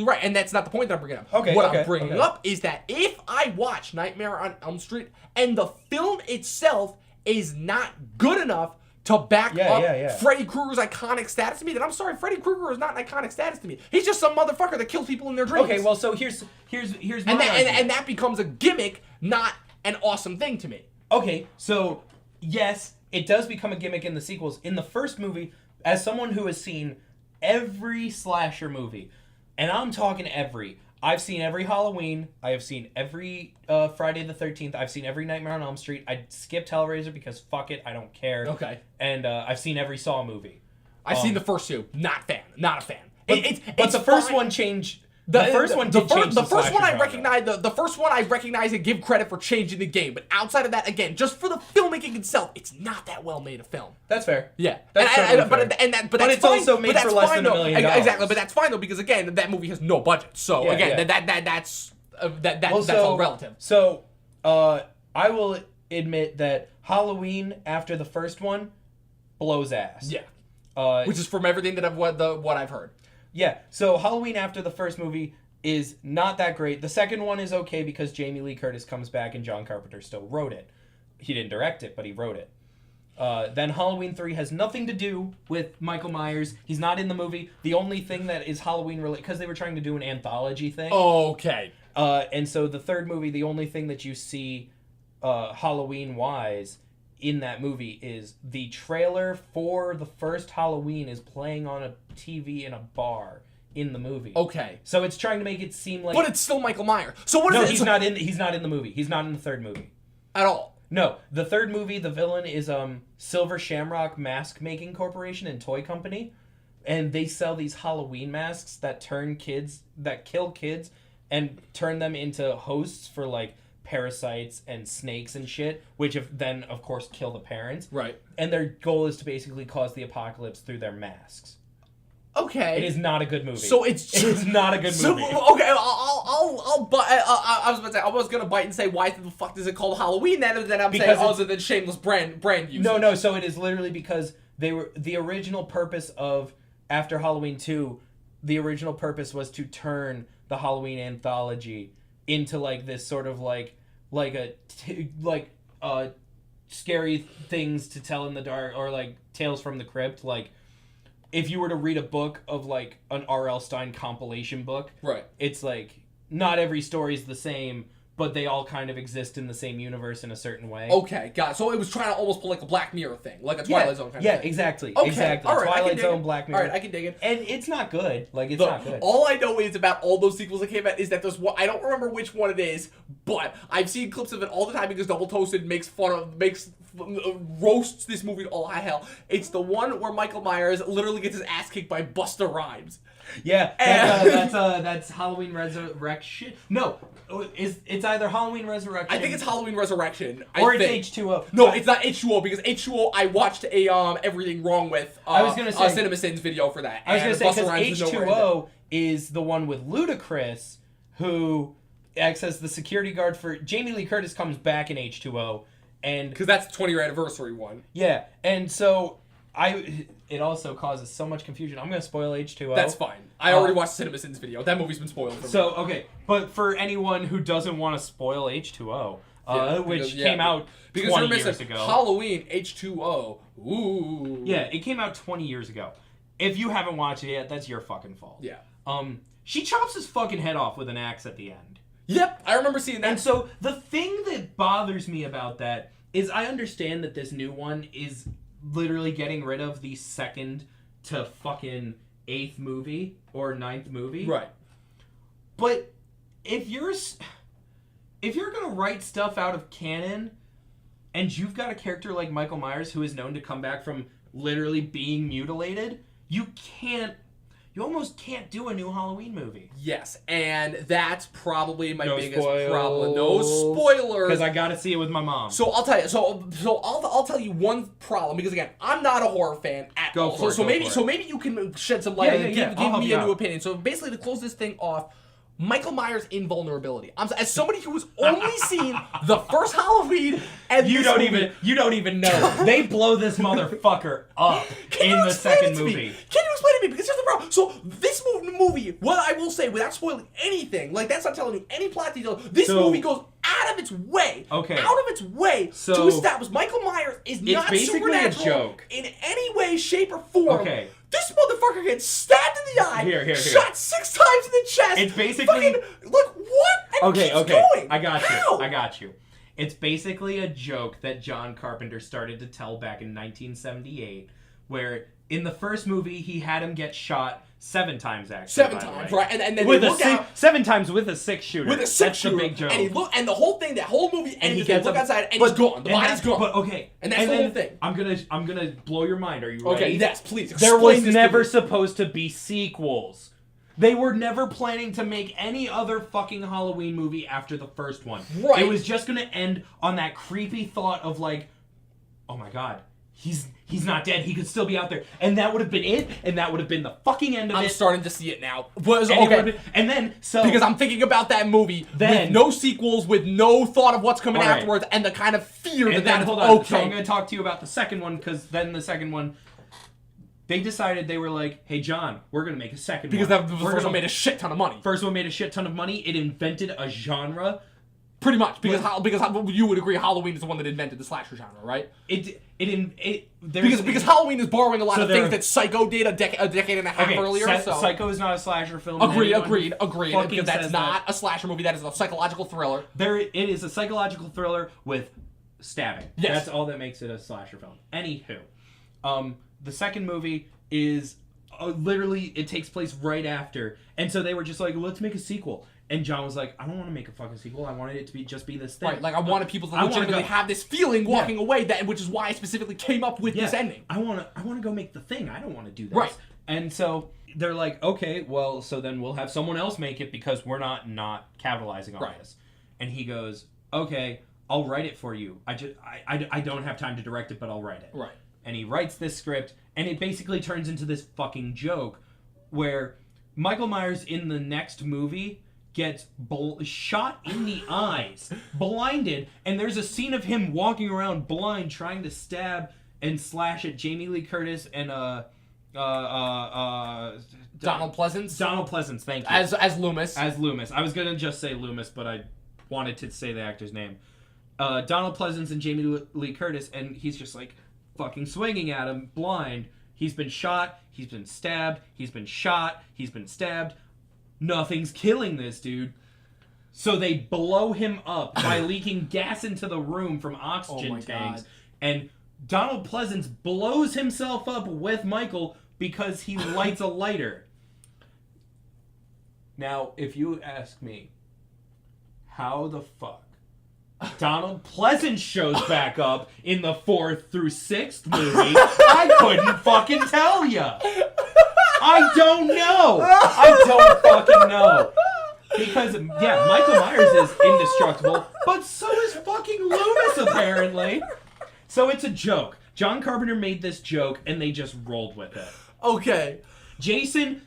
right. And that's not the point that I'm bringing up. What I'm bringing up is that if I watch Nightmare on Elm Street and the film itself is not good enough to back up Freddy Krueger's iconic status to me, then I'm sorry, Freddy Krueger is not an iconic status to me. He's just some motherfucker that kills people in their dreams. Okay, well, so here's my and that becomes a gimmick, not an awesome thing to me. Okay, so yes, it does become a gimmick in the sequels. In the first movie, as someone who has seen every slasher movie, and I'm talking every, I've seen every Halloween, I have seen every Friday the 13th, I've seen every Nightmare on Elm Street, I skipped Hellraiser because fuck it, I don't care. Okay. And I've seen every Saw movie. I've seen the first two, not a fan. But the first one changed... The first one I recognize and give credit for changing the game, but outside of that, again, just for the filmmaking itself, it's not that well made a film. That's fair. Yeah, but it's also made for less than $1 million. Exactly, but that's fine though because again, that movie has no budget. So that's all relative. So I will admit that Halloween after the first one blows ass. Yeah, which is from everything that what I've heard. Yeah, so Halloween after the first movie is not that great. The second one is okay because Jamie Lee Curtis comes back and John Carpenter still wrote it. He didn't direct it, but he wrote it. Then Halloween 3 has nothing to do with Michael Myers. He's not in the movie. The only thing that is Halloween related, because they were trying to do an anthology thing. Okay. And so the third movie, the only thing that you see Halloween-wise in that movie is the trailer for the first Halloween is playing on a TV in a bar in the movie. Okay. So it's trying to make it seem like... But it's still Michael Myers. So what is it? He's not in the movie. He's not in the third movie. At all? No. The third movie, the villain is Silver Shamrock Mask Making Corporation and Toy Company. And they sell these Halloween masks that kill kids and turn them into hosts for like parasites and snakes and shit, which then of course kill the parents. Right. And their goal is to basically cause the apocalypse through their masks. Okay. It is not a good movie. So it is not a good movie. Okay, I was gonna bite and say why the fuck is it called Halloween then? And then I'm saying other than shameless brand usage. No. So it is literally because the original purpose of after Halloween 2, the original purpose was to turn the Halloween anthology into like this sort of like scary things to tell in the dark or like Tales from the Crypt. Like if you were to read a book of like an R.L. Stine compilation book, right? It's like not every story is the same, but they all kind of exist in the same universe in a certain way. Okay, got it. So it was trying to almost pull like a Black Mirror thing, like a Twilight Zone kind of thing. Yeah, exactly. Okay. Exactly. All right, Twilight Zone, Black Mirror. All right, I can dig it. And it's not good. Like, it's not good. All I know is about all those sequels that came out is that there's one, I don't remember which one it is, but I've seen clips of it all the time because Double Toasted makes fun roasts this movie to all high hell. It's the one where Michael Myers literally gets his ass kicked by Busta Rhymes. Yeah, that's Halloween Resurrection. No, it's either Halloween Resurrection. I think it's Halloween Resurrection. Or it's H2O. No, it's not H2O because H2O I watched a Everything Wrong With I was gonna say Cinema Sins video for that. I was gonna say Busta because Rhymes is nowhere in H2O is the one with Ludacris, who acts as the security guard for Jamie Lee Curtis comes back in H2O, and because that's the 20-year anniversary one. Yeah, and so it also causes so much confusion. I'm gonna spoil H2O. That's fine. I already watched Cinema Sins video. That movie's been spoiled for me. So okay, but for anyone who doesn't want to spoil H2O, which came out 20 years ago. Halloween H2O. Ooh. Yeah, it came out 20 years ago. If you haven't watched it yet, that's your fucking fault. Yeah. She chops his fucking head off with an axe at the end. Yep, I remember seeing that. And so the thing that bothers me about that is I understand that this new one is literally getting rid of the second to fucking 8th movie or 9th movie. Right. But if you're gonna write stuff out of canon and you've got a character like Michael Myers who is known to come back from literally being mutilated, you almost can't do a new Halloween movie. Yes, and that's probably my biggest spoils. problem. No spoilers. Because I gotta see it with my mom. So I'll tell you. So I'll tell you one problem because again, I'm not a horror fan at all. So maybe you can shed some light and give me a new opinion. So basically, to close this thing off, Michael Myers' invulnerability. As somebody who has only seen the first Halloween and you don't even know. They blow this motherfucker up in the second movie. Can you explain to me? Because here's the problem. So this movie, what I will say without spoiling anything, like that's not telling you any plot details. This movie goes out of its way, to establish Michael Myers is not supernatural joke. in any way, shape, or form. Okay. This motherfucker gets stabbed in the eye, Here. shot 6 times in the chest. It's basically fucking, look what? And keeps going. I got How? you. I got you. It's basically a joke that John Carpenter started to tell back in 1978, where in the first movie he had him get shot 7 times actually. 7 times, right? And then with they look out 7 times with a 6-shooter. with a 6 That's shooter. the big joke. And the whole thing, that whole movie ends. They look outside and he's gone. The body's gone. But okay, and that's the whole thing. I'm gonna blow your mind. Are you ready? Okay, yes, please. There was Explain this never to me. supposed to be sequels. They were never planning to make any other fucking Halloween movie after the first one. Right. It was just gonna end on that creepy thought of like, oh my god, he's not dead. He could still be out there, and that would have been it. And that would have been the fucking end of it. I'm starting to see it now. And then because I'm thinking about that movie with no sequels, with no thought of what's coming afterwards, and the kind of fear that hold on. So I'm gonna talk to you about the second one because then the second one. They decided they were like, hey, John, we're going to make a second because one. the first one made a shit ton of money. First one made a shit ton of money. It invented a genre. Pretty much. Because you would agree Halloween is the one that invented the slasher genre, right? Because Halloween is borrowing a lot of things that Psycho did a decade and a half earlier. Psycho is not a slasher film. Agreed. Because that's not a slasher movie. That is a psychological thriller. It is a psychological thriller with stabbing. Yes. That's all that makes it a slasher film. Anywho. The second movie is literally, it takes place right after. And so they were just like, let's make a sequel. And John was like, I don't want to make a fucking sequel. I wanted it to just be this thing. Right, like I wanted people to legitimately have this feeling walking away, which is why I specifically came up with this ending. I want to go make the thing. I don't want to do this. Right. And so they're like, okay, well, so then we'll have someone else make it because we're not capitalizing on this. And he goes, okay, I'll write it for you. I don't have time to direct it, but I'll write it. Right. And he writes this script, and it basically turns into this fucking joke where Michael Myers in the next movie gets shot in the eyes, blinded, and there's a scene of him walking around blind trying to stab and slash at Jamie Lee Curtis and Donald Pleasance. Donald Pleasance, thank you. As Loomis. As Loomis. I was gonna just say Loomis, but I wanted to say the actor's name. Donald Pleasance and Jamie Lee Curtis, and he's just like fucking swinging at him, blind. He's been shot, he's been stabbed, he's been shot, he's been stabbed. Nothing's killing this dude. So they blow him up by leaking gas into the room from oxygen tanks. God. And Donald Pleasance blows himself up with Michael because he lights a lighter. Now, if you ask me, how the fuck Donald Pleasance shows back up in the 4th through 6th movie, I couldn't fucking tell ya. I don't know. I don't fucking know. Because, yeah, Michael Myers is indestructible, but so is fucking Loomis, apparently. So it's a joke. John Carpenter made this joke, and they just rolled with it. Okay. Jason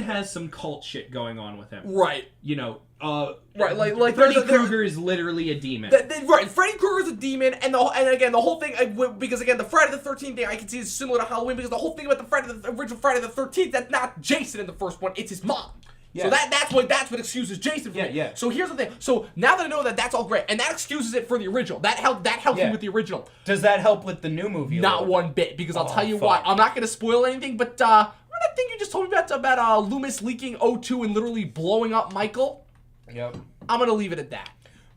has some cult shit going on with him. Right. You know, right, like Freddy Krueger is literally a demon. Right, Freddy Krueger is a demon, and again the whole thing, because again the Friday the 13th thing I can see is similar to Halloween, because the whole thing about the original Friday the 13th, that's not Jason in the first one, it's his mom. Yeah. So that's what excuses Jason for me. Yeah. So here's the thing. So now that I know that, that's all great, and that excuses it for the original. That helps me with the original. Does that help with the new movie? Not one bit, because I'll tell you what. I'm not going to spoil anything, but remember that thing you just told me about Loomis leaking O2 and literally blowing up Michael? Yep. I'm going to leave it at that.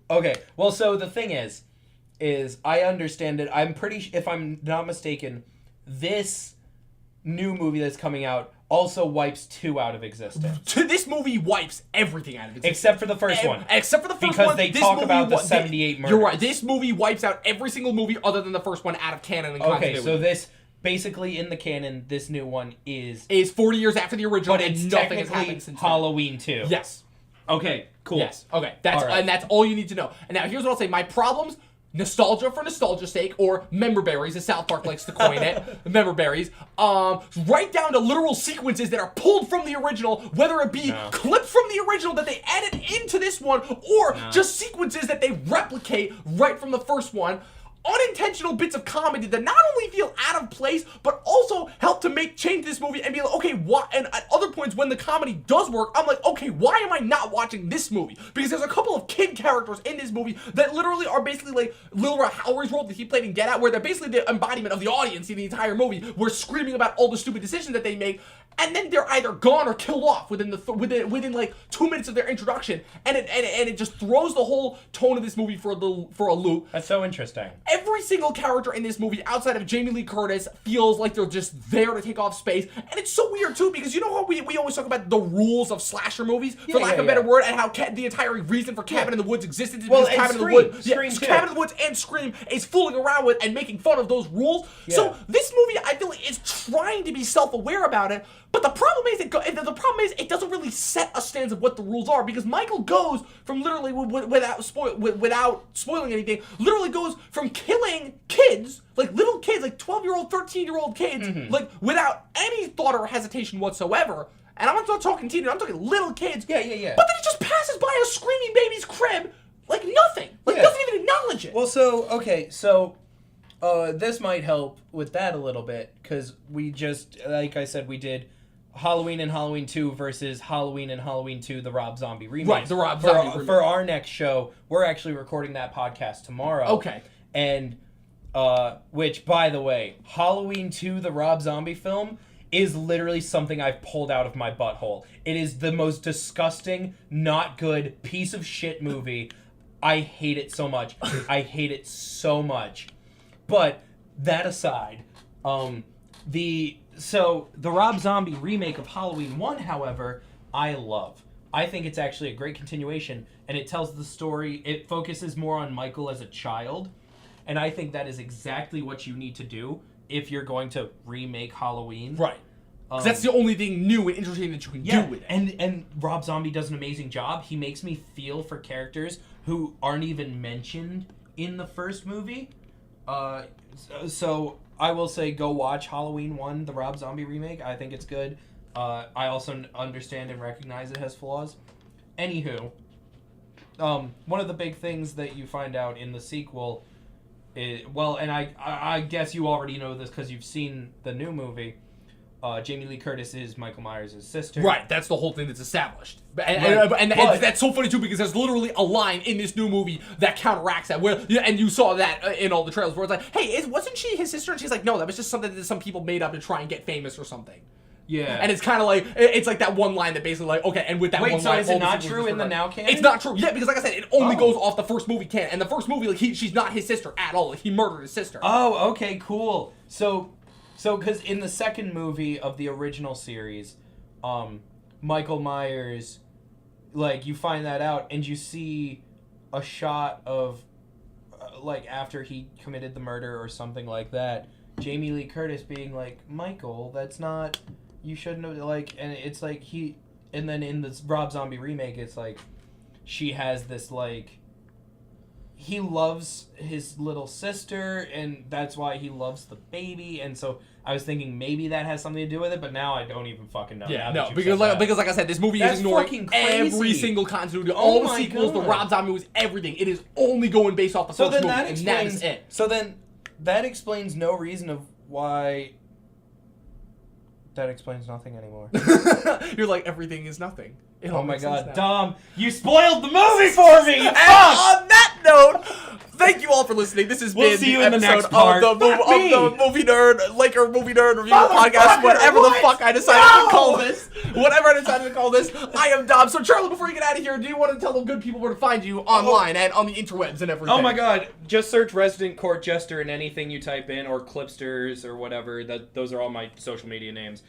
Okay. Well, so the thing is I understand it. I'm pretty, if I'm not mistaken, this new movie that's coming out also wipes 2 out of existence. This movie wipes everything out of existence. Except for the first one. Except for the first because one. Because they talk about the 78 murders. You're right. This movie wipes out every single movie other than the first one out of canon and continuity. Okay, so this, basically in the canon, this new one is 40 years after the original, but and it's nothing has happened since Halloween 2. Yes. Okay, cool. Yes. Okay. That's all you need to know. And now here's what I'll say. My problems: nostalgia for nostalgia's sake, or member berries, as South Park likes to coin it. Member berries. Right down to literal sequences that are pulled from the original, whether it be clips from the original that they added into this one, or just sequences that they replicate right from the first one. Unintentional bits of comedy that not only feel out of place, but also help to change this movie and be like, okay, what? And at other points when the comedy does work, I'm like, okay, why am I not watching this movie? Because there's a couple of kid characters in this movie that literally are basically like Lil Howry's role that he played in Get Out, where they're basically the embodiment of the audience in the entire movie. We're screaming about all the stupid decisions that they make, and then they're either gone or killed off within like 2 minutes of their introduction, and it just throws the whole tone of this movie for a loop. That's so interesting. Every single character in this movie, outside of Jamie Lee Curtis, feels like they're just there to take off space. And it's so weird, too, because you know how we always talk about the rules of slasher movies, for lack of a better word, and how the entire reason for Cabin in the Woods existed is because Cabin in the Woods, Cabin in the Woods and Scream is fooling around with and making fun of those rules. Yeah. So this movie, I feel like, is trying to be self-aware about it, but the problem is it doesn't really set a stance of what the rules are, because Michael goes from literally, without spoiling anything, literally goes from killing kids, like little kids, like 12-year-old, 13-year-old kids, like without any thought or hesitation whatsoever. And I'm not talking teenagers, I'm talking little kids. Yeah. But then he just passes by a screaming baby's crib like nothing. Like doesn't even acknowledge it. Well, this might help with that a little bit, because we just, like I said, we did Halloween and Halloween 2 versus Halloween and Halloween 2, the Rob Zombie remake. Right, the Rob Zombie remake. For our next show, we're actually recording that podcast tomorrow. Okay. And, which, by the way, Halloween 2, the Rob Zombie film, is literally something I've pulled out of my butthole. It is the most disgusting, not good, piece of shit movie. I hate it so much. I hate it so much. But, that aside, the Rob Zombie remake of Halloween 1, however, I love. I think it's actually a great continuation, and it tells the story, it focuses more on Michael as a child, and I think that is exactly what you need to do if you're going to remake Halloween. Right. Because that's the only thing new and interesting that you can do with it. And Rob Zombie does an amazing job. He makes me feel for characters who aren't even mentioned in the first movie. So I will say go watch Halloween 1, the Rob Zombie remake. I think it's good. I also understand and recognize it has flaws. Anywho, one of the big things that you find out in the sequel is, well, and I guess you already know this because you've seen the new movie, Jamie Lee Curtis is Michael Myers' sister. Right, that's the whole thing that's established. And that's so funny, too, because there's literally a line in this new movie that counteracts that. And you saw that in all the trailers where it's like, hey, wasn't she his sister? And she's like, no, that was just something that some people made up to try and get famous or something. Yeah. And it's kind of like, it's like that one line that basically like, okay, and with that one line... Wait, so is it not true in the now canon? It's not true. Yeah, because like I said, it only goes off the first movie canon. And the first movie, like, she's not his sister at all. Like, he murdered his sister. Oh, okay, cool. So because in the second movie of the original series, Michael Myers, like, you find that out, and you see a shot of like after he committed the murder or something like that, Jamie Lee Curtis being like, Michael, that's not, you shouldn't have, like, and it's like and then in this Rob Zombie remake, it's like, she has this, like, he loves his little sister, and that's why he loves the baby, and so I was thinking maybe that has something to do with it, but now I don't even fucking know. Yeah, now no, because like I said, this movie That's is ignoring fucking crazy. every single continuity, Oh all the my sequels, the God. Rob Zombie movies, everything. It is only going based off the So first then movie, that and explains that is it. So then that explains no reason of why. That explains nothing anymore. You're like, everything is nothing. It all Oh my makes sense God, now. Dom, You spoiled the movie for me! And on that note, thank you all for listening. This has We'll been see the you in the episode next part. of the Movie Nerd, Laker Movie Nerd Review Podcast, Motherfucker, whatever the what? fuck I decided to call No! this. Whatever I decided to call this. I am Dom. So, Charlie, before you get out of here, do you want to tell the good people where to find you online and on the interwebs and everything? Oh my God! Just search Resident Court Jester in anything you type in, or Clipsters or whatever. Those are all my social media names.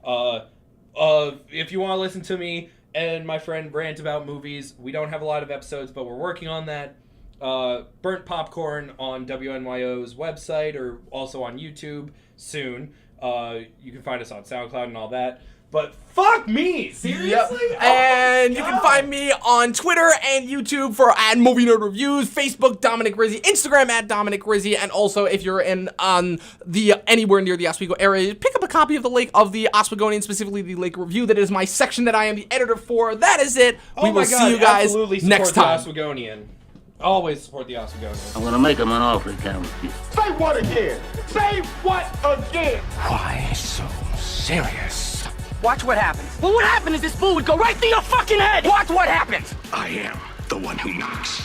If you want to listen to me and my friend rant about movies, we don't have a lot of episodes, but we're working on that. Burnt Popcorn on WNYO's website, or also on YouTube soon. You can find us on SoundCloud and all that. But fuck me! Seriously? Yep. Oh And my you can God. find me on Twitter and YouTube for @Movie Nerd Reviews, Facebook Dominic Rizzi, Instagram @Dominic Rizzi, and also if you're in anywhere near the Oswego area, pick up a copy of the Oswegonian, specifically the Lake Review. That is my section that I am the editor for. That is it. We will see you guys Absolutely next time. support the Oswegonian. Always support the Oswegonian. I'm gonna make him an offer he can't refuse. Say what again? Say what again? Why so serious? Watch what happens. Well, what happened is this fool would go right through your fucking head. Watch what happens. I am the one who knocks.